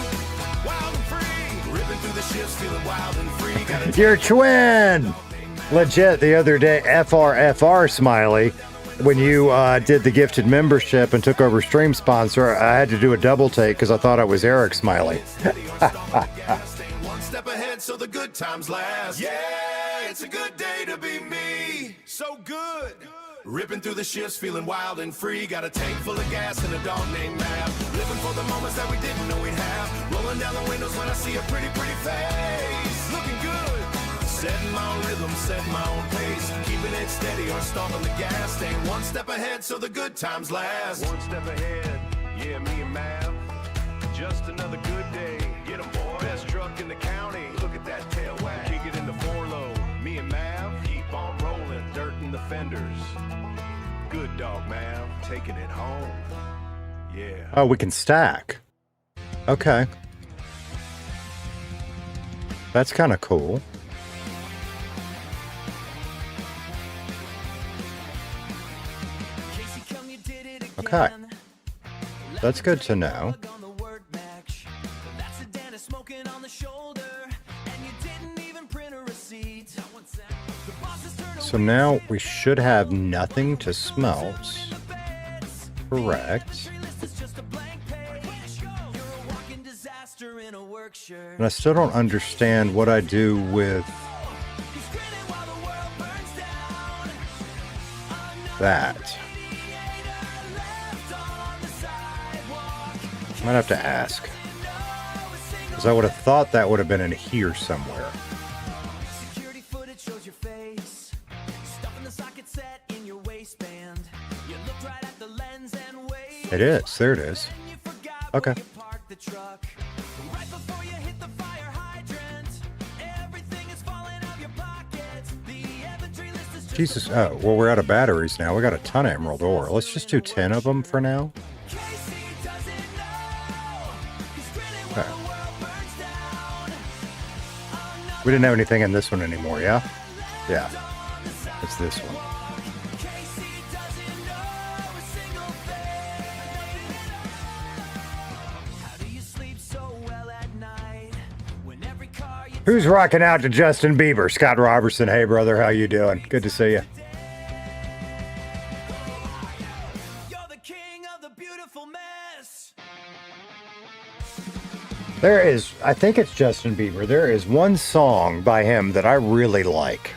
wild and free, ripping through the shifts, feeling wild and free. Got a Your twin! Legit, the other day, FRFR Smiley, when you did the gifted membership and took over stream sponsor, I had to do a double take because I thought it was Eric Smiley. Staying one step ahead so the good times last. Yeah, it's a good day to be me. So good. Ripping through the shifts, feeling wild and free. Got a tank full of gas and a dog named Mav. Living for the moments that we didn't know we'd have. Rolling down the windows when I see a pretty face. Looking good. Setting my own rhythm, setting my own pace. Keeping it steady or stomping the gas. Staying one step ahead so the good times last. One step ahead, yeah, me and Mav. Just another good day. Get 'em, boy. Best truck in the county. Look at that tail wag. Kick it in the four-low. Me and Mav keep on rolling. Dirt in the fenders. Good dog, Mav. Taking it home. Yeah. Oh, we can stack. Okay. That's kind of cool. Okay. That's good to know. So now we should have nothing to smelt. Correct. And I still don't understand what I do with that. I might have to ask. Because I would have thought that would have been in here somewhere. It is. There it is. Okay. Jesus. Oh, well, we're out of batteries now. We got a ton of emerald ore. Let's just do 10 of them for now. Okay. We didn't have anything in this one anymore, yeah? Yeah. It's this one. Who's rocking out to Justin Bieber? Scott Robertson. Hey, brother. How you doing? Good to see you. There is, I think it's Justin Bieber. There is one song by him that I really like.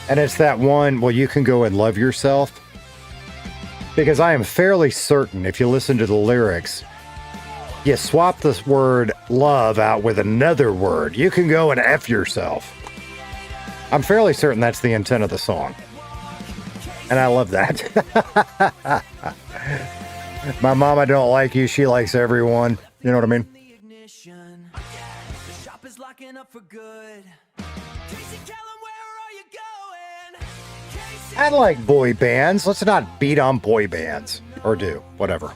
And it's that one, well, you can go and love yourself. Because I am fairly certain, if you listen to the lyrics, you swap this word love out with another word. You can go and F yourself. I'm fairly certain that's the intent of the song. And I love that. My mama don't like you, she likes everyone. You know what I mean? The ignition. The shop is locking up for good. Casey, Kellem, where are you going? Casey, I like boy bands. Let's not beat on boy bands. Or do. Whatever.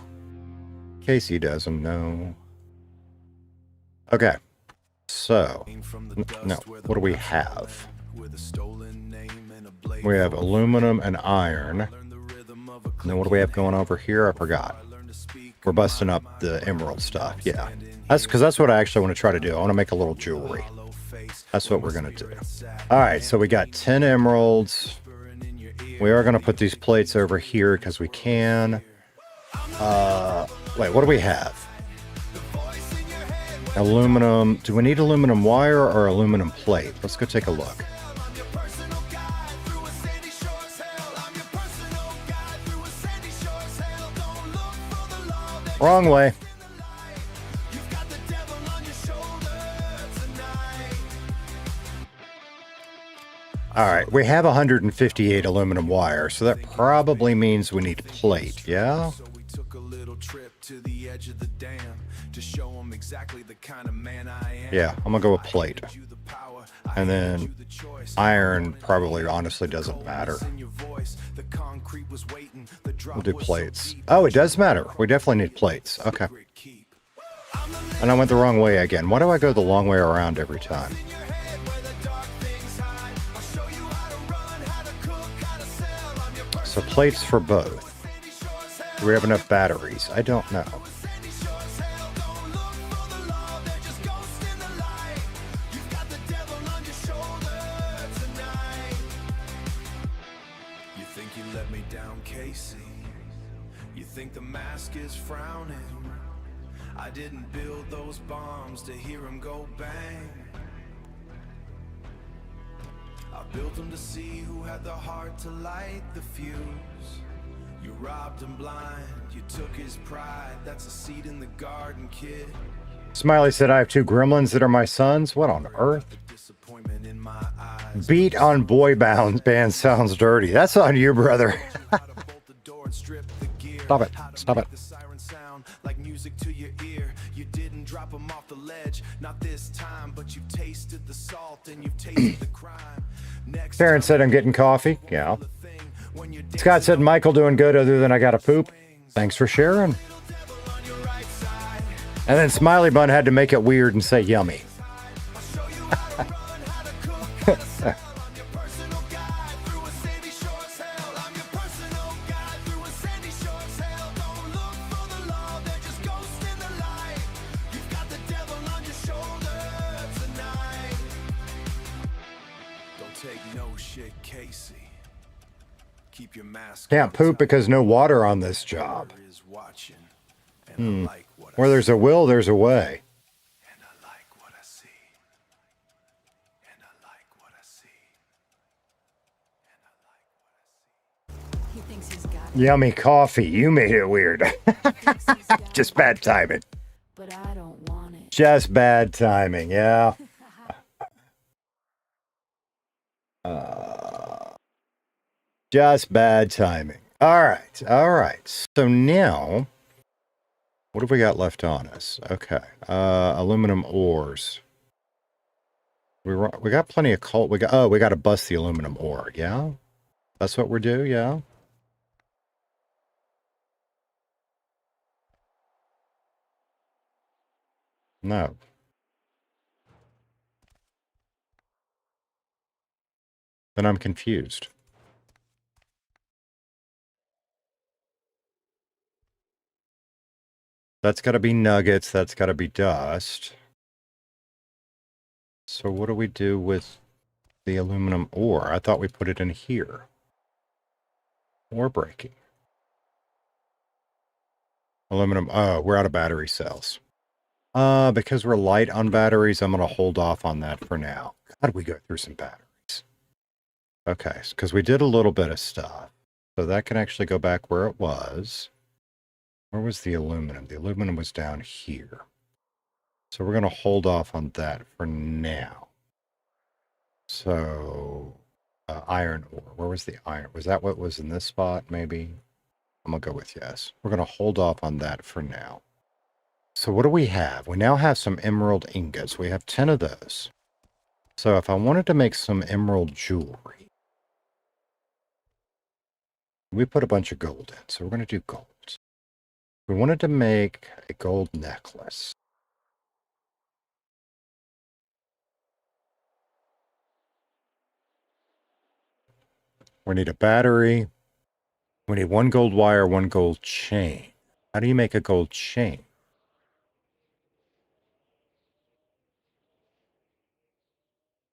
Casey doesn't know. Okay. So, no. What do we have? We have aluminum and iron. And then what do we have going over here? I forgot. We're busting up the emerald stuff. Yeah. That's because that's what I actually want to try to do. I want to make a little jewelry. That's what we're going to do. All right. So we got 10 emeralds. We are going to put these plates over here because we can. Wait, what do we have? Aluminum. Do we need aluminum wire or aluminum plate? Let's go take a look. Wrong way. All right, we have 158 aluminum wire, so that probably means we need plate, yeah? So we took a little trip to the edge of the dam to show them exactly the kind of man I am. Yeah, I'm gonna go with plate. And then iron probably honestly doesn't matter. We'll do plates. Oh, it does matter. We definitely need plates. Okay. And I went the wrong way again. Why do I go the long way around every time? So plates for both. Do we have enough batteries? I don't know. You think you let me down, Casey? You think the mask is frowning? I didn't build those bombs to hear them go bang. I built them to see who had the heart to light the fuse. You robbed him blind, you took his pride. That's a seed in the garden, kid. Smiley said, I have 2 gremlins that are my sons. What on earth? Disappointment in my eyes. Beat on boy band sounds dirty. That's on you, brother. Stop it. Stop it. The siren sound like music to your ear. You didn't drop him off the ledge, not this time, but you've tasted the salt and you've tasted the crime. Next Karen said I'm getting coffee. Yeah. Scott said, Michael doing good other than I gotta poop. Thanks for sharing. And then Smiley Bun had to make it weird and say yummy. Can't poop because no water on this job. Where there's a will, there's a way. And I like what I see. And I like what I see. And I like what I see. He thinks he's got it, Yummy coffee. You made it weird. thinks he's got it, Just bad timing. but I don't want it. Just bad timing, yeah. Just bad timing. All right, all right. So now, what have we got left on us? Okay, aluminum ores. We got plenty of coal. We got to bust the aluminum ore. Yeah, that's what we're doing. Yeah. No. Then I'm confused. That's got to be nuggets. That's got to be dust. So what do we do with the aluminum ore? I thought we put it in here. Ore breaking. Aluminum. Oh, we're out of battery cells. Because we're light on batteries, I'm going to hold off on that for now. God, we go through some batteries. Okay, because we did a little bit of stuff. So that can actually go back where it was. Where was the aluminum? The aluminum was down here. So we're going to hold off on that for now. So, iron ore. Where was the iron? Was that what was in this spot, maybe? I'm going to go with yes. We're going to hold off on that for now. So what do we have? We now have some emerald ingots. We have 10 of those. So if I wanted to make some emerald jewelry, we put a bunch of gold in. So we're going to do gold. We wanted to make a gold necklace. We need a battery. We need 1 gold wire, 1 gold chain. How do you make a gold chain?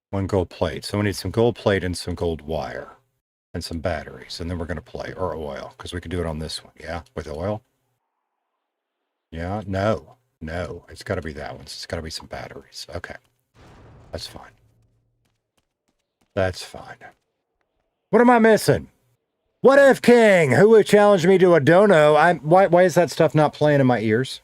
One gold plate. So we need some gold plate and some gold wire. And some batteries. And then we're going to play. Or oil. Because we can do it on this one. Yeah? With oil? Yeah? No. No. It's got to be that one. It's got to be some batteries. Okay. That's fine. That's fine. What am I missing? What if King? Who would challenge me to a dono? Why is that stuff not playing in my ears?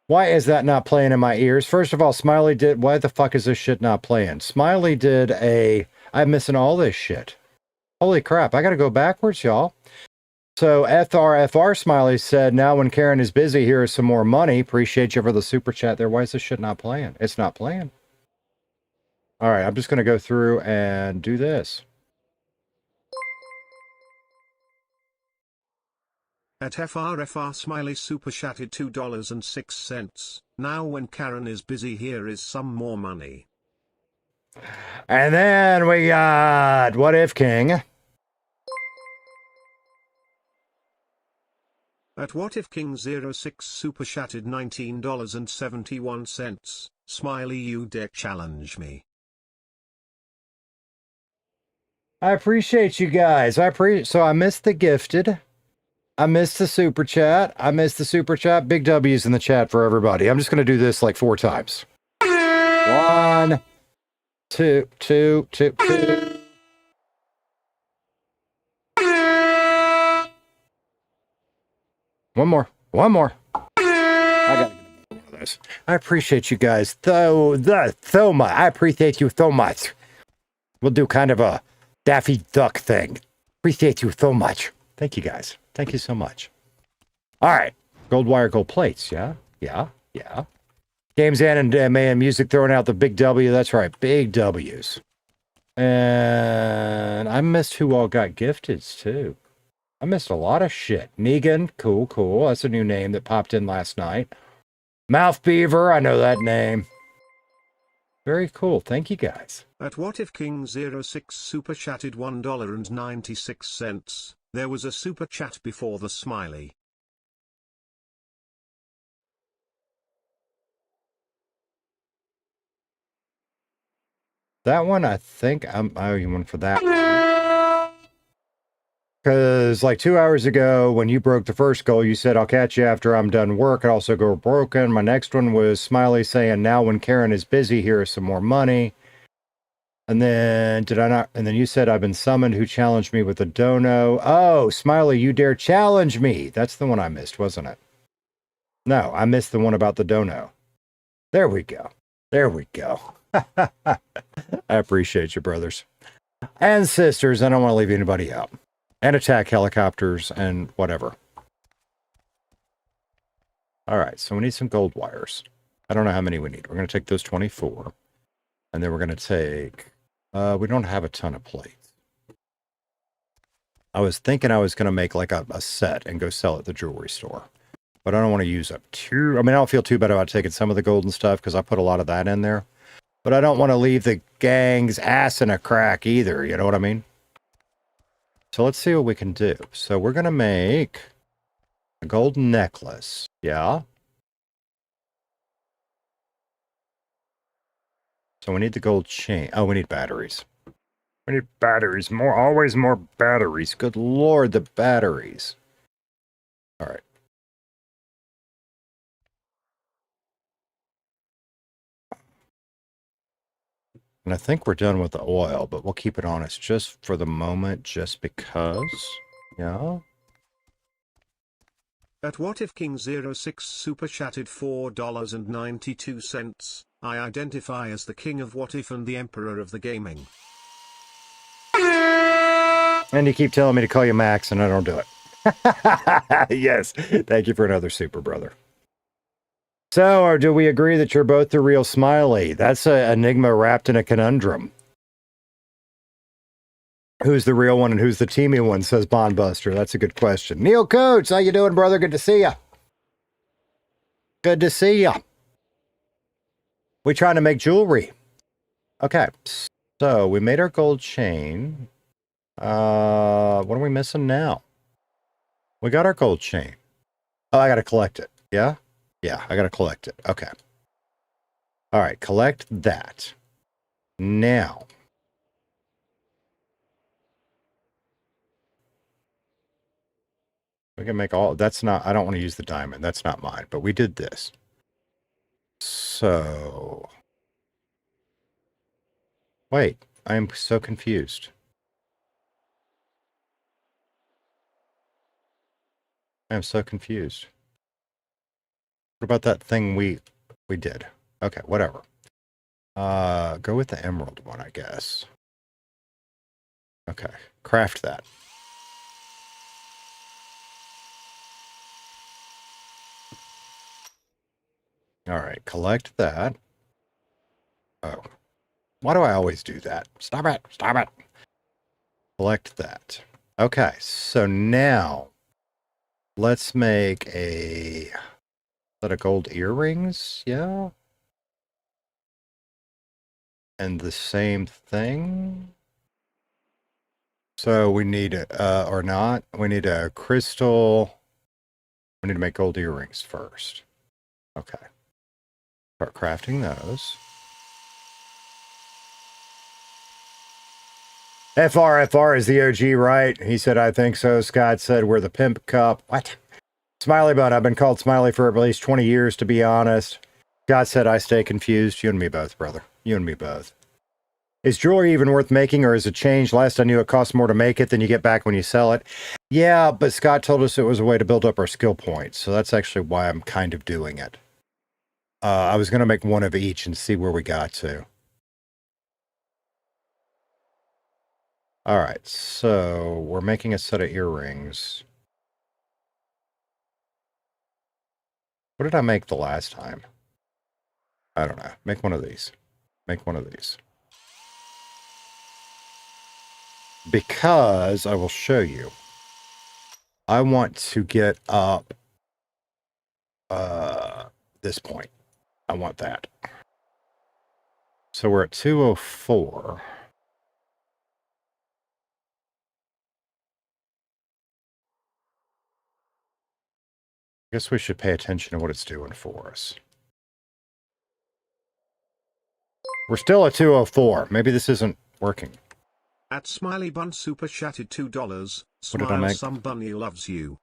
Why is that not playing in my ears? First of all, Smiley did... Why the fuck is this shit not playing? Smiley did a... I'm missing all this shit. Holy crap, I gotta go backwards, y'all. So FR Smiley said, now when Karen is busy, here is some more money. Appreciate you for the super chat there. Why is this shit not playing? It's not playing. All right, I'm just gonna go through and do this. At FRFR Smiley super chatted $2.06. Now when Karen is busy, here is some more money. And then we got What If King. At What If King 06 super chatted $19.71. Smiley, you dare challenge me. I appreciate you guys. So I missed the gifted. I missed the super chat. I missed the super chat. Big W's in the chat for everybody. I'm just going to do this like 4 times. 1, 2, 2, 2, 2. One more. I gotta get one of those. I appreciate you guys. Thoma. I appreciate you so much. We'll do kind of a Daffy Duck thing. Appreciate you so much. Thank you guys. Thank you so much. All right. Gold wire, gold plates. Yeah. Games and man, music throwing out the big W. That's right. Big W's. And I missed who all got gifted too. I missed a lot of shit. Negan. Cool. That's a new name that popped in last night. Mouth Beaver. I know that name. Very cool. Thank you guys. At What If King 06 super chatted $1.96. There was a super chat before the smiley. That one, I think I owe you one for that one. Because like 2 hours ago, when you broke the first goal, you said, I'll catch you after I'm done work. It also go broken. My next one was Smiley saying, now when Karen is busy, here is some more money. And then and then you said, I've been summoned. Who challenged me with a dono? Oh, Smiley, you dare challenge me. That's the one I missed, wasn't it? No, I missed the one about the dono. There we go. I appreciate you, brothers and sisters. I don't want to leave anybody out. And attack helicopters and whatever. All right, so we need some gold wires. I don't know how many we need. We're going to take those 24. And then we're going to take... we don't have a ton of plates. I was thinking I was going to make like a set and go sell at the jewelry store. But I don't want to use up too... I mean, I don't feel too bad about taking some of the gold and stuff because I put a lot of that in there. But I don't want to leave the gang's ass in a crack either. You know what I mean? So let's see what we can do. So we're going to make a gold necklace. Yeah. So we need the gold chain. Oh, we need batteries. We need batteries. Always more batteries. Good Lord, the batteries. All right. And I think we're done with the oil, but we'll keep it honest just for the moment, just because. Yeah. At What If King 06 super chatted $4.92. I identify as the king of What If and the emperor of the gaming. And you keep telling me to call you Max, and I don't do it. Yes. Thank you for another super, brother. So, or do we agree that you're both the real Smiley? That's an enigma wrapped in a conundrum. Who's the real one and who's the teamy one, says Bondbuster. That's a good question. Neil Coates, how you doing, brother? Good to see you. Good to see you. We trying to make jewelry. Okay, so we made our gold chain. What are we missing now? We got our gold chain. Oh, I got to collect it. Yeah? Yeah, I got to collect it. Okay. All right, collect that. Now. We can make all, that's not, I don't want to use the diamond. That's not mine, but we did this. So. Wait, I am so confused. I am so confused. What about that thing we did? Okay, whatever. Go with the emerald one, I guess. Okay, craft that. All right, collect that. Oh, why do I always do that? Stop it, stop it. Collect that. Okay, so now let's make a set of gold earrings, yeah? And the same thing. So we need, or not, we need a crystal. We need to make gold earrings first. Okay. Start crafting those. FR is the OG, right? He said, I think so. Scott said, we're the pimp cup. What? Smiley Bun. I've been called Smiley for at least 20 years, to be honest. Scott said, I stay confused. You and me both, brother. You and me both. Is jewelry even worth making, or is it changed? Last I knew, it costs more to make it than you get back when you sell it. Yeah, but Scott told us it was a way to build up our skill points, so that's actually why I'm kind of doing it. I was going to make one of each and see where we got to. All right, so we're making a set of earrings. What did I make the last time? I don't know. Make one of these. Make one of these. Because I will show you. I want to get up this point. I want that. So we're at 204. I guess we should pay attention to what it's doing for us. We're still at 204. Maybe this isn't working. At Smiley Bun super chatted $2. What did I make? Some bunny loves you.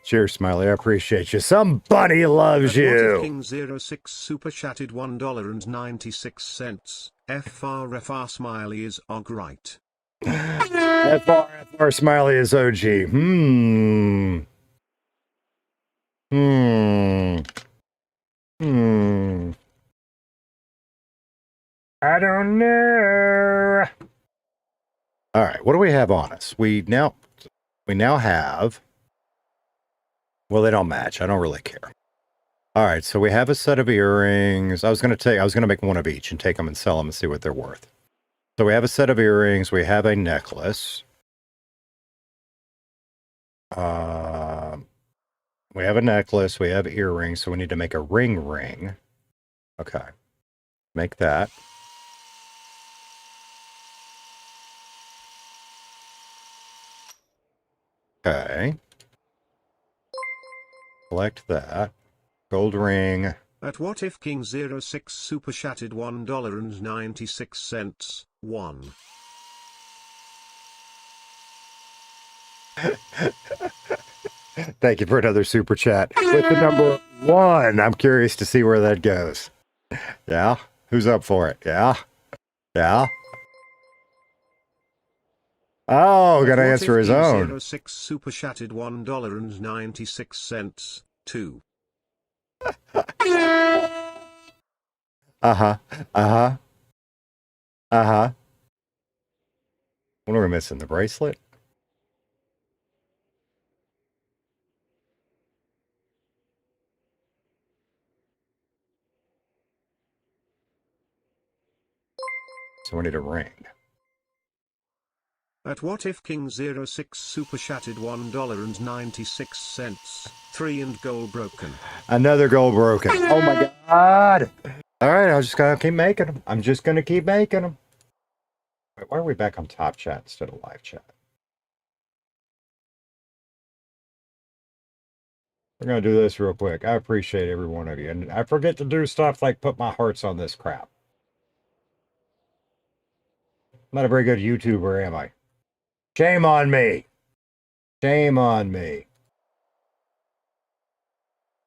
Cheers, Smiley. I appreciate you. Some bunny loves you. King 06 super chatted $1.96. FR Smiley is right. FR Smiley is OG. I don't know. All right, what do we have on us? We now have. Well, they don't match. I don't really care. All right, so we have a set of earrings. I was gonna make one of each and take them and sell them and see what they're worth. So we have a set of earrings. We have a necklace. We have a necklace. We have earrings. So we need to make a ring. Okay, make that. Okay. Collect that. Gold ring. At What If King 06 super chatted $1.96. 1. Thank you for another super chat. With the number 1. I'm curious to see where that goes. Yeah? Who's up for it? Yeah? Yeah? Oh, gotta What answer if his own. King06 super chatted $1.96 too? Uh-huh. Uh-huh. Uh-huh. What are we missing? The bracelet? So we need a ring. At what if King06 super chatted $1.96? 3 and goal broken. Another goal broken. Oh my God. All right, I'm just gonna keep making them. I'm just gonna keep making them. Wait, why are we back on top chat instead of live chat? We're gonna do this real quick. I appreciate every one of you. And I forget to do stuff like put my hearts on this crap. I'm not a very good YouTuber, am I? Shame on me. Shame on me.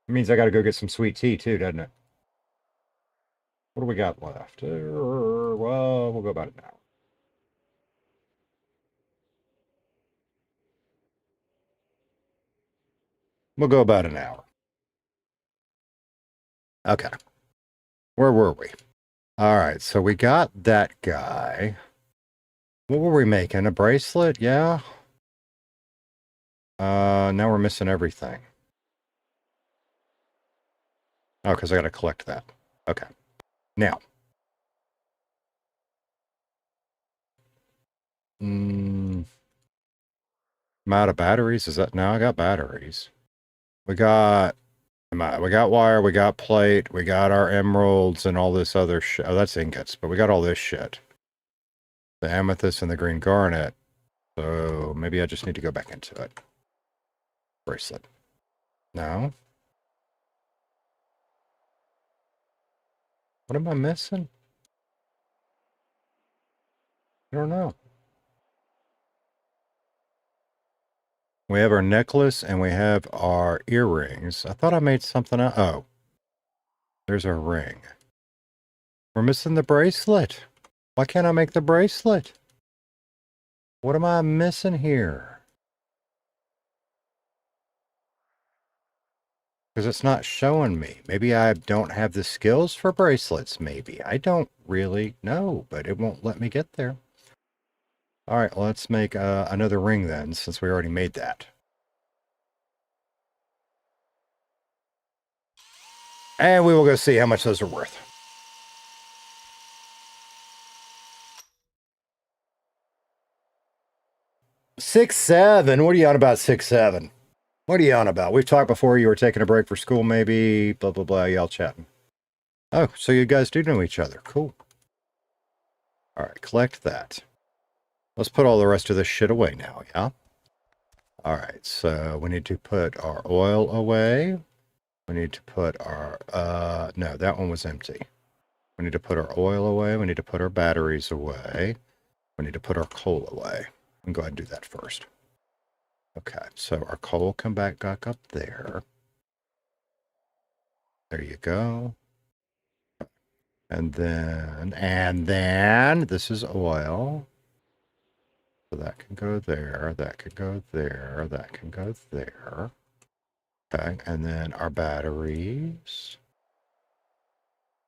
It means I gotta go get some sweet tea too, doesn't it? What do we got left? Well, we'll go about it now. We'll go about an hour. Okay. Where were we? All right, so we got that guy. What were we making? A bracelet? Yeah. Now we're missing everything. Oh, because I got to collect that. Okay. Now. I'm out of batteries. Is that now? I got batteries. We got wire, we got plate, we got our emeralds and all this other shit. Oh, that's ingots, but we got all this shit. The amethyst and the green garnet. So maybe I just need to go back into it. Bracelet. No. What am I missing? I don't know. We have our necklace and we have our earrings. I thought I made something out. Oh. There's our ring. We're missing the bracelet. Why can't I make the bracelet? What am I missing here? Because it's not showing me. Maybe I don't have the skills for bracelets, maybe. I don't really know, but it won't let me get there. All right, let's make another ring then, since we already made that. And we will go see how much those are worth. $6.7. What are you on about 6.7? What are you on about? We've talked before. You were taking a break for school, maybe. Blah, blah, blah. Y'all chatting. Oh, so you guys do know each other. Cool. All right, collect that. Let's put all the rest of this shit away now, yeah? All right, so we need to put our oil away. We need to put our, no, that one was empty. We need to put our oil away. We need to put our batteries away. We need to put our coal away. I'm going to go ahead and do that first. Okay, so our coal come back up there. There you go. And then this is oil. So that can go there, that can go there, that can go there. Okay, and then our batteries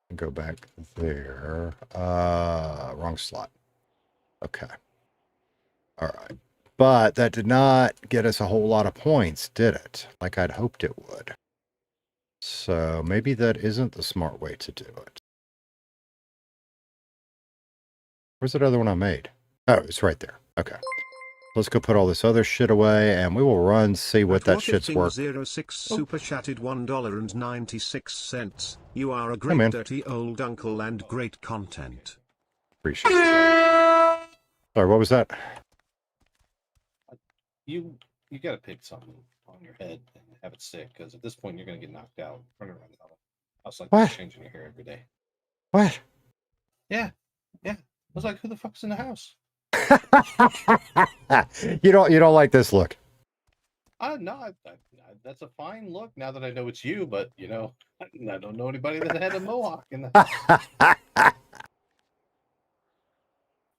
can go back there. Wrong slot. Okay. All right. But that did not get us a whole lot of points, did it? Like I'd hoped it would. So maybe that isn't the smart way to do it. Where's that other one I made? Oh, it's right there. Okay. Let's go put all this other shit away, and we will run, see what that shit's worth. 06 super chatted $1.96. You are a great dirty old uncle and great content. Appreciate it. Sorry, what was that? You gotta pick something on your head and have it stick, because at this point you're gonna get knocked out. Run around the house. I was like, What? changing your hair every day. What? Yeah. I was like, who the fuck's in the house? You don't like this look. No, that's a fine look now that I know it's you, but I don't know anybody that had a mohawk in the house.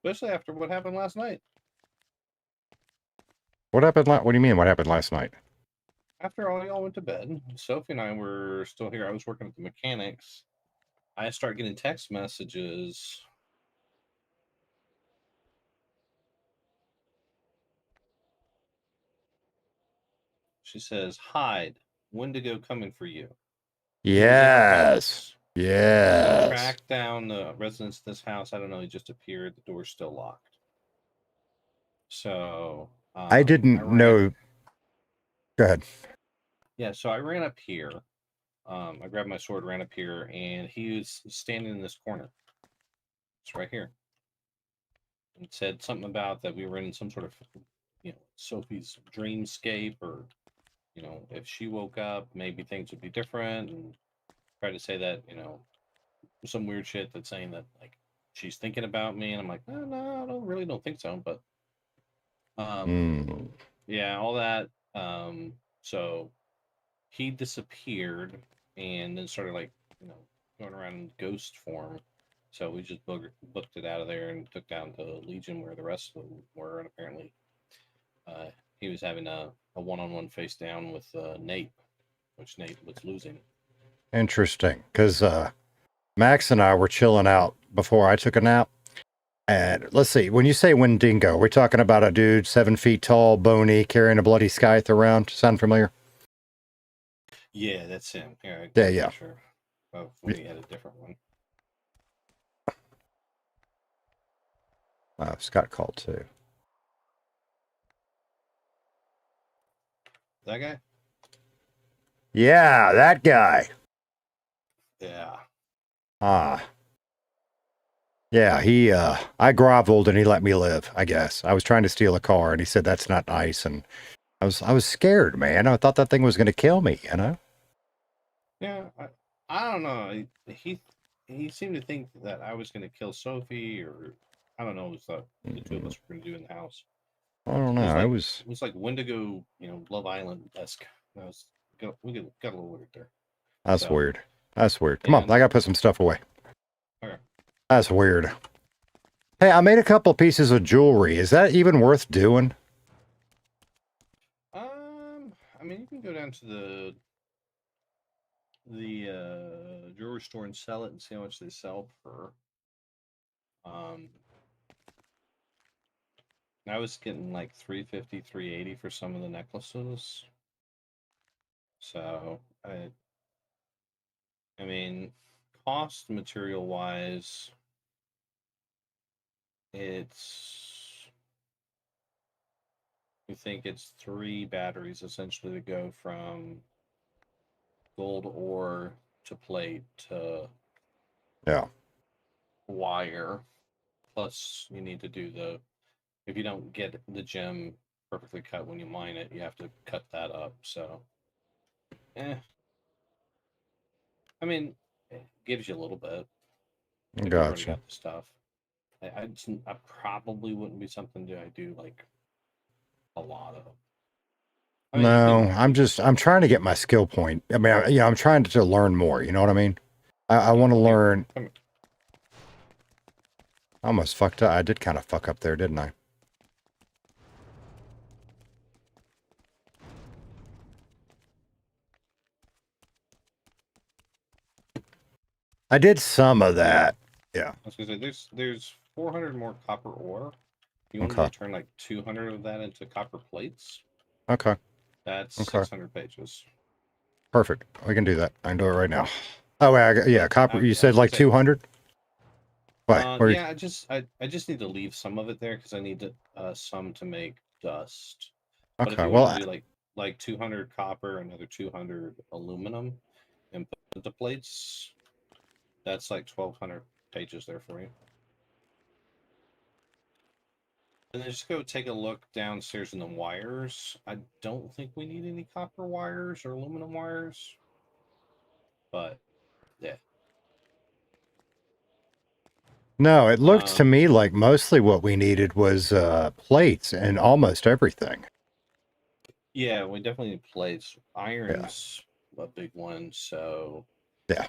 Especially after what happened last night. What happened? What do you mean? What happened last night? After all y'all went to bed, Sophie and I were still here. I was working at the mechanics. I start getting text messages. She says, "Hide, Wendigo coming for you. He was in our Yes. house. Yes. Track down the residents of this house. I don't know. He just appeared. The door's still locked." So I didn't know. Go ahead. Yeah, so I ran up here. I grabbed my sword, ran up here, and he was standing in this corner. It's right here. It said something about that we were in some sort of, Sophie's dreamscape, or, if she woke up, maybe things would be different, and tried to say that, some weird shit that's saying that, like, she's thinking about me, and I'm like, no, I don't think so, but, Mm. yeah, all that. So he disappeared and then started, like, going around in ghost form. So we just booked it out of there and took down to Legion, where the rest of them were. And apparently he was having a one-on-one face down with Nate, which Nate was losing. Interesting. Because Max and I were chilling out before I took a nap. And let's see, when you say Wendigo, we're talking about a dude 7 feet tall, bony, carrying a bloody scythe around. Sound familiar? Yeah, that's him. Yeah. Sure. We had a different one. Scott called too. That guy? Yeah, that guy. Yeah. Yeah, I groveled and he let me live, I guess. I was trying to steal a car and he said that's not nice, and I was scared, man. I thought that thing was going to kill me, you know? Yeah, I don't know. He seemed to think that I was going to kill Sophie, or I don't know. It was the two of us were going to do in the house. I don't know. It It was was like Wendigo, Love Island esque. We got a little weird there. That's So, weird. That's weird. Come on, I gotta put some stuff away. Okay. That's weird. Hey, I made a couple pieces of jewelry. Is that even worth doing? I mean, you can go down to the jewelry store and sell it and see how much they sell for. I was getting like 350, 380 for some of the necklaces. So I mean, cost material wise, we think it's 3 batteries essentially to go from gold ore to plate to wire. Plus, you need to do if you don't get the gem perfectly cut when you mine it, you have to cut that up. So, I mean, it gives you a little bit. If you've already Gotcha. got the stuff. I probably wouldn't be something I do like a lot of. I mean, No, I'm trying to get my skill point. I mean, I'm trying to learn more. You know what I mean? I want to learn. I almost fucked up. I did kind of fuck up there, didn't I? I did some of that. Yeah. I was gonna say there's 400 more copper ore. You want Okay. to turn like 200 of that into copper plates? Okay. That's Okay. 600 pages. Perfect. We can do that. I can do it right now. Oh, yeah, copper. You said like 200? Yeah, I just need to leave some of it there because I need some to make dust. But if Okay. you Well, want to do like 200 copper, another 200 aluminum, and put the plates, that's like 1,200 pages there for you. And then just go take a look downstairs in the wires. I don't think we need any copper wires or aluminum wires, but yeah. no, it looked to me like mostly what we needed was plates and almost everything. Yeah, we definitely need plates. Iron's a big one, so yeah.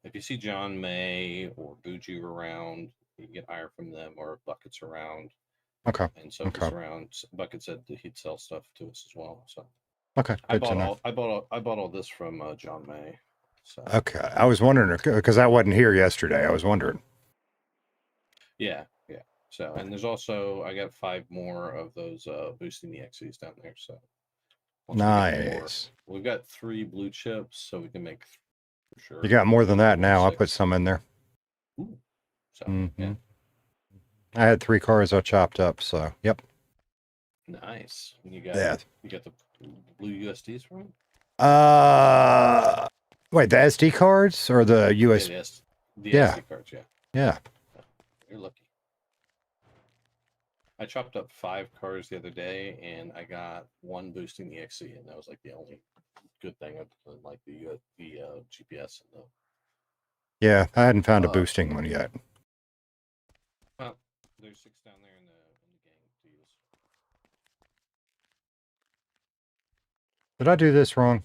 If you see John May or Buju around, you can get iron from them, or buckets around. Okay. And so Okay. he's around. Bucket said that he'd sell stuff to us as well. So Okay. I Good to know. bought all this from John May. So Okay. I was wondering because I wasn't here yesterday. I was wondering. yeah. So, and there's also, I got 5 more of those boosting the XCs down there. So once we get more, Nice. we've got 3 blue chips, so we can make for sure. You got more than that now. I 6. put some in there. Ooh. So Mm-hmm. I had 3 cars I chopped up. So, yep. nice. And you Yeah. got the blue USDs from it? Wait, the SD cards or the US? Yeah, the Yeah. SD cards. Yeah. Yeah. You're lucky. I chopped up 5 cars the other day, and I got 1 boosting the XC, and that was like the only good thing other than like the GPS and the. Yeah. I hadn't found a boosting one yet. Well, there's 6 down there in the gang to use. Did I do this wrong?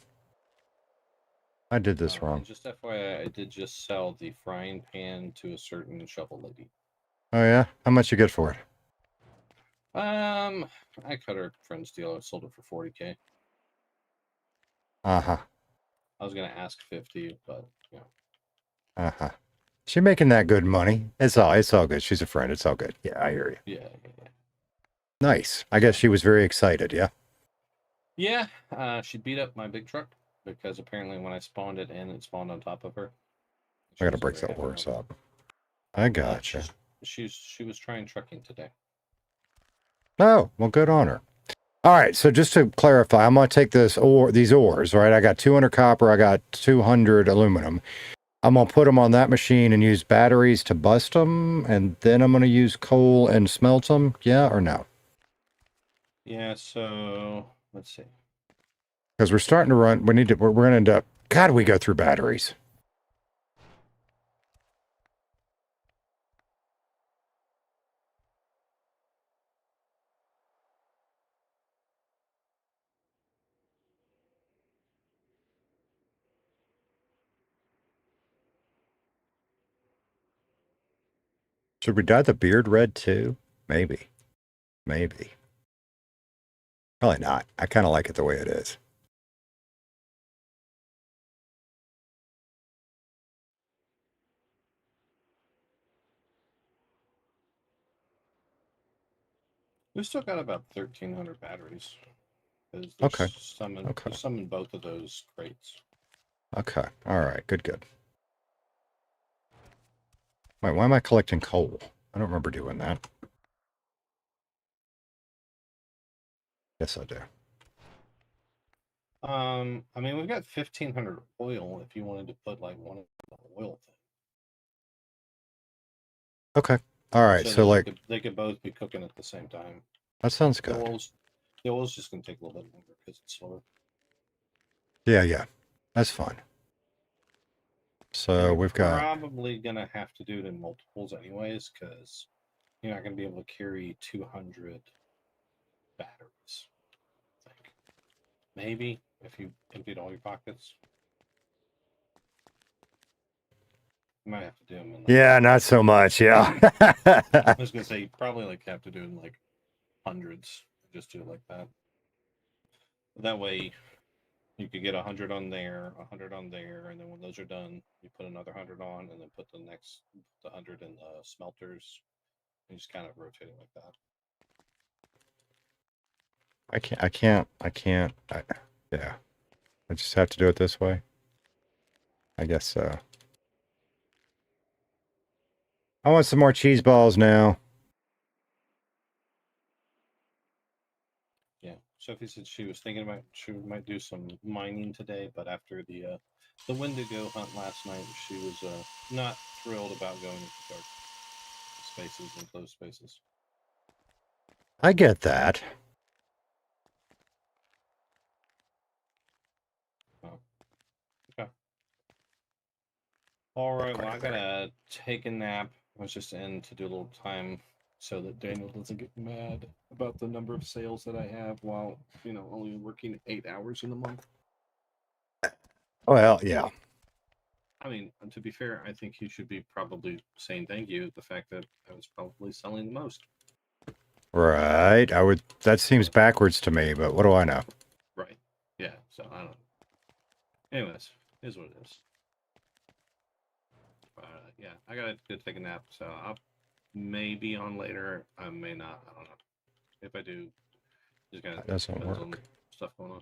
I did this And wrong. just FYI, I did just sell the frying pan to a certain shovel lady. Oh yeah? How much you get for it? I cut her friend's deal. I sold it for 40K. Uh-huh. I was gonna ask 50, but yeah. Uh-huh. She making that good money. It's all good. She's a friend. It's all good. Yeah, I hear you. Yeah. Nice. I guess she was very excited, yeah? Yeah, she beat up my big truck because apparently when I spawned it in, it spawned on top of her. I gotta break that horse up. I gotcha. She was trying trucking today. Oh, well, good on her. All right, so just to clarify, I'm gonna take these ores, right? I got 200 copper, I got 200 aluminum. I'm gonna put them on that machine and use batteries to bust them, and then I'm gonna use coal and smelt them. Yeah or no? Yeah. So let's see. Because we're starting to run. We're gonna end up. God, we go through batteries. Should we dye the beard red too? Maybe. Maybe. Probably not. I kind of like it the way it is. We've still got about 1,300 batteries. There's Okay. There's some in both of those crates. Okay. All right. Good. Wait, why am I collecting coal? I don't remember doing that. Yes, I do. I mean, we've got 1,500 oil if you wanted to put like one of the oil thing. Okay. All right. So like they could both be cooking at the same time. that sounds The good. oil's just gonna take a little bit longer because it's slower. Yeah. That's fine. So we've got probably gonna have to do it in multiples anyways, because you're not gonna be able to carry 200 batteries. I think maybe if you emptied all your pockets, you might have to do them in. Yeah, not so much. Yeah. I was gonna say you probably like have to do it in like hundreds. Just do it like that. That way, you could get 100 on there, 100 on there, and then when those are done, you put another 100 on, and then put the 100 in the smelters, and just kind of rotate it like that. Yeah. I just have to do it this way. I guess so. I want some more cheese balls now. Yeah. Sophie said she was thinking about she might do some mining today, but after the Wendigo hunt last night, she was not thrilled about going into dark spaces and closed spaces. I get that. Oh. Okay. All right. Well, I gotta take a nap. I was just in to do a little time so that Daniel doesn't get mad about the number of sales that I have while only working 8 hours in a month. Well, yeah. I mean, to be fair, I think he should be probably saying thank you. The fact that I was probably selling the most. Right. That seems backwards to me, but what do I know? Right. Yeah. So I don't. Anyways, is what it is. Yeah, I gotta go take a nap. So I'll maybe on later. I may not. I don't know. If I do, just kind of That doesn't depends work. on stuff going on.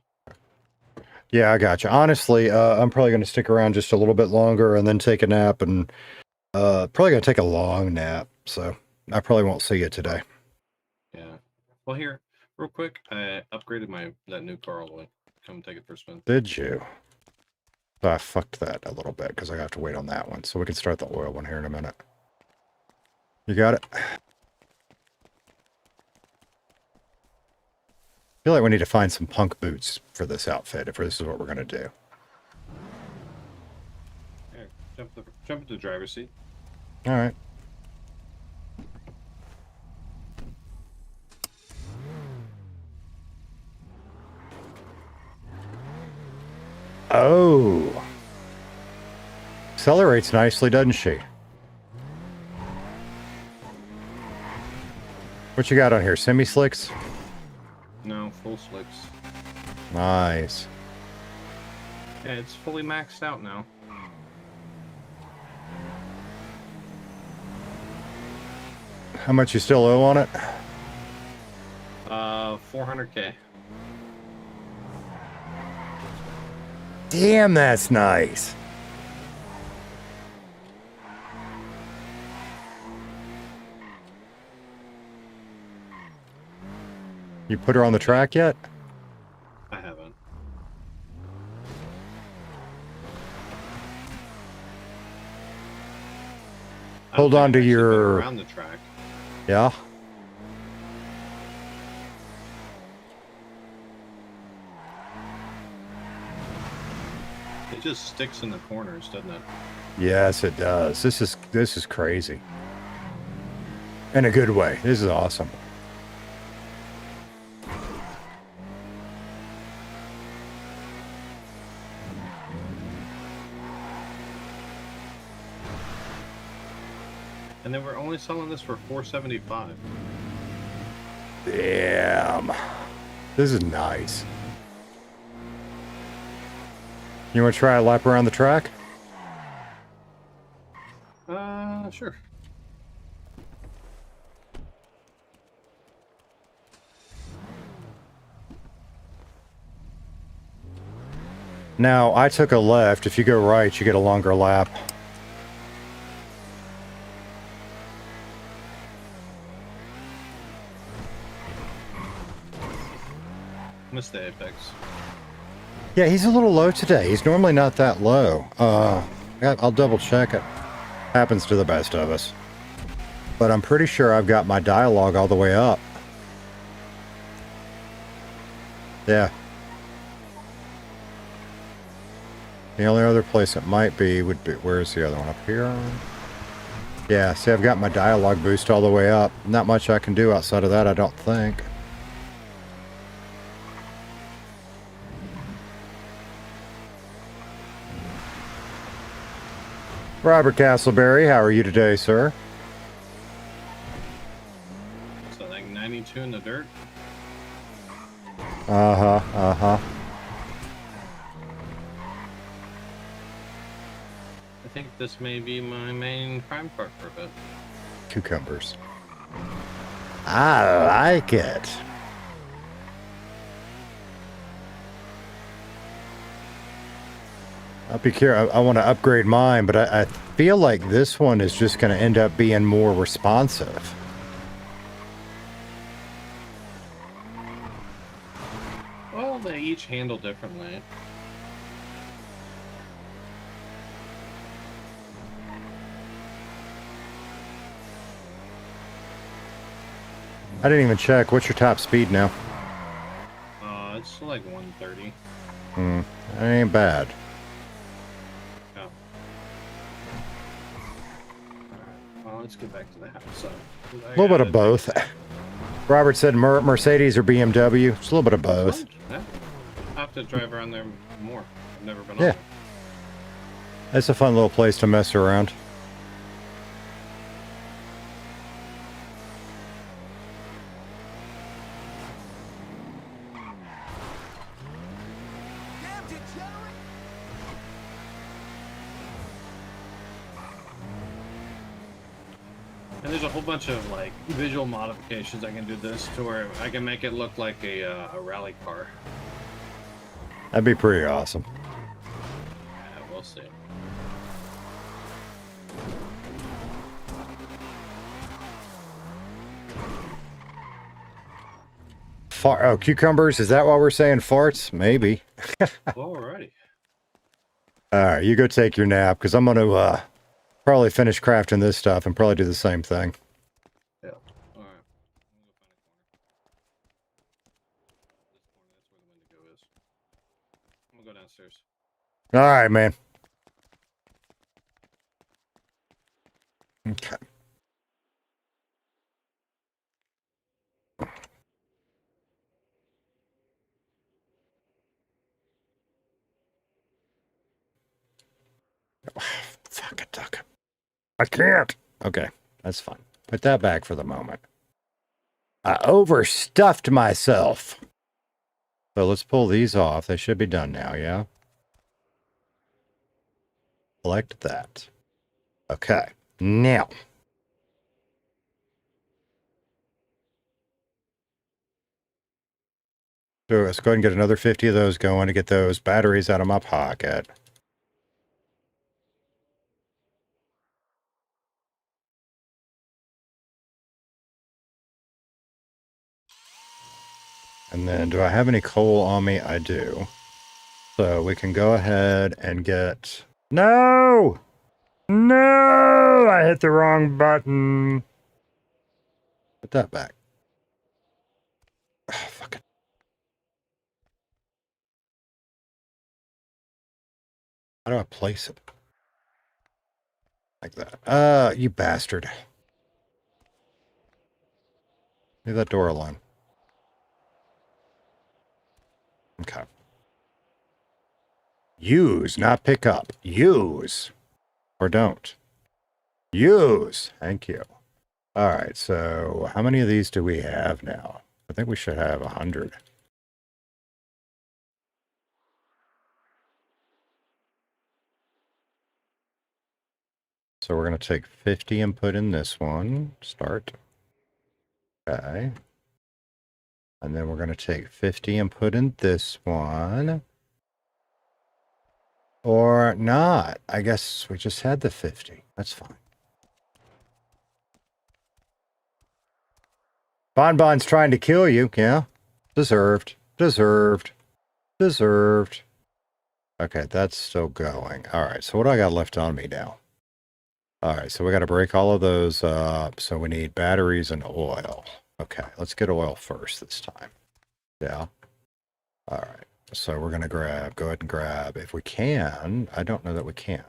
Yeah, I got you. Honestly, I'm probably going to stick around just a little bit longer and then take a nap, and probably going to take a long nap. So I probably won't see you today. Yeah. Well, here, real quick, I upgraded that new car all the way. Come take it for a spin. Did you? So I fucked that a little bit because I have to wait on that one. So we can start the oil one here in a minute. You got it? I feel like we need to find some punk boots for this outfit if this is what we're going to do. Here, jump into the driver's seat. All right. Oh. Accelerates nicely, doesn't she? What you got on here? Semi-slicks? No, full slicks. Nice. Yeah, it's fully maxed out now. How much you still owe on it? 400K. Damn, that's nice. You put her on the track yet? I haven't. Hold on to your... around the track. Yeah? It just sticks in the corners, doesn't it? Yes, it does. This is crazy. In a good way. This is awesome. And they were only selling this for $475. Damn. This is nice. You want to try a lap around the track? Sure. Now, I took a left. If you go right, you get a longer lap. Missed the apex. Yeah, he's a little low today. He's normally not that low. I'll double check it. Happens to the best of us. But I'm pretty sure I've got my dialogue all the way up. Yeah. The only other place it might be would be... Where's the other one? Up here? Yeah, see, I've got my dialogue boost all the way up. Not much I can do outside of that, I don't think. Robert Castleberry, how are you today, sir? So like 92 in the dirt. Uh-huh. I think this may be my main crime part for a bit. Cucumbers. I like it. I'll be careful. I want to upgrade mine, but I feel like this one is just going to end up being more responsive. Well, they each handle differently. I didn't even check. What's your top speed now? It's like 130. That ain't bad. Yeah. Alright, well, let's get back to the house. So, A little bit of both. Robert said Mercedes or BMW. It's a little bit of both. Yeah. I have to drive around there more. I've never been on Yeah. there. It's a fun little place to mess around. And there's a whole bunch of like visual modifications I can do this to where I can make it look like a rally car. That'd be pretty awesome. Yeah, we'll see. Oh, cucumbers. Is that why we're saying farts? Maybe. Alrighty. All right, you go take your nap because I'm going to probably finish crafting this stuff and probably do the same thing. Yeah. All right. I'm gonna go find a corner. This corner, that's where the window is. I'm gonna go downstairs. All right, man. Okay. Fuck it, duck. I can't. Okay, that's fine. Put that back for the moment. I overstuffed myself. So let's pull these off. They should be done now, yeah? Select that. Okay, now. So let's go ahead and get another 50 of those going to get those batteries out of my pocket. And then, do I have any coal on me? I do. So we can go ahead and get... No! No! I hit the wrong button. Put that back. Oh, fuck it. How do I place it? Like that. You bastard. Leave that door alone. Okay. Use, not pick up. Use. Or don't. Use. Thank you. All right, so how many of these do we have now? I think we should have 100. So we're going to take 50 and put in this one. Start. Okay. And then we're going to take 50 and put in this one. Or not. I guess we just had the 50. That's fine. Bonbon's trying to kill you. Yeah. Deserved. Deserved. Deserved. Okay, that's still going. All right, so what do I got left on me now? All right, so we got to break all of those up. So we need batteries and oil. Okay, let's get oil first this time. Yeah. All right. So we're going to go ahead and grab, if we can. I don't know that we can.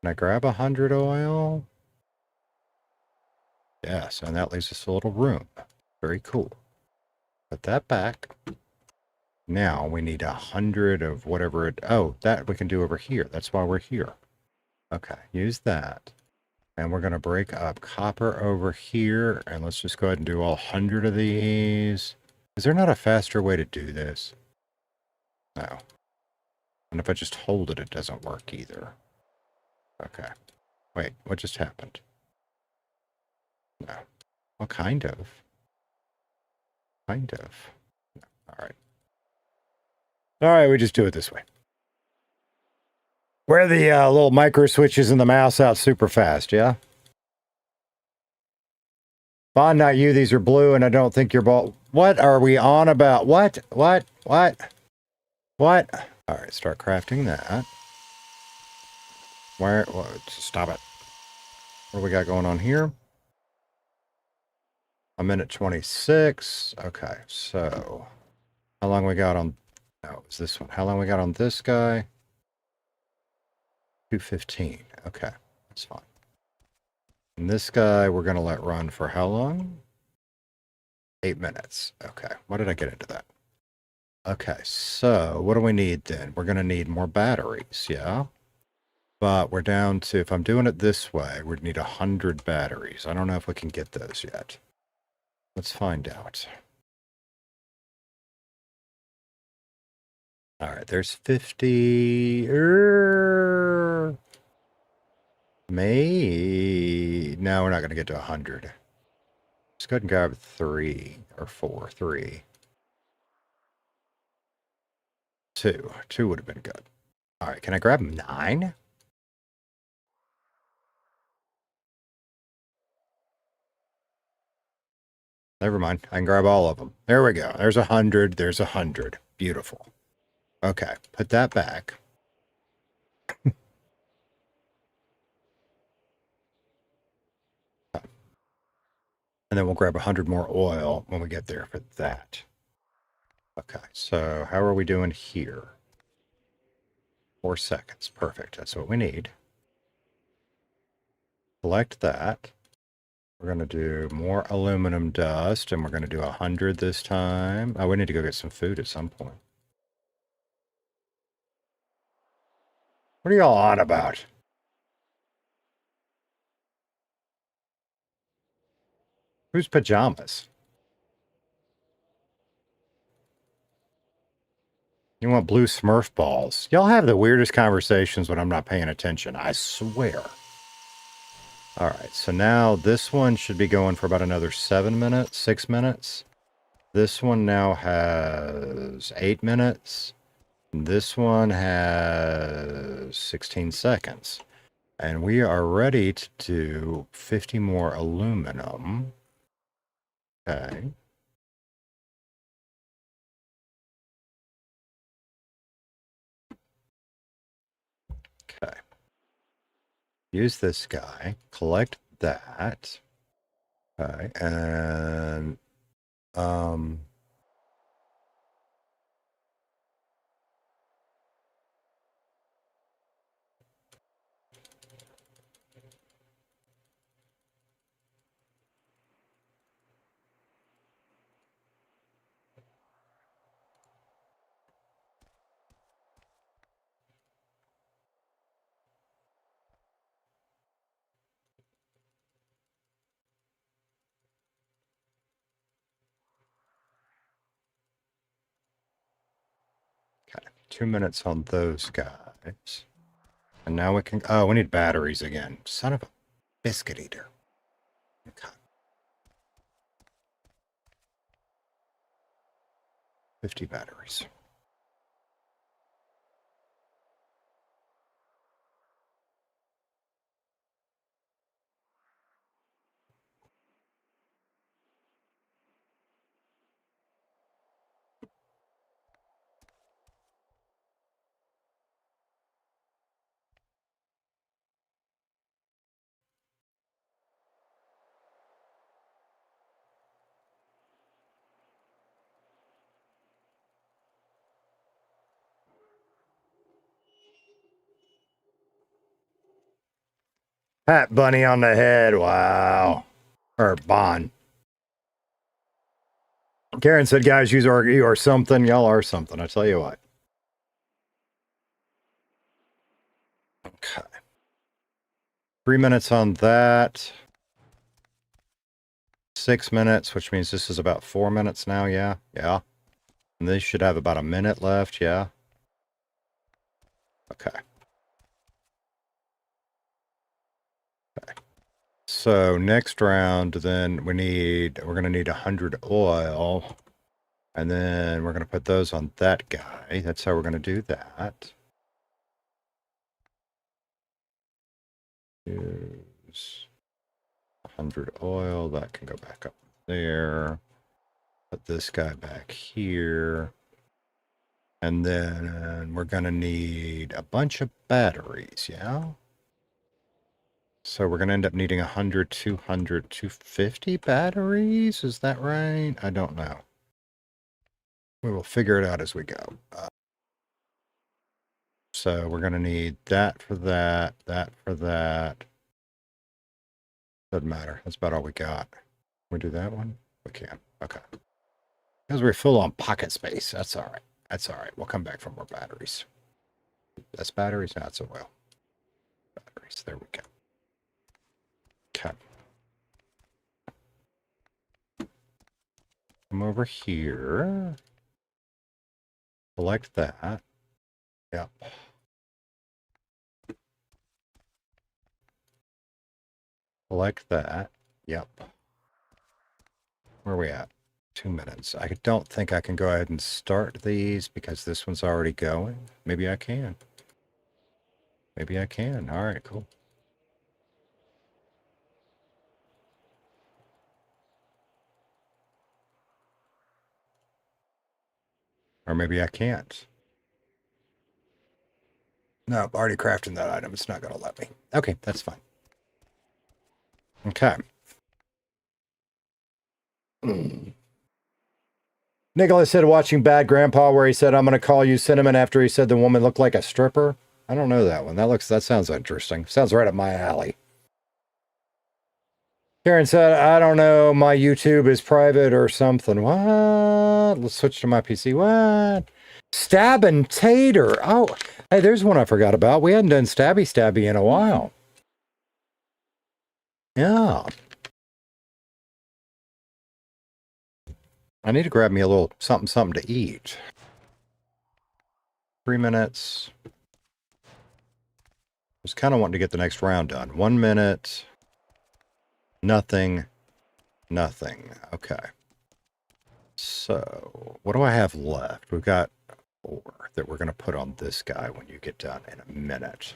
Can I grab 100 oil? Yes, and that leaves us a little room. Very cool. Put that back. Now we need 100 of whatever it... Oh, that we can do over here. That's why we're here. Okay, use that. And we're going to break up copper over here. And let's just go ahead and do all 100 of these. Is there not a faster way to do this? No. And if I just hold it, it doesn't work either. Okay. Wait, what just happened? No. Well, kind of. Kind of. No. All right. All right, we just do it this way. Wear the little micro switches in the mouse out super fast, yeah? Bond, not you. These are blue, and I don't think you're ball. What are we on about? What? What? What? What? All right, start crafting that. Where? Stop it. What do we got going on here? A minute 26. Okay, so how long we got on? No, it's this one. How long we got on this guy? 2:15. Okay, that's fine. And this guy we're going to let run for how long? 8 minutes. Okay, why did I get into that? Okay, so what do we need then? We're going to need more batteries, yeah? But we're down to, if I'm doing it this way, we'd need 100 batteries. I don't know if we can get those yet. Let's find out. All right, there's 50. No, we're not going to get to 100. Let's go ahead and grab 3 or 4. 3. 2. 2 would have been good. All right, can I grab 9? Never mind. I can grab all of them. There we go. There's 100. There's 100. Beautiful. Okay, put that back. And then we'll grab 100 more oil when we get there for that. Okay, so how are we doing here? 4 seconds. Perfect. That's what we need. Select that. We're going to do more aluminum dust, and we're going to do 100 this time. Oh, we need to go get some food at some point. What are y'all on about? Whose pajamas? You want blue Smurf balls? Y'all have the weirdest conversations when I'm not paying attention, I swear. All right, so now this one should be going for about another 7 minutes, 6 minutes. This one now has 8 minutes. This one has 16 seconds. And we are ready to do 50 more aluminum. Okay. Okay. Use this guy. Collect that. Okay. And okay. 2 minutes on those guys. And now we can, oh, we need batteries again. Son of a biscuit eater. Okay. 50 batteries. Hat bunny on the head. Wow. Or Bon. Karen said, guys, you are something. Y'all are something. I tell you what. Okay. 3 minutes on that. 6 minutes, which means this is about 4 minutes now. Yeah. Yeah. And they should have about a minute left. Yeah. Okay. Okay. So next round, then we're going to need 100 oil. And then we're going to put those on that guy. That's how we're going to do that. Use 100 oil. That can go back up there. Put this guy back here. And then we're going to need a bunch of batteries, yeah? So we're going to end up needing 100, 200, 250 batteries? Is that right? I don't know. We will figure it out as we go. So we're going to need that for that, that for that. Doesn't matter. That's about all we got. Can we do that one? We can. Okay. Because we're full on pocket space. That's all right. That's all right. We'll come back for more batteries. That's batteries? Not so well. Batteries. There we go. Okay. Come over here. Select that. Yep. Like that. Yep. Where are we at? 2 minutes. I don't think I can go ahead and start these because this one's already going. Maybe I can. Maybe I can. All right, cool. Or maybe I can't. No, already crafting that item. It's not going to let me. Okay, that's fine. Okay. Nicholas said watching Bad Grandpa where he said, I'm going to call you Cinnamon after he said the woman looked like a stripper. I don't know that one. That sounds interesting. Sounds right up my alley. Karen said, I don't know, my YouTube is private or something. What? Let's switch to my PC. What? Stab and Tater. Oh, hey, there's one I forgot about. We hadn't done Stabby in a while. Yeah. I need to grab me a little something to eat. 3 minutes. Just kind of wanting to get the next round done. 1 minute. Nothing. Nothing. Okay. So, what do I have left? We've got 4 that we're going to put on this guy when you get done in a minute.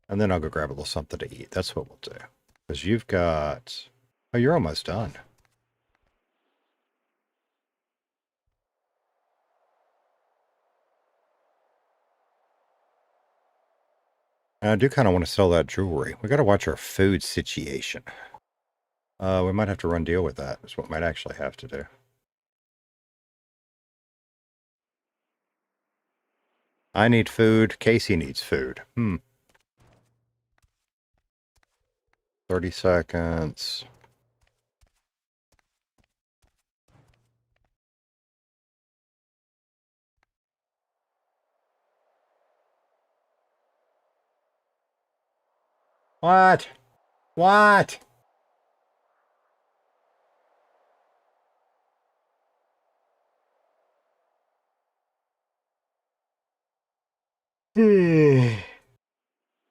And then I'll go grab a little something to eat. That's what we'll do. Because you've got... Oh, you're almost done. And I do kind of want to sell that jewelry. We got to watch our food situation. We might have to run deal with that. That's what we might actually have to do. I need food. Casey needs food. 30 seconds. What? What?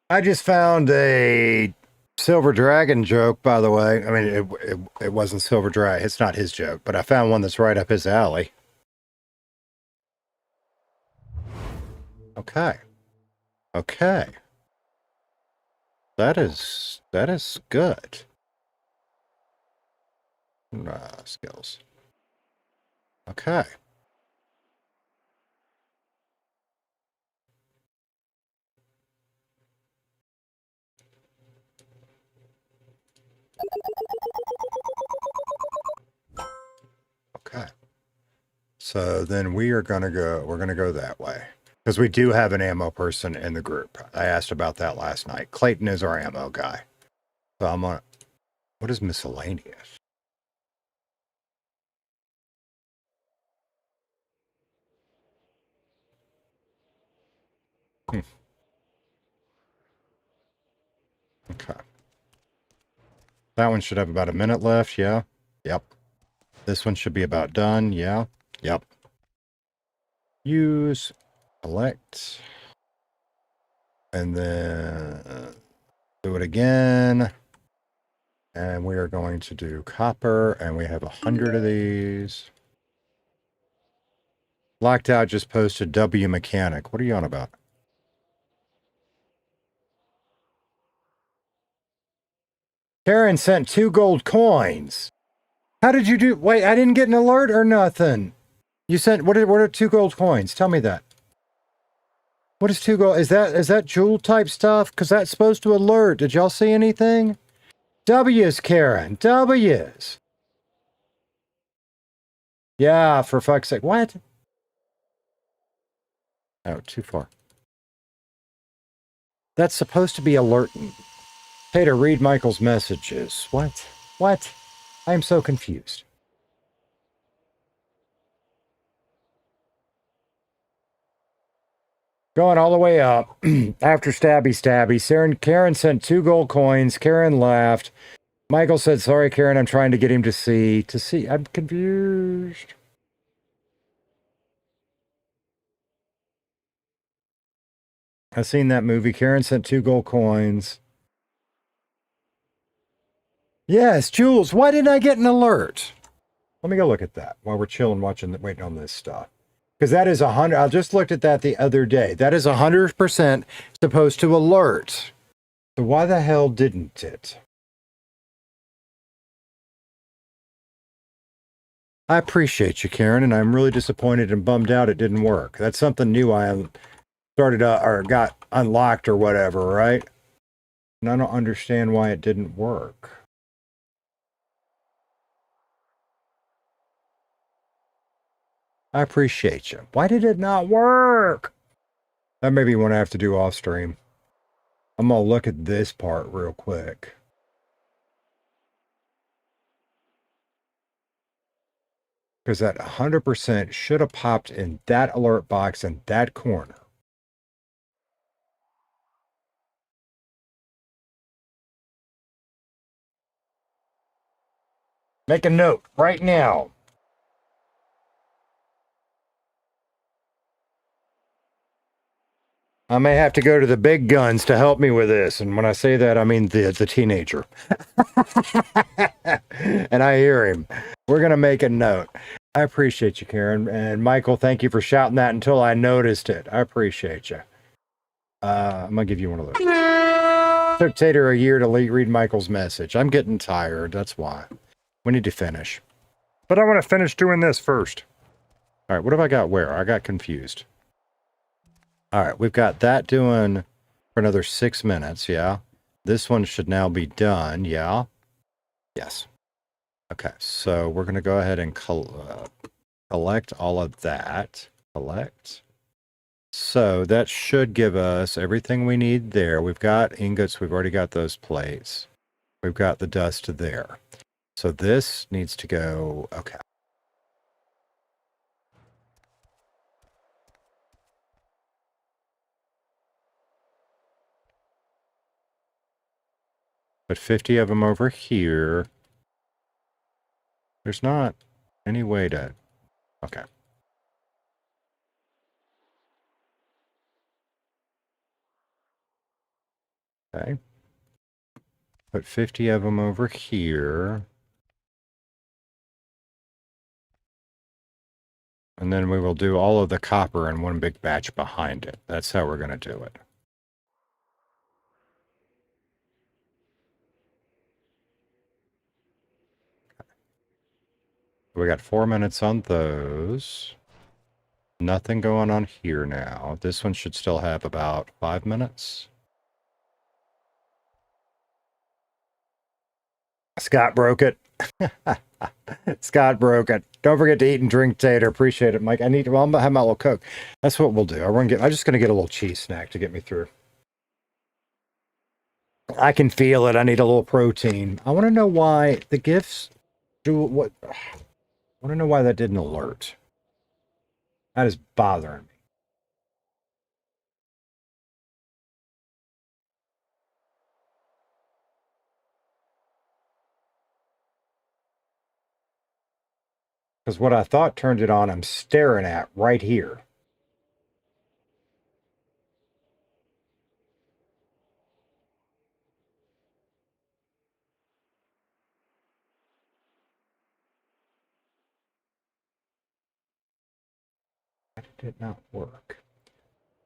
I just found a Silver Dragon joke, by the way. I mean, it wasn't Silver Dragon. It's not his joke, but I found one that's right up his alley. Okay. Okay. That is good. Skills. Okay. Okay. So then we're going to go that way. Because we do have an ammo person in the group. I asked about that last night. Clayton is our ammo guy. So I'm on... What is miscellaneous? Okay. That one should have about a minute left, yeah? Yep. This one should be about done, yeah? Yep. Use, elect, and then do it again. And we are going to do copper, and we have 100 of these. Locked Out just posted W Mechanic. What are you on about? Karen sent 2 gold coins. How did you do? Wait, I didn't get an alert or nothing. You sent, what are 2 gold coins? Tell me that. What is 2 gold? Is that jewel type stuff? Because that's supposed to alert. Did y'all see anything? W's, Karen. W's. Yeah, for fuck's sake. What? Oh, too far. That's supposed to be alerting. Tater, read Michael's messages. What? What? I am so confused. Going all the way up. After Stabby. Karen sent 2 gold coins. Karen laughed. Michael said, sorry, Karen, I'm trying to get him to see. To see. I'm confused. I've seen that movie. Karen sent 2 gold coins. Yes, Jules, why didn't I get an alert? Let me go look at that while we're chilling, waiting on this stuff. Because that is 100. I just looked at that the other day. That is 100% supposed to alert. So why the hell didn't it? I appreciate you, Karen, and I'm really disappointed and bummed out it didn't work. That's something new I started or got unlocked or whatever, right? And I don't understand why it didn't work. I appreciate you. Why did it not work? That may be one I have to do off stream. I'm going to look at this part real quick. Because that 100% should have popped in that alert box in that corner. Make a note right now. I may have to go to the big guns to help me with this. And when I say that, I mean the teenager. And I hear him. We're going to make a note. I appreciate you, Karen. And Michael, thank you for shouting that until I noticed it. I appreciate you. I'm going to give you one of those. It took Tater a year to read Michael's message. I'm getting tired. That's why. We need to finish. But I want to finish doing this first. All right, what have I got where? I got confused. All right, we've got that doing for another 6 minutes, yeah. This one should now be done, yeah. Yes. Okay, so we're going to go ahead and collect all of that. Collect. So that should give us everything we need there. We've got ingots. We've already got those plates. We've got the dust there. So this needs to go, okay. Put 50 of them over here. There's not any way to... Okay. Okay. Put 50 of them over here. And then we will do all of the copper in one big batch behind it. That's how we're going to do it. We got 4 minutes on those. Nothing going on here now. This one should still have about 5 minutes. Scott broke it. Scott broke it. Don't forget to eat and drink, Tater. Appreciate it, Mike. I'm gonna have my little Coke. That's what we'll do. I'm just gonna get a little cheese snack to get me through. I can feel it. I need a little protein. I want to know why the gifts do what. I want to know why that didn't alert. That is bothering me. Because what I thought turned it on, I'm staring at right here. Why did it not work?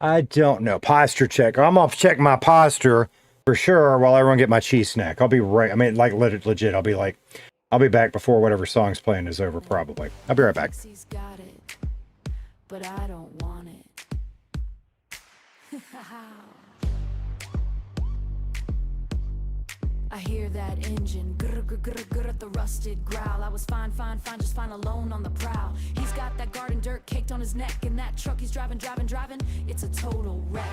I don't know. Posture check. I'm going to check my posture for sure while everyone get my cheese snack. I'll be right. I mean, like legit. I'll be back before whatever song's playing is over, probably. I'll be right back. He's got it, but I don't want it. I hear that engine, grr, grr, grr, grr, the rusted growl. I was fine, just fine alone on the prowl. He's got that garden dirt caked on his neck, and that truck he's driving, it's a total wreck.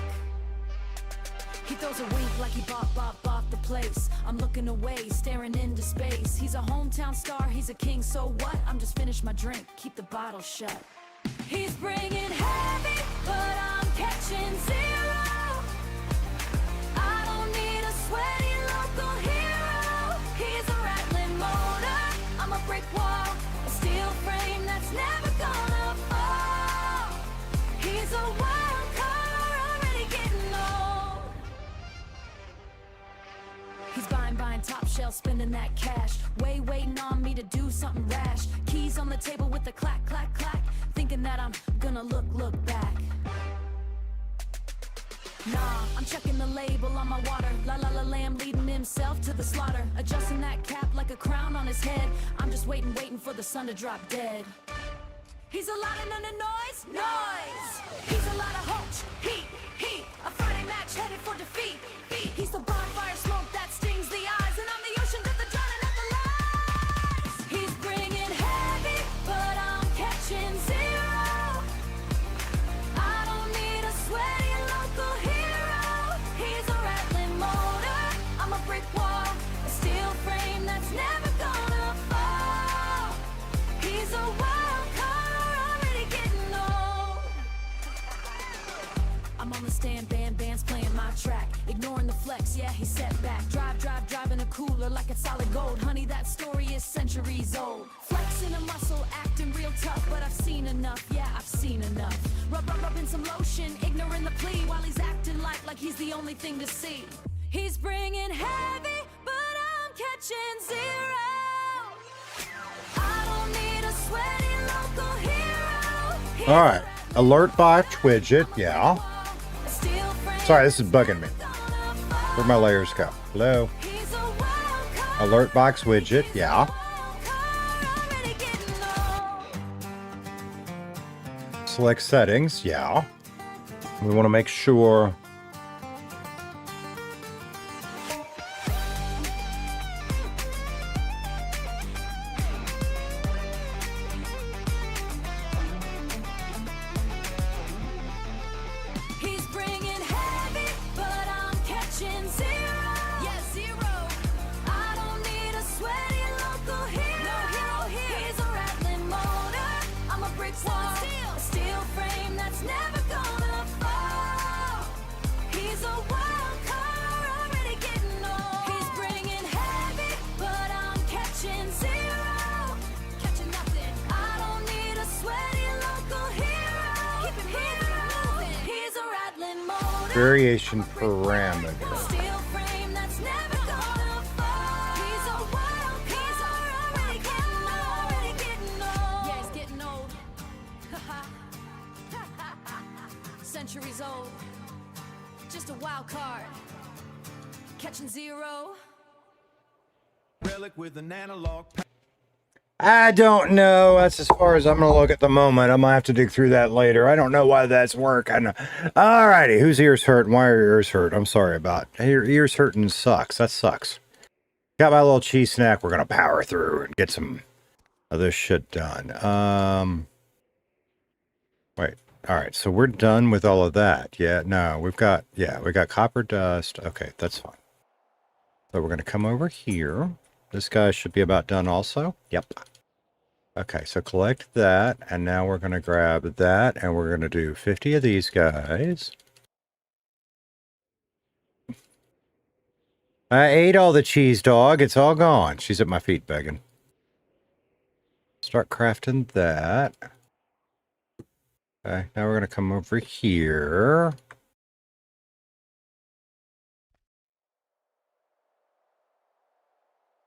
He throws a wink like he bought the place. I'm looking away, staring into space. He's a hometown star, he's a king, so what? I'm just finished my drink, keep the bottle shut. He's bringing heavy, but I'm catching zero. I don't need a sweaty local hero. He's a rattling motor, I'm a brick wall, a steel frame that's never gonna fall. He's a wild card, already getting old. buying top shelf, spending that cash. Waiting on me to do something rash. Keys on the table with the clack, clack, clack. Thinking that I'm gonna look back. Nah, I'm checking the label on my water. La la la lamb leading himself to the slaughter. Adjusting that cap like a crown on his head. I'm just waiting for the sun to drop dead. He's a lot of none of noise. He's a lot of hoach, heat. A Friday match headed for defeat. He's the bonfire smoke that stings the eyes, and I'm the ocean to the drowning of the lies. He's bringing heavy, but I'm catching zero. I don't need a sweaty local hero. He's a rattling motor. I'm a brick wall, a steel frame that's never gonna fall. He's a wild card, already getting old. I'm on the stand, band's playing my track. Ignoring the flex, yeah, he's set back. Driving a cooler like it's solid gold. Honey, that story is centuries old. Flexing a muscle, acting real tough, but I've seen enough, yeah, I've seen enough. Rubbing some lotion, ignoring the plea, while he's acting like he's the only thing to see. He's bringing heavy, but I'm catching zero. I don't need a sweaty local hero. All right. Alert box widget. Yeah. Sorry, this is bugging me. Where'd my layers go? Hello. Alert box widget. Yeah. Select settings. Yeah. We want to make sure. He's bringing heavy, but I'm catching zero. Yeah, zero. I don't need a sweaty local hero. No hero here. He's a rattling motor. I'm a brick wall, a steel frame that's never gonna fall. He's a wild card, already getting old. He's bringing heavy, but I'm catching zero. Catching nothing. I don't need a sweaty local hero. Keep him here moving. He's a rattling motor. Variation parameter. Steel frame that's never gonna fall. He's a wild card, already getting old. Yeah, he's getting old. Centuries old. Just a wild card. Catching zero. Relic with an analog. I don't know. That's as far as I'm going to look at the moment. I'm going to have to dig through that later. I don't know why that's working. Alrighty. Whose ears hurt? Why are your ears hurt? I'm sorry about it. Your ears hurting sucks. That sucks. Got my little cheese snack. We're going to power through and get some of this shit done. Wait. Alright. So we're done with all of that. Yeah. No, we got copper dust. Okay. That's fine. So we're going to come over here. This guy should be about done also. Yep. Okay, so collect that, and now we're going to grab that, and we're going to do 50 of these guys. I ate all the cheese, dog. It's all gone. She's at my feet begging. Start crafting that. Okay, now we're going to come over here.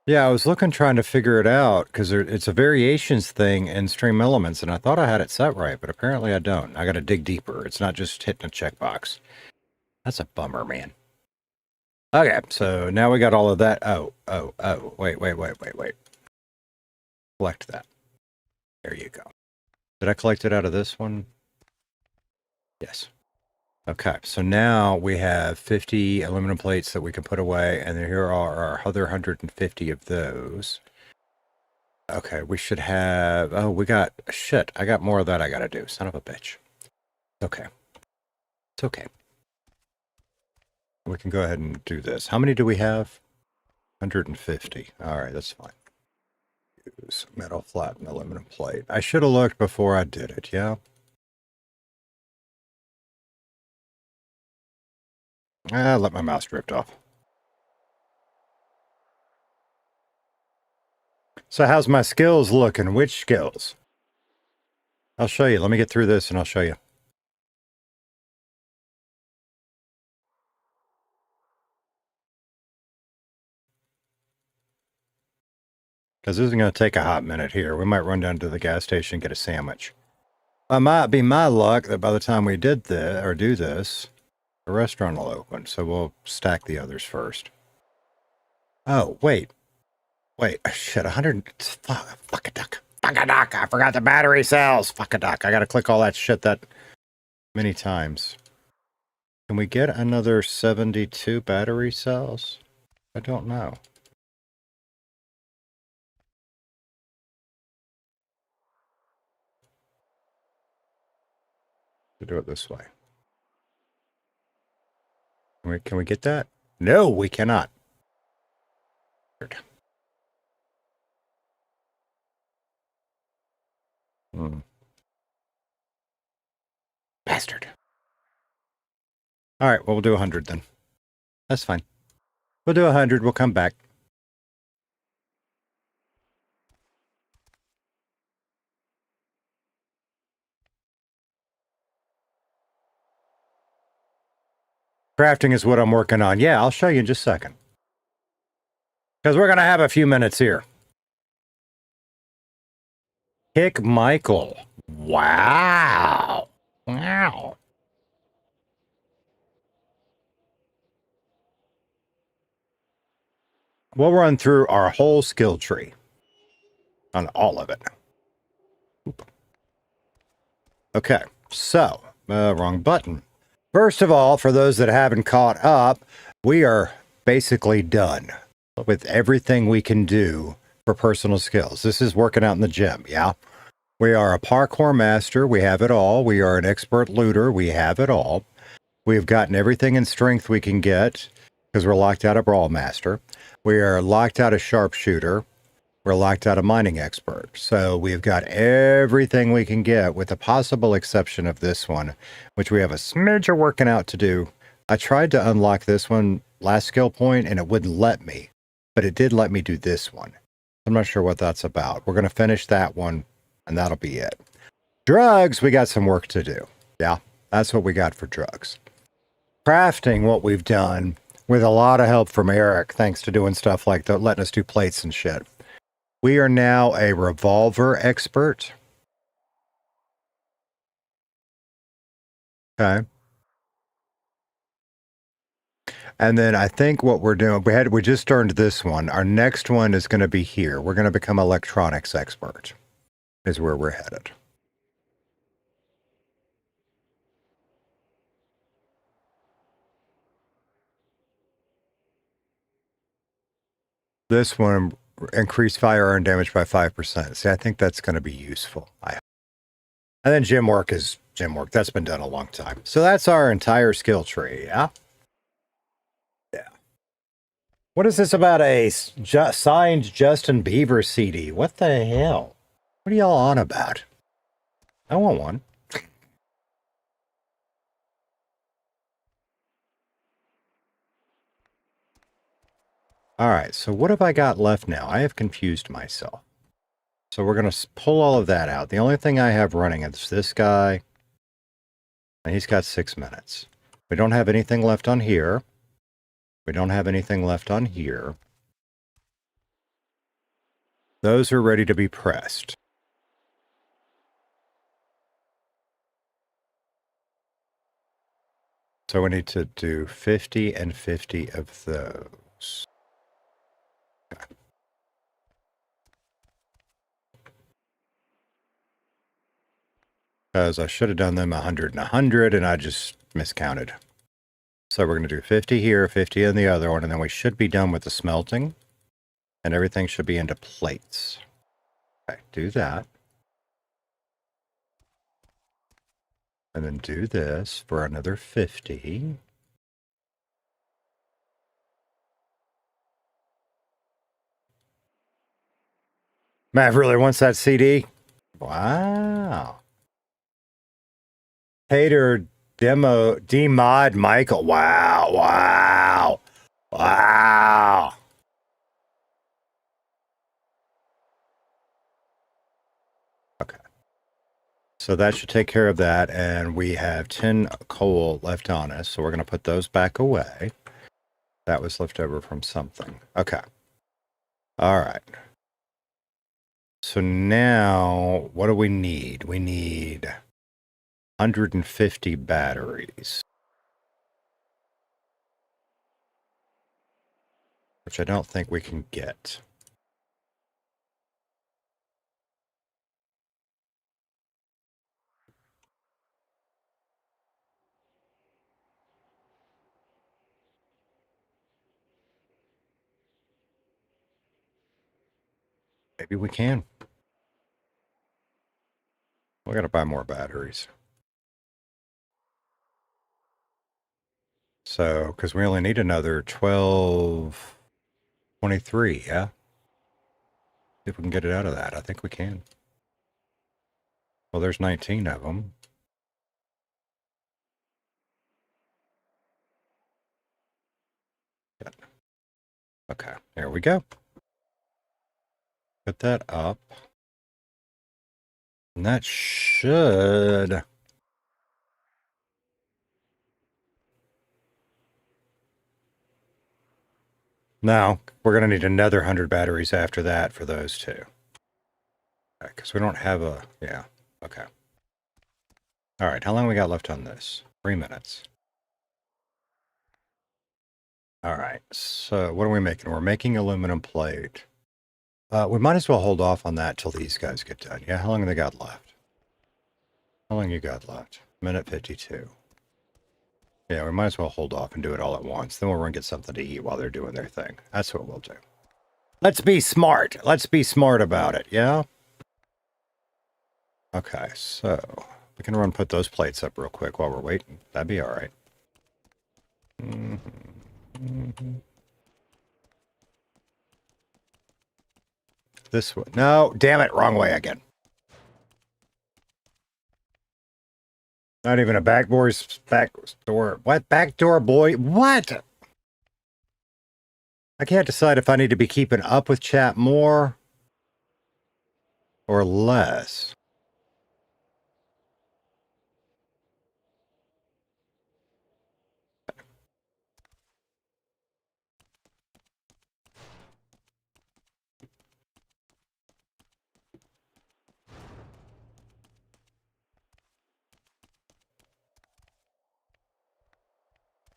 Yeah, I was trying to figure it out, because it's a variations thing in Stream Elements, and I thought I had it set right, but apparently I don't. I got to dig deeper. It's not just hitting a checkbox. That's a bummer, man. Okay, so now we got all of that. Oh, wait. Collect that. There you go. Did I collect it out of this one? Yes. Okay, so now we have 50 aluminum plates that we can put away, and here are our other 150 of those. Okay, we should have... Oh, we got... Shit, I got more of that I gotta do. Son of a bitch. Okay. It's okay. We can go ahead and do this. How many do we have? 150. Alright, that's fine. Use metal flat and aluminum plate. I should have looked before I did it, yeah? Let my mouse drift off. So how's my skills looking? Which skills? I'll show you. Let me get through this and I'll show you. Because this is going to take a hot minute here. We might run down to the gas station and get a sandwich. It might be my luck that by the time we did this, or do this, the restaurant will open. So we'll stack the others first. Oh, wait. Shit, 100. Fuck a duck. I forgot the battery cells. Fuck a duck. I got to click all that shit that many times. Can we get another 72 battery cells? I don't know. To do it this way. Can we get that? No, we cannot. Bastard. All right, well, we'll do 100 then. That's fine. We'll do 100. We'll come back. Crafting is what I'm working on. Yeah, I'll show you in just a second. Because we're going to have a few minutes here. Kick Michael. Wow. Wow. We'll run through our whole skill tree. On all of it. Oop. Okay, so, wrong button. First of all, for those that haven't caught up, we are basically done with everything we can do for personal skills. This is working out in the gym, yeah? We are a parkour master. We have it all. We are an expert looter. We have it all. We've gotten everything in strength we can get because we're locked out of Brawl Master. We are locked out of Sharpshooter. We're locked out of Mining Expert. So we've got everything we can get with the possible exception of this one, which we have a smidge of working out to do. I tried to unlock this one last skill point and it wouldn't let me, but it did let me do this one. I'm not sure what that's about. We're going to finish that one and that'll be it. Drugs, we got some work to do. Yeah, that's what we got for drugs. Crafting, what we've done with a lot of help from Eric, thanks to doing stuff like that, letting us do plates and shit. We are now a revolver expert. Okay. And then I think what we're doing, we just earned this one. Our next one is going to be here. We're going to become electronics expert, is where we're headed. This one, increase firearm damage by 5%. See, I think that's going to be useful. And then gym work is gym work. That's been done a long time. So that's our entire skill tree, yeah? Yeah. What is this about a signed Justin Bieber CD? What the hell? What are y'all on about? I want one. All right, so what have I got left now? I have confused myself. So we're going to pull all of that out. The only thing I have running is this guy, and he's got 6 minutes. We don't have anything left on here. We don't have anything left on here. Those are ready to be pressed. So we need to do 50 and 50 of those. Because I should have done them 100 and 100, and I just miscounted. So we're going to do 50 here, 50 in the other one, and then we should be done with the smelting. And everything should be into plates. Okay, do that. And then do this for another 50. Matt really wants that CD? Wow. Hater demo demod Michael. Wow, wow, wow. Okay. So that should take care of that. And we have 10 coal left on us. So we're going to put those back away. That was left over from something. Okay. All right. so now what do we need? We need 150 batteries. Which I don't think we can get. Maybe we can. We gotta buy more batteries. So, because we only need another 1223, yeah? If we can get it out of that, I think we can. Well, there's 19 of them. Good. Okay, there we go. Put that up. And that should... No, we're going to need another 100 batteries after that for those two. Because we don't have a... Yeah, okay. All right, how long we got left on this? 3 minutes. All right, so what are we making? We're making aluminum plate. We might as well hold off on that till these guys get done. Yeah, how long have they got left? How long you got left? Minute 52. Yeah, we might as well hold off and do it all at once. Then we'll run get something to eat while they're doing their thing. That's what we'll do. Let's be smart. Let's be smart about it, yeah? Okay, so we can run put those plates up real quick while we're waiting. That'd be all right. This way. No, damn it, wrong way again. Not even a back door. What? Backdoor boy? What? I can't decide if I need to be keeping up with chat more or less.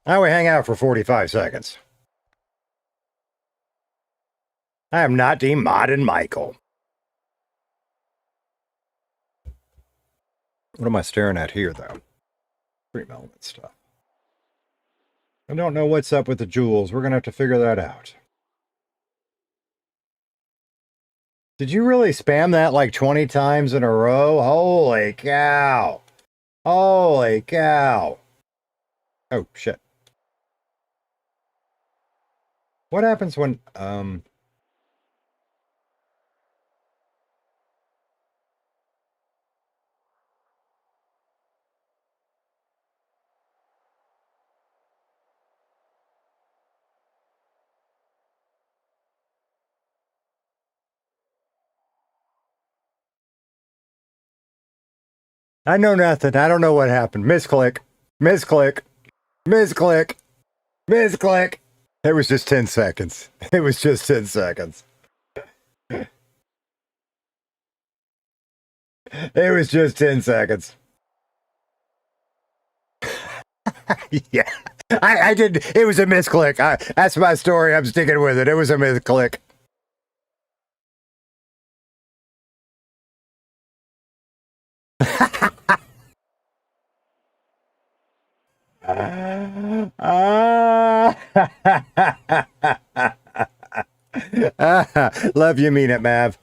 Now we hang out for 45 seconds. I am not demodding Michael. What am I staring at here, though? Dream element stuff. I don't know what's up with the jewels. We're going to have to figure that out. Did you really spam that like 20 times in a row? Holy cow. Holy cow. Oh, shit. What happens when, I know nothing. I don't know what happened. Misclick. Misclick. Misclick. Misclick. It was just 10 seconds. It was just 10 seconds. It was just 10 seconds. Yeah. I did. It was a misclick. That's my story. I'm sticking with it. It was a misclick. Love you, mean it, Mav.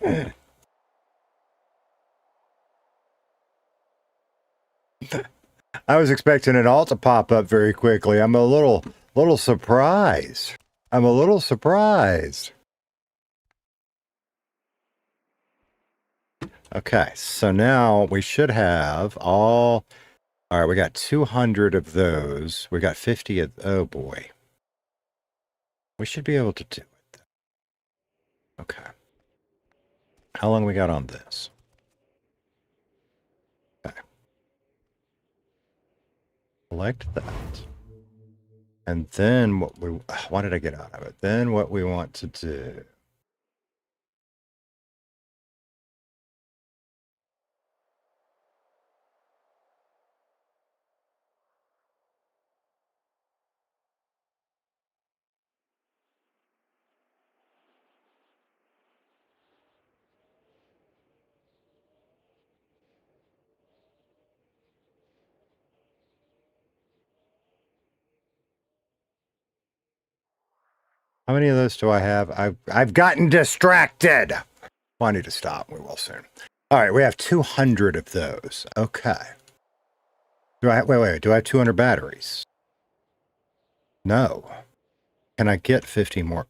I was expecting an alt to pop up very quickly. I'm a little surprised. I'm a little surprised. Okay, so now we should have all... All right, we got 200 of those. We got 50 of... Oh, boy. We should be able to do it. Okay. How long we got on this? Okay. Select that. And then what we... Why did I get out of it? Then what we want to do... How many of those do I have? I've gotten distracted. Well, I need to stop. We will soon. All right, we have 200 of those. Okay. Wait. Do I have 200 batteries? No. Can I get 50 more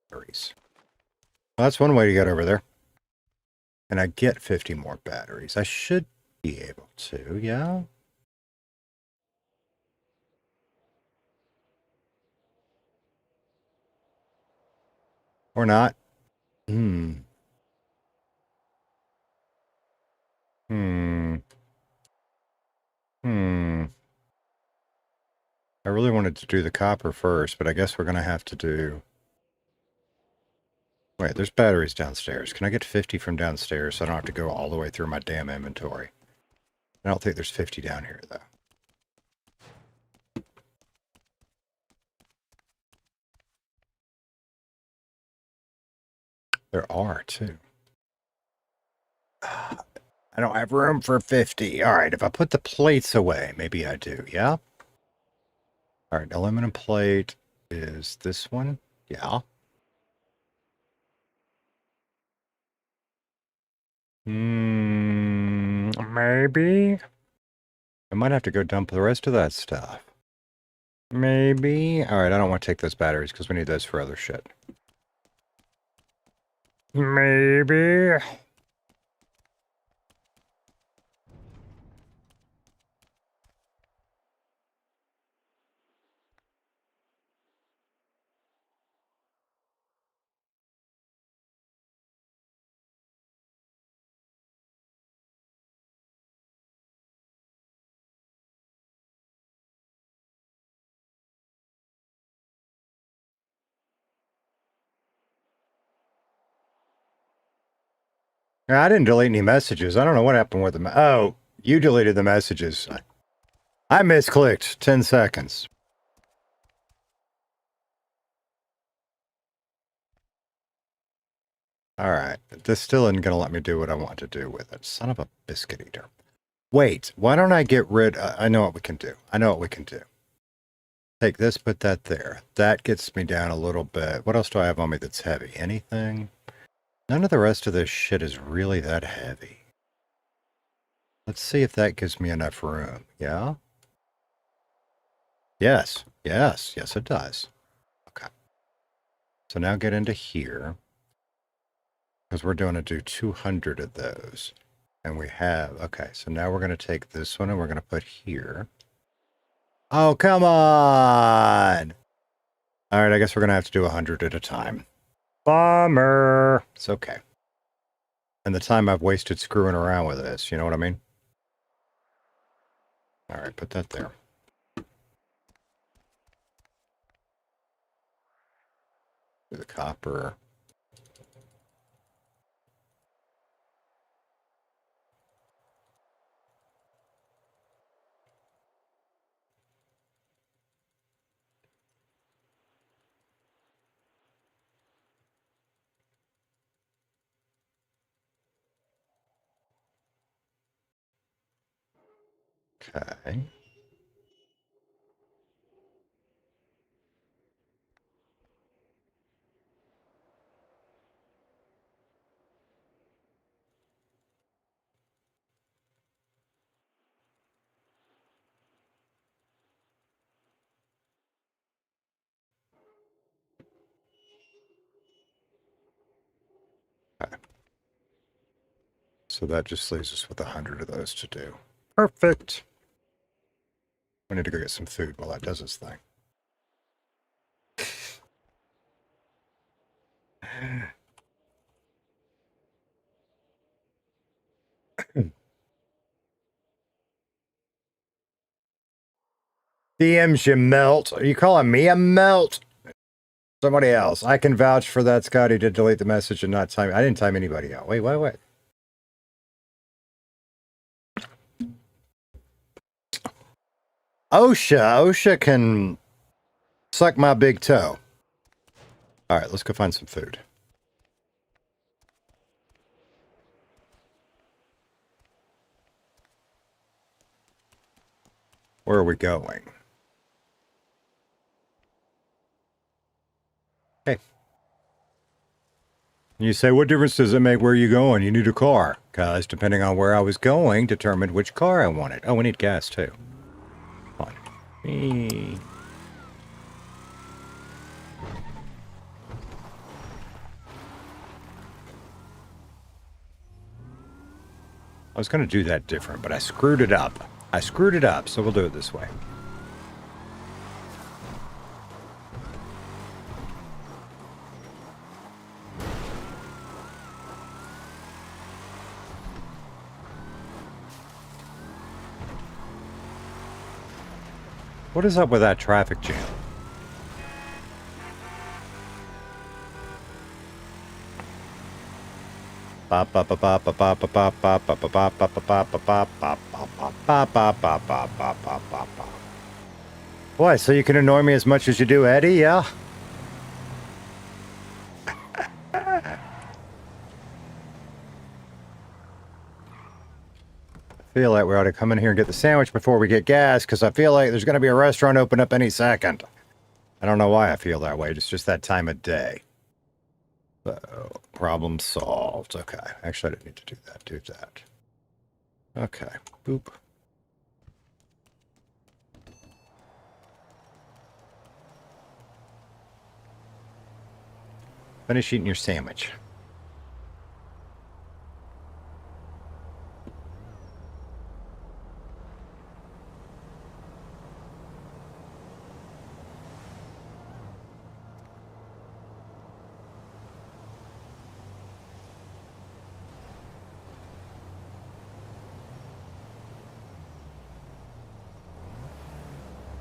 batteries? Well, that's one way to get over there. Can I get 50 more batteries? I should be able to, yeah? Or not? Hmm. Hmm. Hmm. I really wanted to do the copper first, but I guess we're going to have to do... Wait, there's batteries downstairs. Can I get 50 from downstairs so I don't have to go all the way through my damn inventory? I don't think there's 50 down here, though. There are, too. I don't have room for 50. All right, if I put the plates away, maybe I do, yeah? All right, aluminum plate is this one? Yeah. Maybe. I might have to go dump the rest of that stuff. Maybe. All right, I don't want to take those batteries because we need those for other shit. Maybe. I didn't delete any messages. I don't know what happened with them. Oh, you deleted the messages. I misclicked. 10 seconds. All right. This still isn't going to let me do what I want to do with it. Son of a biscuit eater. Wait, why don't I get rid... I know what we can do. I know what we can do. Take this, put that there. That gets me down a little bit. What else do I have on me that's heavy? Anything? None of the rest of this shit is really that heavy. Let's see if that gives me enough room. Yeah? Yes. Yes. Yes, it does. Okay. So now get into here. Because we're going to do 200 of those. And we have... Okay, so now we're going to take this one and we're going to put here. Oh, come on! All right, I guess we're going to have to do 100 at a time. Bummer. It's okay. And the time I've wasted screwing around with this, you know what I mean? All right, put that there. Do the copper. Okay. So that just leaves us with 100 of those to do. Perfect. We need to go get some food while that does its thing. DMs you melt. Are you calling me a melt? Somebody else. I can vouch for that. Scotty did delete the message and not time. I didn't time anybody out. Wait. OSHA can suck my big toe. All right, let's go find some food. Where are we going? Hey. You say, what difference does it make where you going? You need a car. Because depending on where I was going, determined which car I wanted. Oh, we need gas too. Fine. Eee. I was going to do that different, but I screwed it up. So we'll do it this way. What is up with that traffic jam? Boy, so you can annoy me as much as you do Eddie, yeah? I feel like we ought to come in here and get the sandwich before we get gas, because I feel like there's going to be a restaurant open up any second. I don't know why I feel that way. It's just that time of day. So, problem solved. Okay. Actually, I didn't need to do that. Do that. Okay. Boop. Finish eating your sandwich.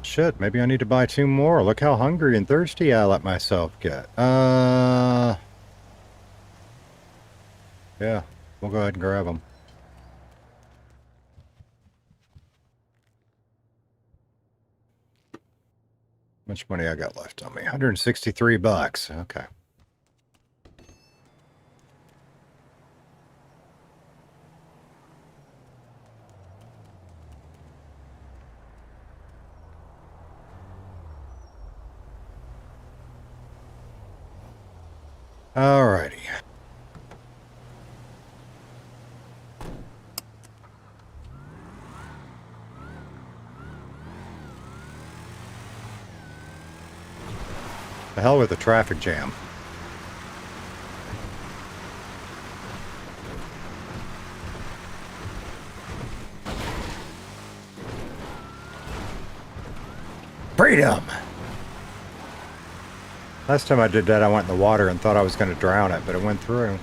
Shit, maybe I need to buy 2 more. Look how hungry and thirsty I let myself get. Yeah, we'll go ahead and grab them. How much money I got left on me? 163 bucks. Okay. Alrighty. The hell with the traffic jam. Freedom! Last time I did that, I went in the water and thought I was going to drown it, but it went through.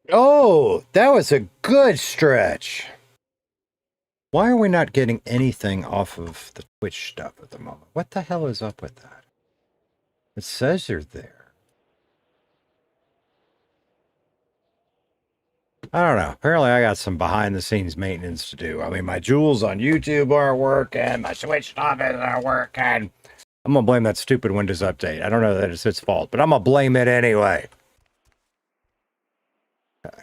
Oh, that was a good stretch. Why are we not getting anything off of the Twitch stuff at the moment? What the hell is up with that? It says you're there. I don't know. Apparently I got some behind the scenes maintenance to do. I mean, my jewels on YouTube aren't working. My Switch stuff isn't working. I'm going to blame that stupid Windows update. I don't know that it's its fault, but I'm going to blame it anyway. Okay.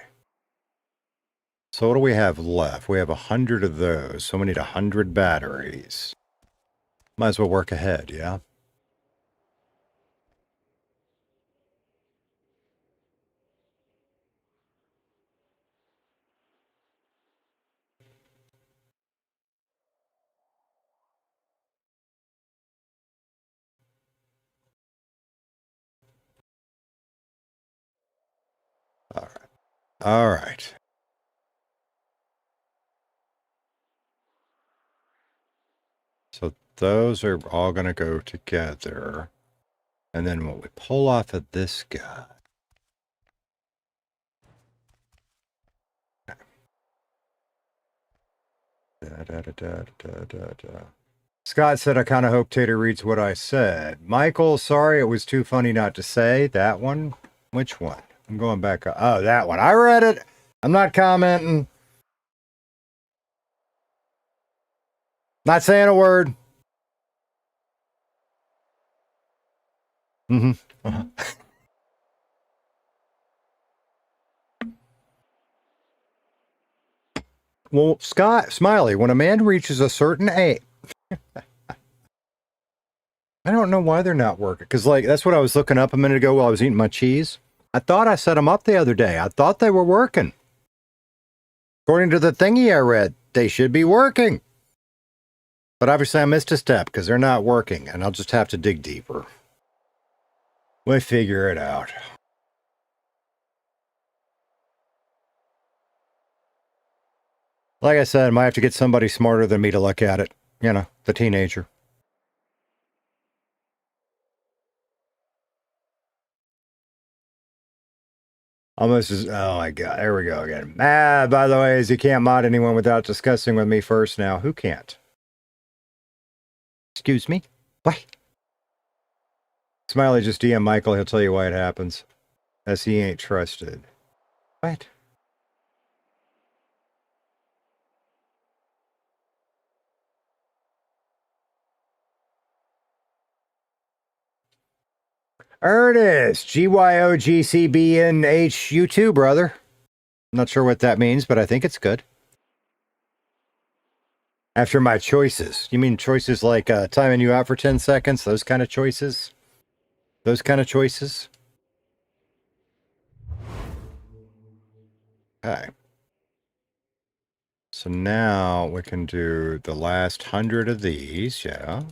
So what do we have left? We have 100 of those, so we need 100 batteries. Might as well work ahead, yeah? All right. All right. So those are all going to go together. And then what we pull off of this guy. Scott said, I kind of hope Tater reads what I said. Michael, sorry, it was too funny not to say. That one? Which one? I'm going back. Oh, that one. I read it. I'm not commenting. Not saying a word. Mm-hmm. Uh-huh. Well, Scott, Smiley, when a man reaches a certain age, I don't know why they're not working. Because, like, that's what I was looking up a minute ago while I was eating my cheese. I thought I set them up the other day. I thought they were working. According to the thingy I read, they should be working. But obviously I missed a step because they're not working, and I'll just have to dig deeper. We'll figure it out. Like I said, I might have to get somebody smarter than me to look at it. You know, the teenager. Almost as, oh my God, there we go again. By the way, is you can't mod anyone without discussing with me first now. Who can't? Excuse me? What? Smiley, just DM Michael, he'll tell you why it happens. As he ain't trusted. What? Ernest, GYOGCBNH, you too, brother. I'm not sure what that means, but I think it's good. After my choices. You mean choices like timing you out for 10 seconds? Those kind of choices? Those kind of choices? Okay. So now we can do the last 100 of these, yeah.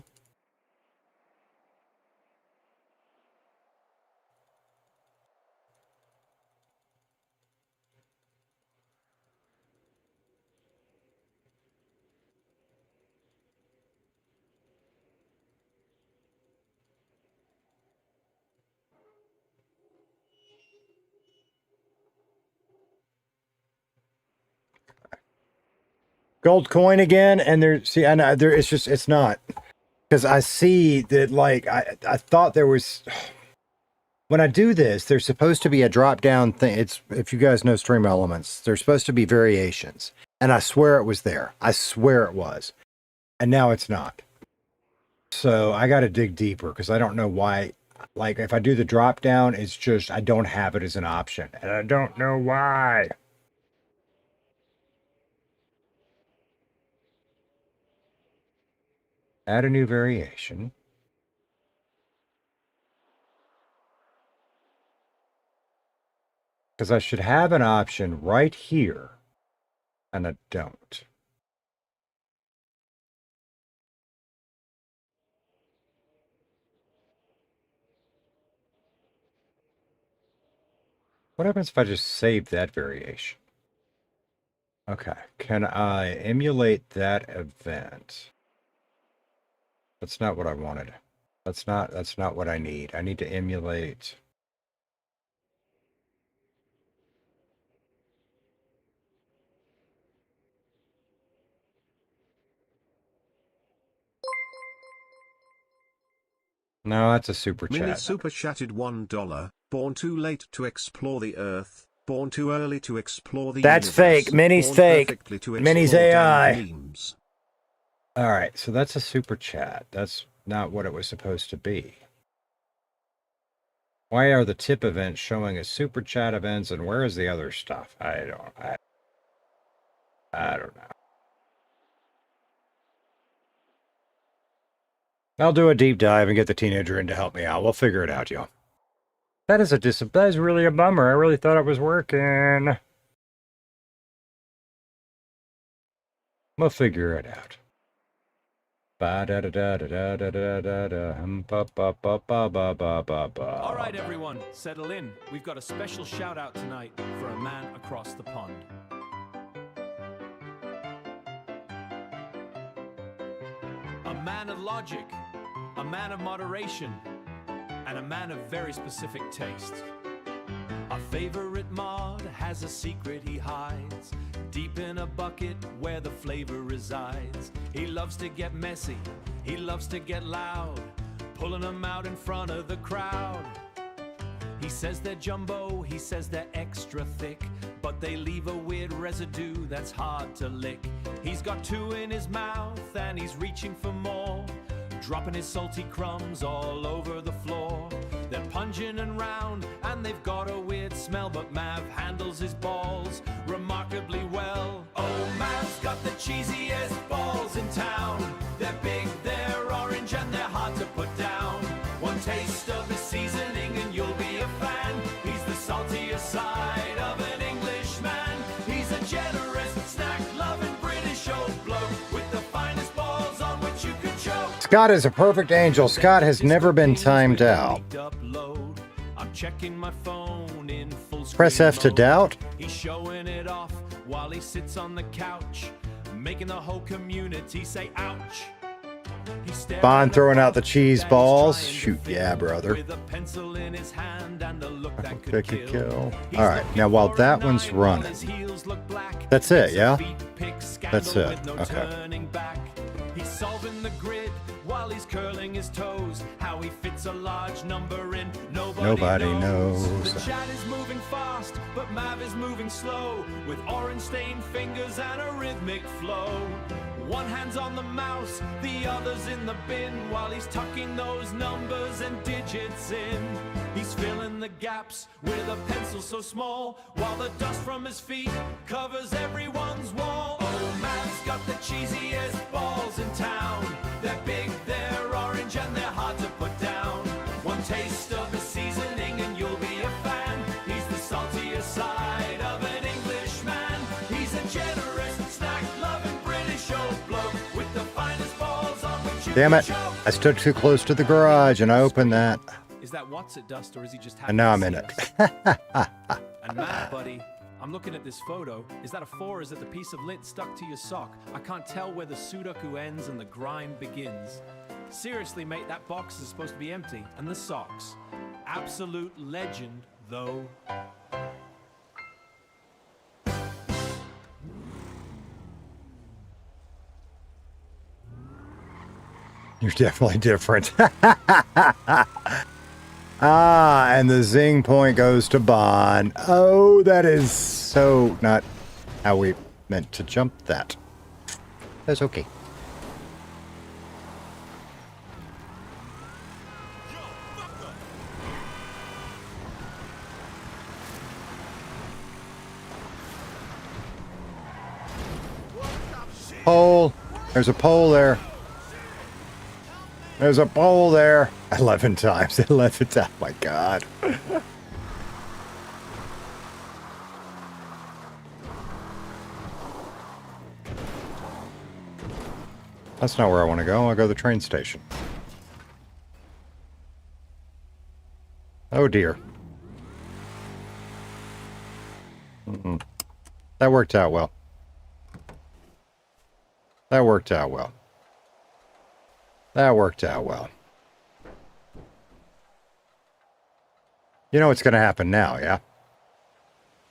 Gold coin again, and there, see, I know, there, it's just, it's not. Because I see that, like, I thought there was, when I do this, there's supposed to be a drop-down thing. It's, if you guys know Stream Elements, there's supposed to be variations. And I swear it was there. I swear it was. And now it's not. So I got to dig deeper, because I don't know why. Like, if I do the drop-down, it's just, I don't have it as an option. And I don't know why. Add a new variation. Because I should have an option right here, and I don't. What happens if I just save that variation? Okay, can I emulate that event? That's not what I wanted. That's not what I need. I need to emulate. No, that's a super Mini chat. super chatted $1. Born too late to explore the Earth. Born too early to explore the That's universe. fake. Mini's Born fake. perfectly to Mini's explore AI. damned memes. All right, so that's a super chat. That's not what it was supposed to be. Why are the tip events showing as super chat events, and where is the other stuff? I don't know. I'll do a deep dive and get the teenager in to help me out. We'll figure it out, y'all. That is really a bummer. I really thought it was working. We'll figure it out. All right, everyone, settle in. We've got a special shout out tonight for a man across the pond. A man of logic, a man of moderation, and a man of very specific taste. Our favorite mod has a secret he hides deep in a bucket where the flavor resides. He loves to get messy, he loves to get loud, pulling them out in front of the crowd. He says they're jumbo, he says they're extra thick, but they leave a weird residue that's hard to lick. He's got 2 in his mouth and he's reaching for more, dropping his salty crumbs all over the floor. They're pungent and round and they've got a weird smell, but Mav handles his balls remarkably well. Oh, Mav's got the cheesiest balls in town. They're big, they're orange and they're hard to put down. One taste of his seasoning and you'll be a fan. He's the saltiest side of an Englishman. He's a generous, snack-loving British old bloke with the finest balls on which you could choke. Scott is a perfect angel. Scott has never been timed out. I'm checking my phone in full screen Press F to mode. doubt. He's showing it off while he sits on the couch, making the whole community say ouch. He's staring Bond throwing out the cheese at balls. trying to Shoot, yeah, think brother. With a pencil in his hand and a look that could That could kill. kill. He's All right, looking now while for a that one's nine while running, his heels look black. that's it, It's a yeah? feet pick That's scandal it, with no okay. turning back. He's solving the grid while he's curling his toes. How he fits a large number in, nobody knows. The chat is moving fast, but Mav is moving slow, with orange stained fingers and a rhythmic flow. One hand's on the mouse, the other's in the bin, while he's tucking those numbers and digits in. He's filling the gaps with a pencil so small, while the dust from his feet covers everyone's wall. Oh, Mav's got the cheesiest balls in town. They're big, they're orange, and they're hard to put down. One taste of his seasoning and you'll be a fan. He's the saltiest side of an Englishman. He's a generous, snack-loving British old bloke with the finest balls on which you Damn can it. choke. I stood too close to the garage and I opened that. Is that what's it, Dust, or is he just happy And now to I'm in see it. us? And Matt, buddy, I'm looking at this photo. Is that a 4? Is it the piece of lint stuck to your sock? I can't tell where the Sudoku ends and the grind begins. Seriously, mate, that box is supposed to be empty. And the socks. Absolute legend, though. You're definitely different. And the zing point goes to Bond. Oh, that is so not how we meant to jump that. That's okay. Pole. There's a pole there. There's a pole there. 11 times. 11 times. Oh my God. That's not where I want to go. I'll go to the train station. Oh dear. That worked out well. That worked out well. That worked out well. You know what's going to happen now, yeah?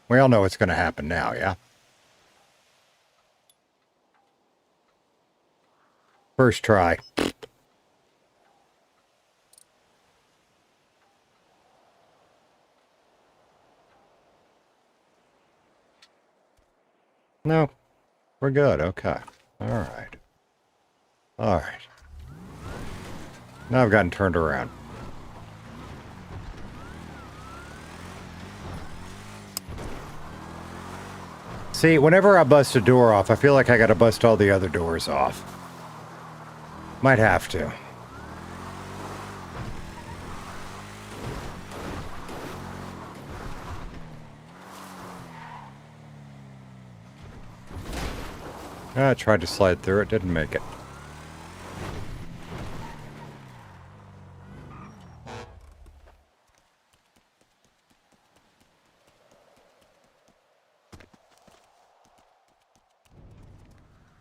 We all know what's going to happen now, yeah? First try. No. We're good. Okay. All right. All right. Now I've gotten turned around. See, whenever I bust a door off, I feel like I gotta bust all the other doors off. Might have to. I tried to slide through it, didn't make it.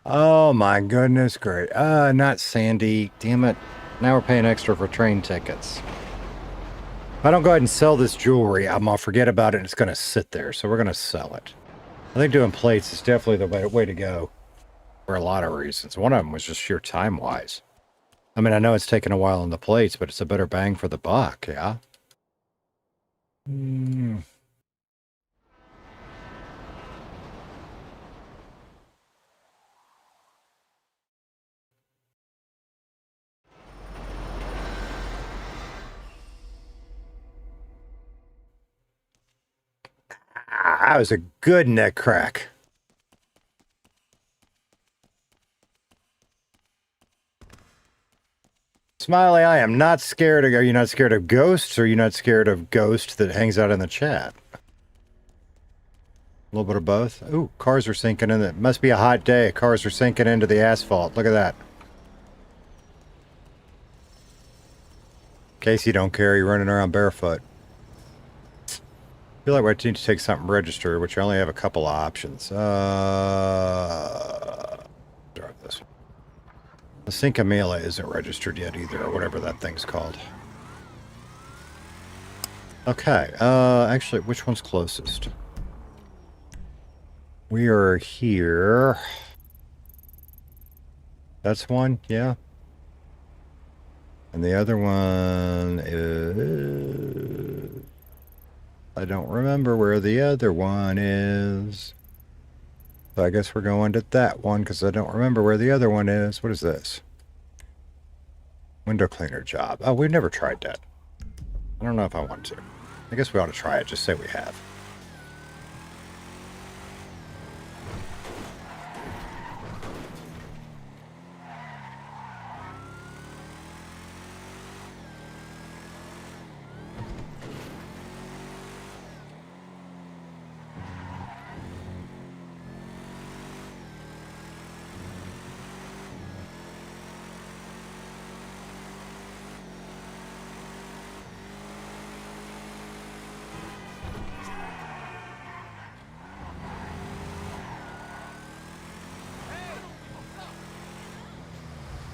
Oh my goodness, great. Not Sandy. Damn it. Now we're paying extra for train tickets. If I don't go ahead and sell this jewelry, I'm going to forget about it and it's going to sit there. So we're going to sell it. I think doing plates is definitely the way to go for a lot of reasons. One of them was just sheer time-wise. I mean, I know it's taken a while on the plates, but it's a better bang for the buck, yeah? That was a good neck crack. Smiley, I am not scared of... Are you not scared of ghosts, or are you not scared of Ghost that hangs out in the chat? A little bit of both. Ooh, cars are sinking in. It must be a hot day. Cars are sinking into the asphalt. Look at that. Casey don't care. You're running around barefoot. I feel like we need to take something registered, which I only have a couple of options. Start this. The Cinquemila isn't registered yet either, or whatever that thing's called. Okay, actually, which one's closest? We are here. That's one, yeah. And the other one is... I don't remember where the other one is. So I guess we're going to that one because I don't remember where the other one is. What is this? Window cleaner job. Oh, we've never tried that. I don't know if I want to. I guess we ought to try it. Just say we have.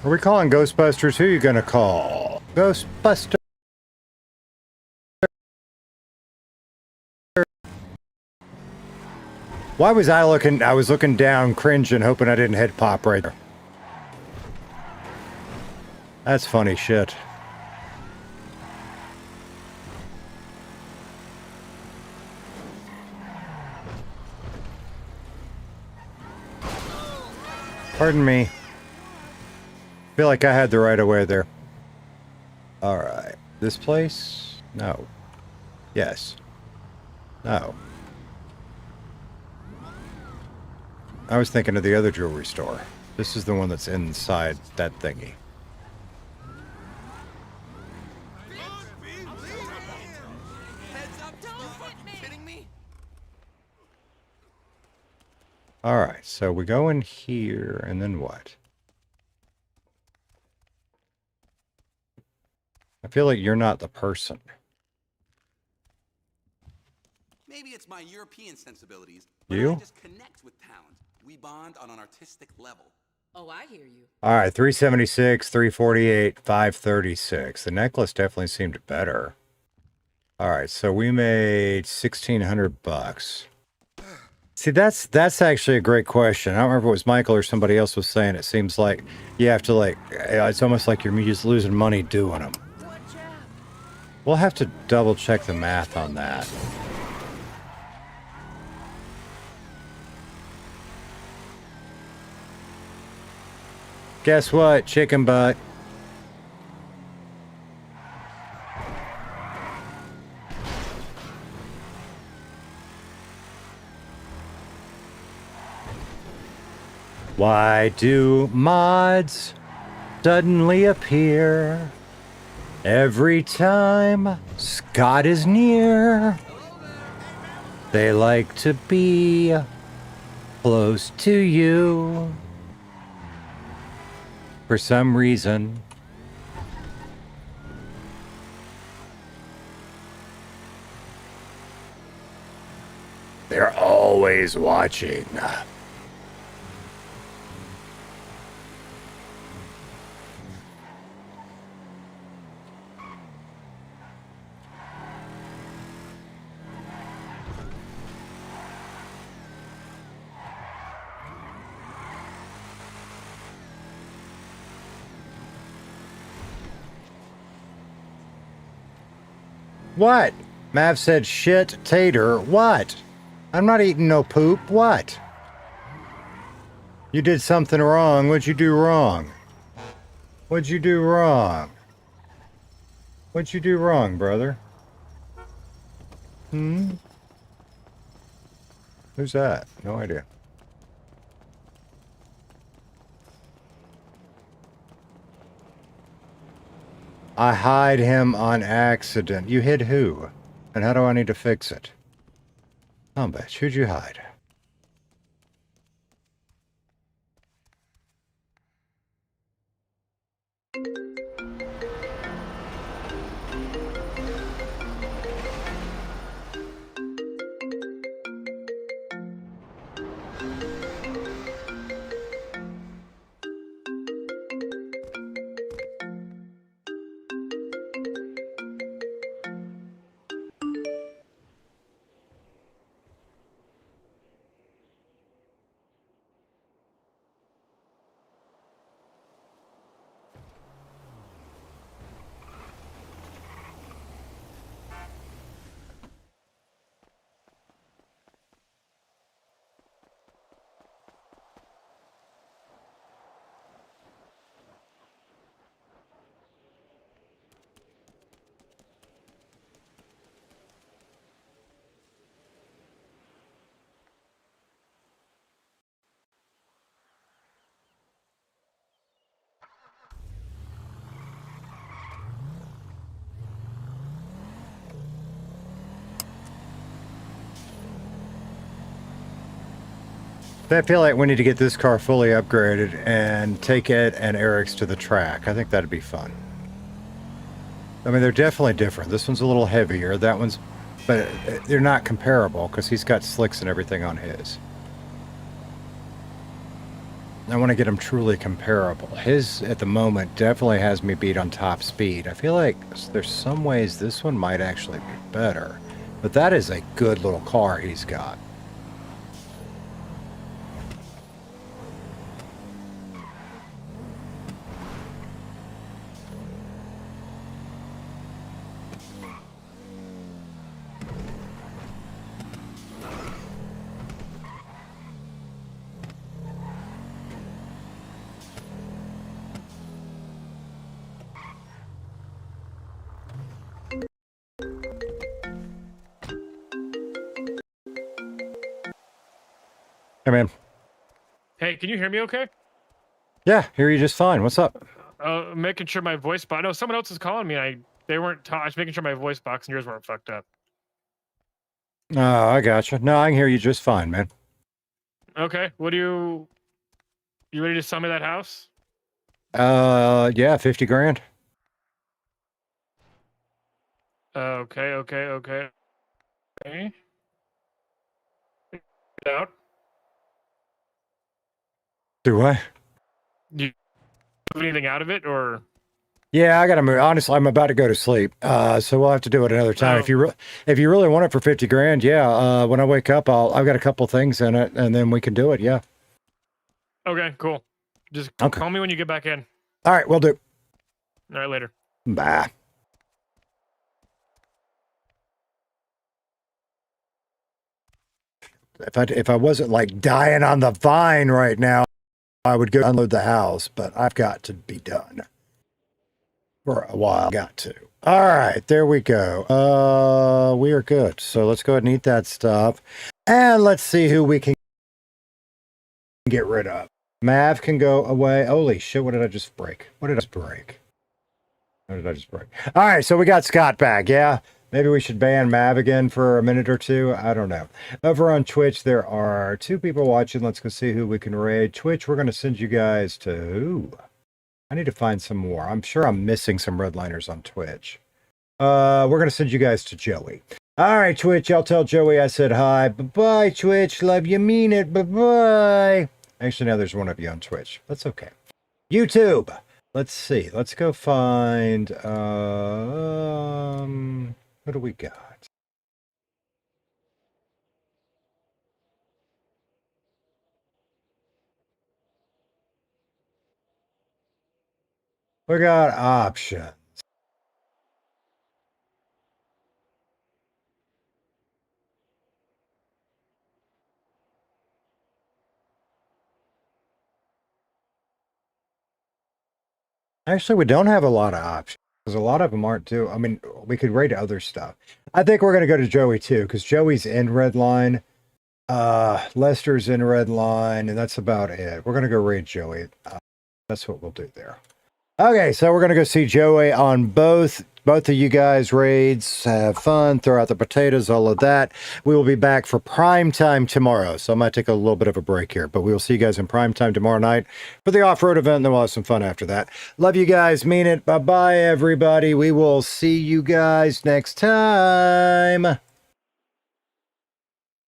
Are we calling Ghostbusters? Who are you gonna call? Ghostbusters. Why was I looking? I was looking down, cringing, hoping I didn't head pop right there. That's funny shit. Pardon me. Feel like I had the right of way there. Alright. This place? No. Yes. No. I was thinking of the other jewelry store. This is the one that's inside that thingy. Alright, so we go in here, and then what? I feel like you're not the person. Maybe it's my European sensibilities, You? I just connect with talent. We bond on an artistic level. Oh, I hear you. Alright, 376, 348, 536. The necklace definitely seemed better. Alright, so we made 1,600 bucks. See, that's actually a great question. I don't remember if it was Michael or somebody else was saying. It seems like you have to, like, it's almost like you're just losing money doing them. We'll have to double check the math on that. Guess what, chicken butt? Why do mods suddenly appear every time Scott is near? They like to be close to you for some reason. They're always watching. What? Mav said shit tater. What? I'm not eating no poop. What? You did something wrong. What'd you do wrong? What'd you do wrong? What'd you do wrong, brother? Hmm? Who's that? No idea. I hide him on accident. You hid who? And how do I need to fix it? Oh, bitch, who'd you hide? I feel like we need to get this car fully upgraded and take it and Eric's to the track. I think that'd be fun. I mean, they're definitely different. This one's a little heavier. That one's... But they're not comparable because he's got slicks and everything on his. I want to get them truly comparable. His, at the moment, definitely has me beat on top speed. I feel like there's some ways this one might actually be better. But that is a good little car he's got. Hey, man. Hey, can you hear me okay? Yeah, hear you just fine. What's up? Making sure my voice box. No, someone else is calling me. They weren't. I was making sure my voice box and yours weren't fucked up. Oh, I gotcha. No, I can hear you just fine, man. Okay. What do you? You ready to sell me that house? Yeah, 50 grand. Okay. Okay. Out. Do I? Do you have anything out of it, or? Yeah, I gotta move. Honestly, I'm about to go to sleep. So we'll have to do it another time. Oh. If you really want it for 50 grand, yeah. When I wake up, I've got a couple things in it, and then we can do it. Yeah. Okay. Cool. Just Okay. call me when you get back in. All right, we'll do. All right. Later. Bye. If I wasn't like dying on the vine right now, I would go unload the house. But I've got to be done for a while. Got to. All right, there we go. We are good. So let's go ahead and eat that stuff, and let's see who we can get rid of. Mav can go away. Holy shit! What did I just break? What did I just break? What did I just break? All right, so we got Scott back. Yeah. Maybe we should ban Mav again for a minute or two. I don't know. Over on Twitch, there are 2 people watching. Let's go see who we can raid. Twitch, we're going to send you guys to who? I need to find some more. I'm sure I'm missing some Redliners on Twitch. We're going to send you guys to Joey. All right, Twitch, I'll tell Joey I said hi. Bye-bye, Twitch. Love you, mean it. Bye-bye. Actually, now there's one of you on Twitch. That's okay. YouTube. Let's see. Let's go find... what do we got? We got options. Actually, we don't have a lot of options because a lot of them aren't too. I mean, we could raid other stuff. I think we're gonna go to Joey too because Joey's in Redline. Lester's in Redline, and that's about it. We're gonna go raid Joey. That's what we'll do there. Okay, so we're gonna go see Joey on both of you guys raids. Have fun, throw out the potatoes, all of that. We will be back for prime time tomorrow, so I might take a little bit of a break here, but we will see you guys in prime time tomorrow night for the off-road event, and then we'll have some fun after that. Love you guys, mean it. Bye bye, everybody. We will see you guys next time.